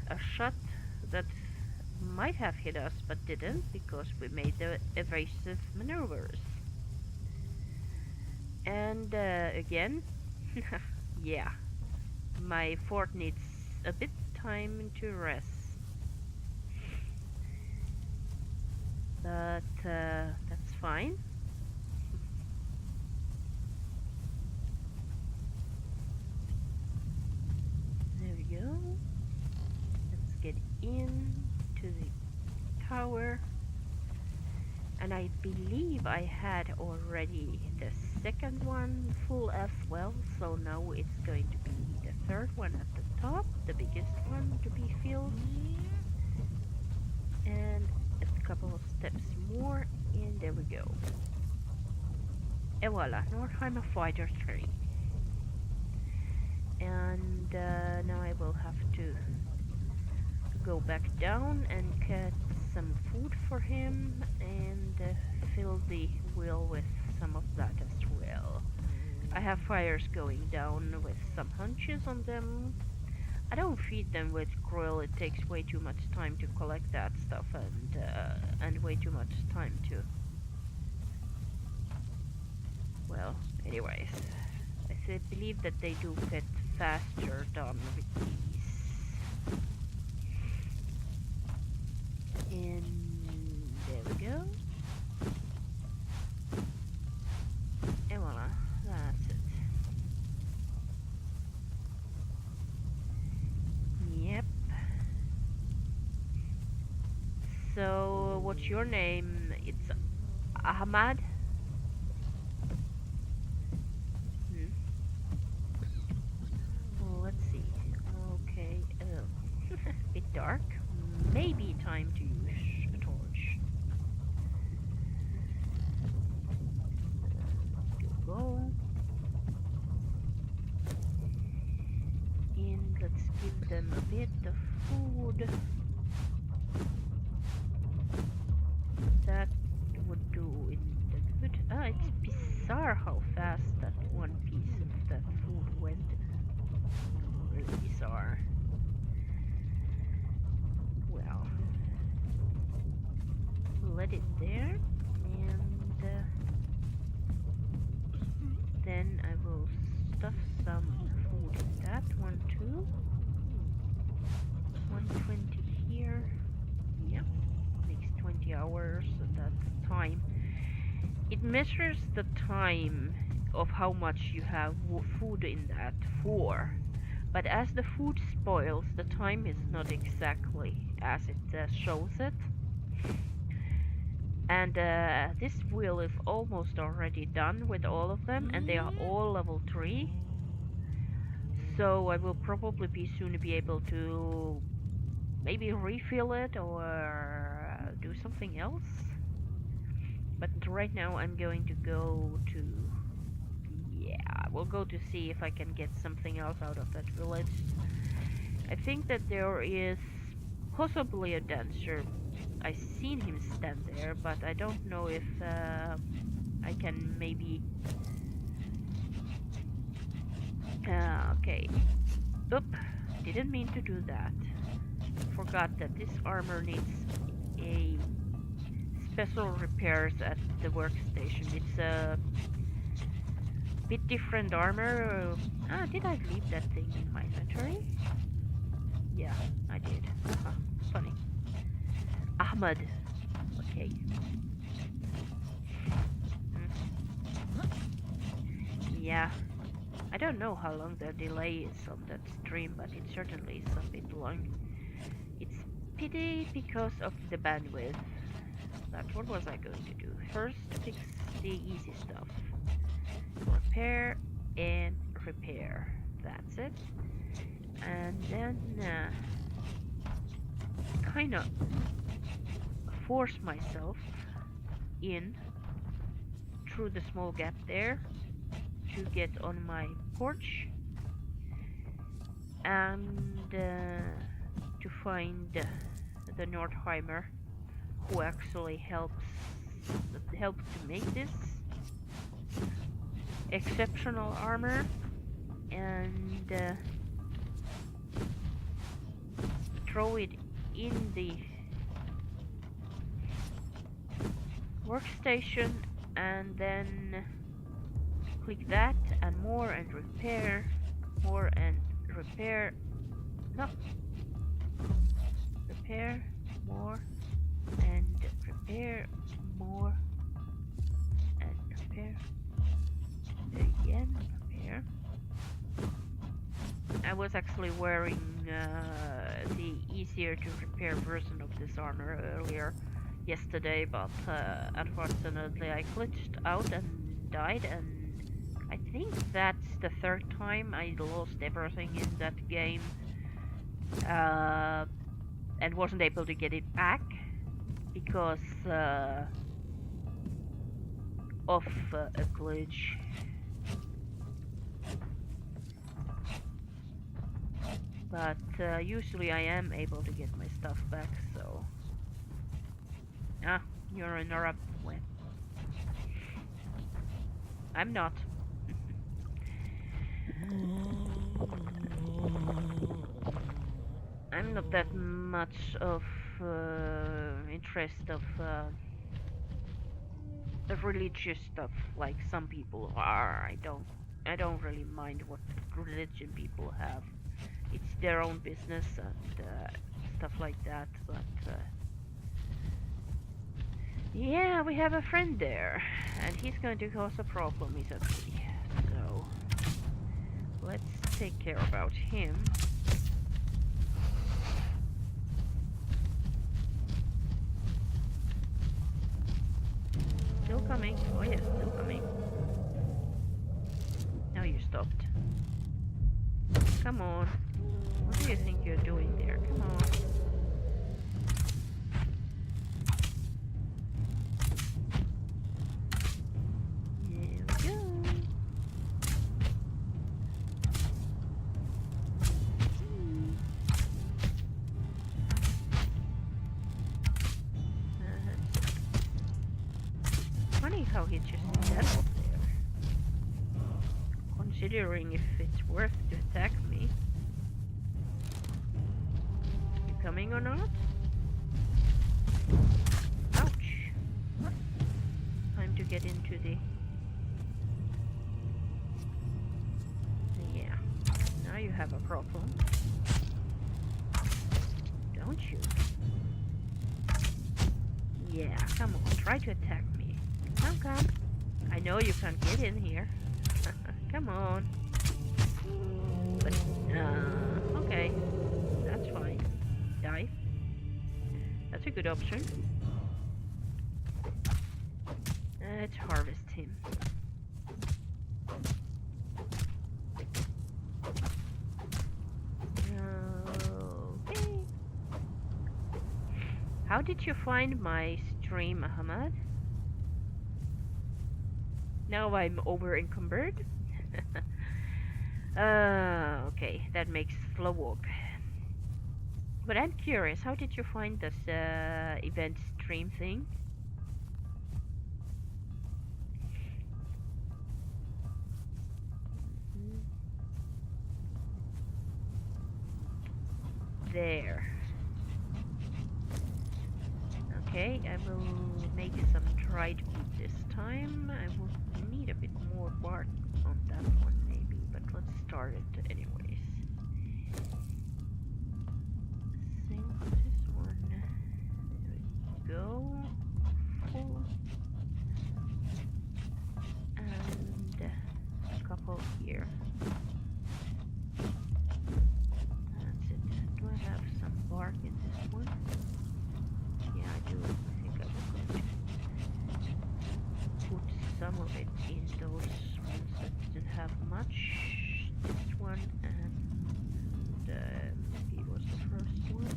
a shot that might have hit us, but didn't, because we made the evasive maneuvers. And again, yeah, my fort needs a bit time to rest. but that's fine. There we go. Let's get in to the tower. And I believe I had already the second one full as well, so now it's going to be the third one at the top, the biggest one to be filled. And a couple of steps more, and there we go. And voila, Nordheimer Fighter 3. And now I will have to go back down and cut some food for him and fill the wheel with some of that as well. I have fires going down with some hunches on them. I don't feed them with grill, it takes way too much time to collect that stuff and way too much time to... Well, anyways, I believe that they do get faster done with these. And there we go. And voila, that's it. Yep. So, what's your name? It's Ahmad? Well, let's see. Okay, bit dark. Maybe time to use a torch. Go. And let's give them a bit of food. That would do in the good. Ah, it's bizarre how fast that one piece of that food went. Really bizarre. Well, let it there, and then I will stuff some food in that one too. 120 here. Yep, makes 20 hours, so that's time. It measures the time of how much you have food in that for. But as the food spoils, the time is not exactly as it shows it. And this wheel is almost already done with all of them, and they are all level 3. So I will probably be soon be able to maybe refill it or do something else. But right now I'm going to go to... Yeah, we'll go to see if I can get something else out of that village. I think that there is possibly a dancer. I've seen him stand there, but I don't know if I can maybe... okay. Oop, didn't mean to do that. Forgot that this armor needs a special repairs at the workstation. It's a bit different armor. Did I leave that thing in my inventory? Yeah, I did. Funny. Ahmad. Okay. Yeah. I don't know how long the delay is on that stream, but it certainly is a bit long. It's pity because of the bandwidth. But what was I going to do? First, fix the easy stuff. Repair and repair. That's it. And then kind of force myself in through the small gap there to get on my porch and to find the Nordheimer who actually helps to make this exceptional armor, and throw it in the workstation, and then click that and more and repair, more and repair, no, repair, more and repair, was actually wearing the easier to repair version of this armor earlier yesterday, but unfortunately I glitched out and died, and I think that's the third time I lost everything in that game and wasn't able to get it back because of a glitch. But usually I am able to get my stuff back, so... Ah, you're in Arab. Well, I'm not. I'm not that much of interest of religious stuff like some people are. I don't really mind what religion people have. It's their own business and stuff like that. But yeah, we have a friend there, and he's going to cause a problem, isn't he? So let's take care about him. Still coming. Oh yes, still coming. Now you stopped. Come on. What do you think you're doing there? Come on. Here we go. Funny how he just settled there. Considering if it's worth to attack me. You coming or not? Ouch. Time to get into the... Yeah. Now you have a problem. Don't you? Yeah, come on. Try to attack me. Come. I know you can't get in here. Come on. But, okay. That's fine. Die. That's a good option. Let's harvest him. Okay. How did you find my stream, Ahmad? Now I'm over encumbered. Okay, that makes slow walk. But I'm curious, how did you find this event stream thing? There. Okay, I will make some dried meat this time. I will need a bit more bark on that one maybe, but let's start it anyways. Sync this one. There we go. Full. And a couple here. That's it. Do I have some bark in this one? Yeah, I do. I think I was going to put some of it in those ones that didn't have much. This one and maybe it was the first one.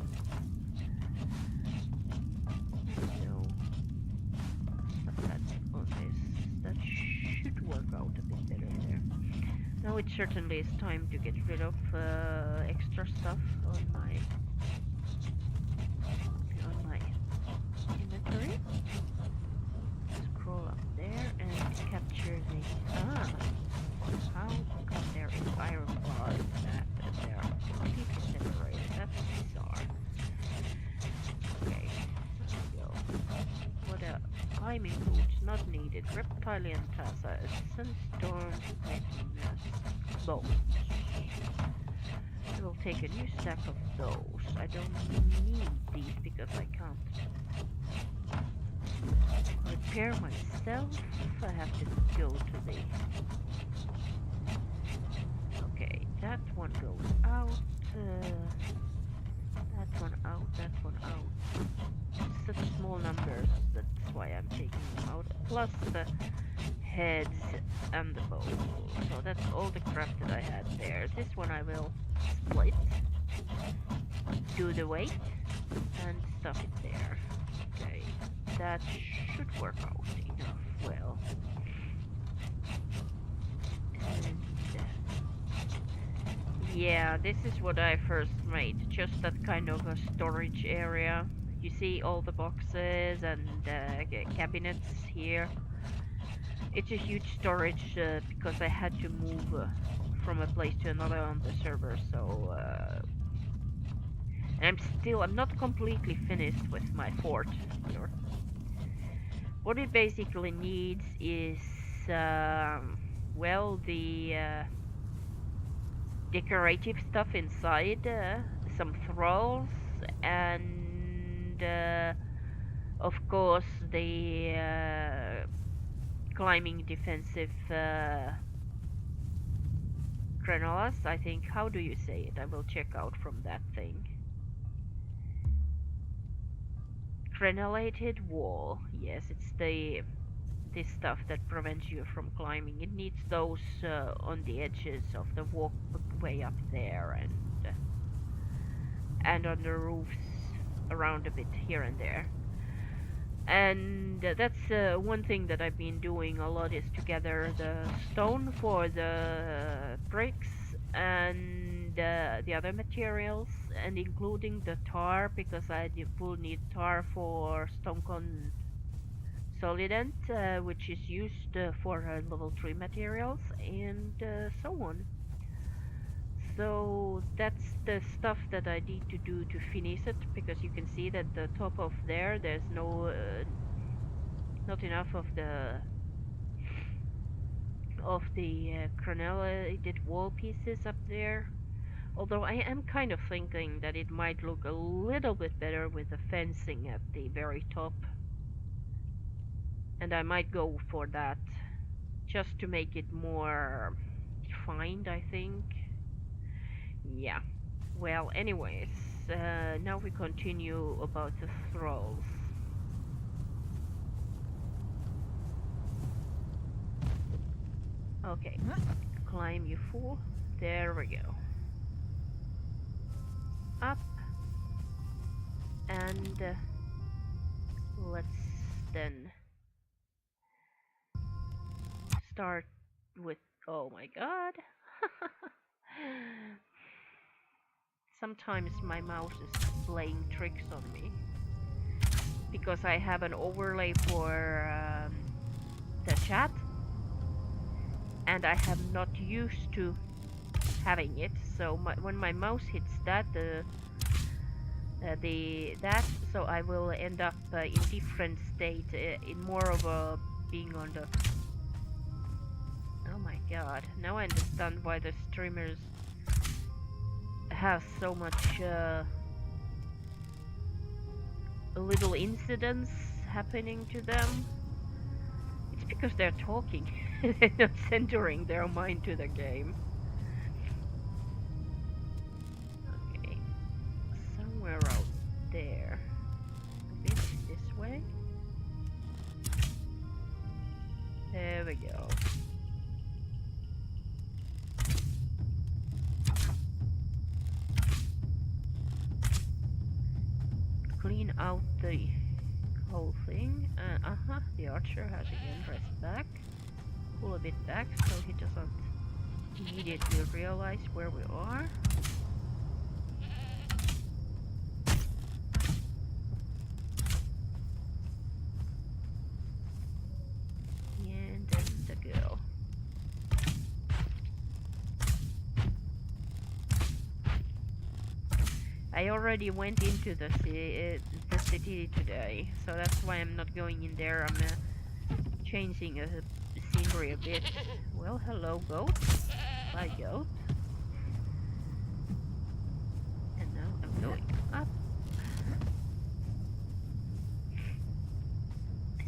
So stuff that on this. That should work out a bit better there. Now it certainly is time to get rid of extra stuff on my inventory. Scroll up there and capture the... how come there is iron bars that they are completely separated? That's bizarre. Okay, there we go. What a climbing boots not needed. Reptilian Tassa, Sunstorm bones. I will take a new stack of those. I don't need these because I can't repair myself. I have to go to the Okay, that one goes out. That one out, that one out. Such small numbers, that's why I'm taking them out. Plus the heads and the bow. So that's all the crap that I had there. This one I will split, do the weight, and stuff it there. Okay, that should work out enough well. And yeah, this is what I first made, just that kind of a storage area. You see all the boxes and cabinets here. It's a huge storage because I had to move from a place to another on the server, so and I'm not completely finished with my fort here. What it basically needs is well, the decorative stuff inside, some thralls, and of course the climbing defensive granolas, I think. How do you say it? I will check out from that thing. Granulated wall. Yes, it's this stuff that prevents you from climbing. It needs those on the edges of the walkway up there and on the roofs around a bit here and there. And that's one thing that I've been doing a lot, is to gather the stone for the bricks and the other materials, and including the tar, because I will need tar for stone solidant, which is used for level 3 materials, and so on. So that's the stuff that I need to do to finish it, because you can see that the top of there's not enough of the crenellated wall pieces up there. Although I am kind of thinking that it might look a little bit better with the fencing at the very top, and I might go for that just to make it more defined, I think. Yeah. Well, anyways, now we continue about the thralls. Okay, climb you fool. There we go. Up. And let's then start with... Oh my god. Sometimes my mouse is playing tricks on me, because I have an overlay for the chat, and I have not used to having it. So when my mouse hits that, so I will end up in different state, in more of a being on the... Oh my god! Now I understand why the streamers have so much little incidents happening to them. It's because they're talking. They're not centering their mind to the game. Okay, somewhere out there. A bit this way. There we go. Clean out the whole thing. The archer has again pressed back. Pull a bit back so he doesn't immediately realize where we are. And then the girl. I already went into the city today, so that's why I'm not going in there. I'm changing the scenery a bit. Well, hello, goat. Bye, goat. And now I'm going up.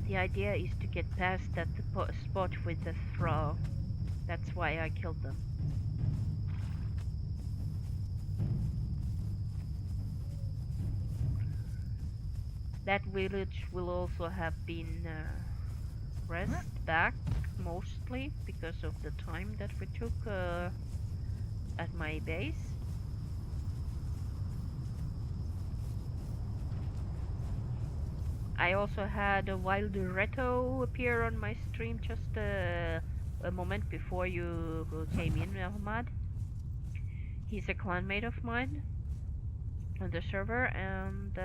The idea is to get past that spot with the thrall. That's why I killed them. That village will also have been rest back mostly because of the time that we took at my base. I also had a wild Reto appear on my stream just a moment before you came in, Ahmad. He's a clanmate of mine on the server, and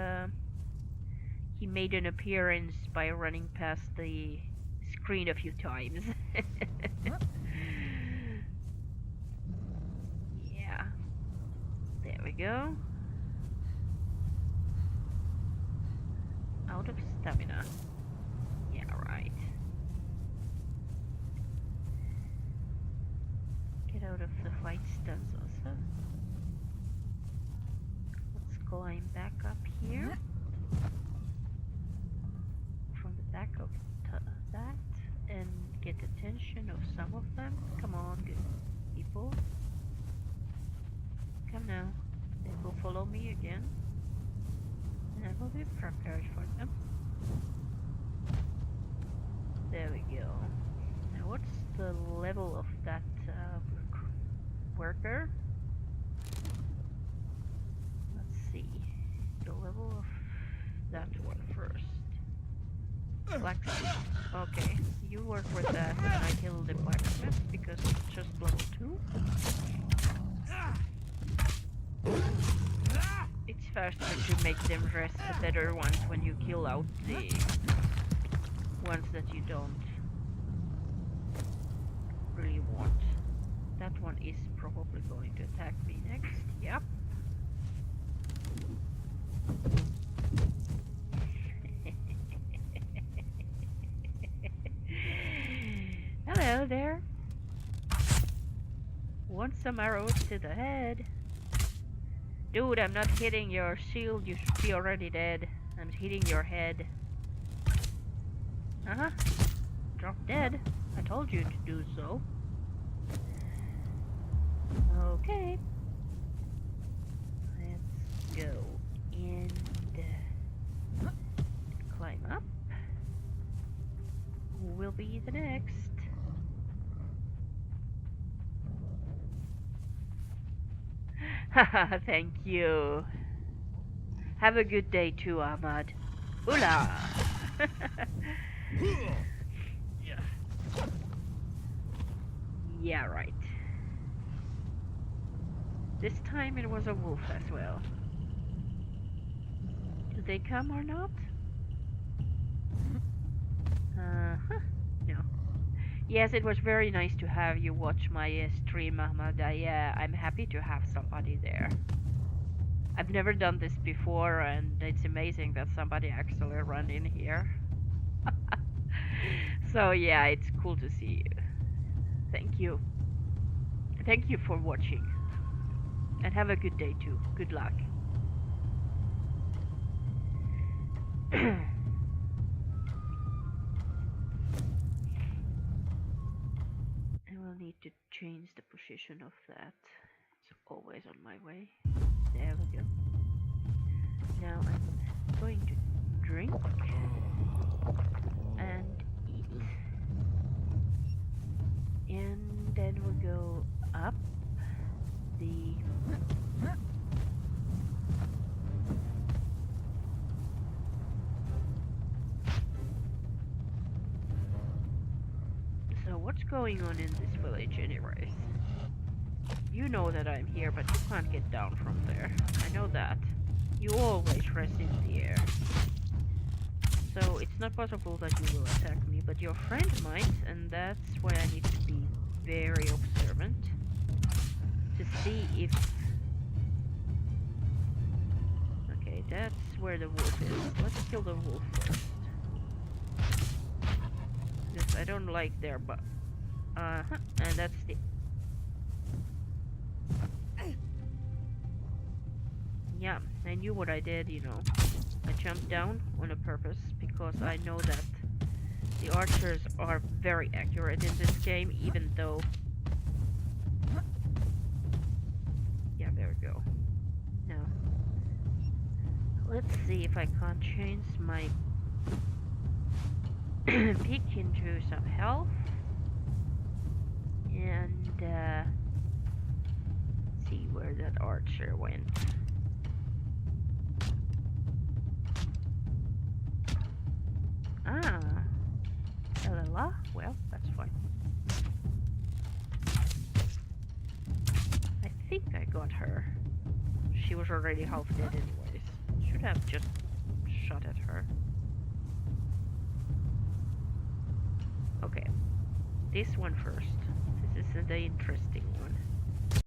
he made an appearance by running past the screen a few times. Yeah, there we go. Out of stamina. Yeah, right. Get out of the fight stance also. Let's climb back up here. From the back of that and get attention of some of them. Come on, good people. Come now. They will follow me again. And I will be prepared for them. There we go. Now what's the level of that worker? Let's see. The level of that one first. Blacksmith. Okay, you work with that and I kill the blacksmith because it's just level 2. It's faster to make them rest the better ones when you kill out the ones that you don't really want. That one is probably going to attack me next. Yep. Hello there. Want some arrows to the head? Dude, I'm not hitting your shield, you should be already dead. I'm hitting your head. Uh-huh. Drop dead. I told you to do so. Okay. Let's go and climb up. Who will be the next? Haha, thank you. Have a good day too, Ahmad. Hola! Yeah, right. This time it was a wolf as well. Do they come or not? No. Yes, it was very nice to have you watch my stream, Ahmad. I'm happy to have somebody there. I've never done this before, and it's amazing that somebody actually ran in here. So yeah, it's cool to see you. Thank you. Thank you for watching. And have a good day too. Good luck. I will need to change the position of that. It's always on my way. There we go. Now I'm going to drink and eat. And then we'll go up the So what's going on in this village anyways? You know that I'm here, but you can't get down from there. I know that. You always rest in the air. So it's not possible that you will attack me, but your friend might, and that's why I need to be very observant to see if... Okay, that's where the wolf is. Let's kill the wolf first. Because I don't like their butt. And that's the... Yeah, I knew what I did, you know. I jumped down on a purpose because I know that the archers are very accurate in this game, even though... Yeah, there we go. Now, Let's see if I can't change my pick into some health. And see where that archer went. Ah, la. Well, that's fine. I think I got her. She was already half dead anyways. Should have just shot at her. Okay, this one first. This is the interesting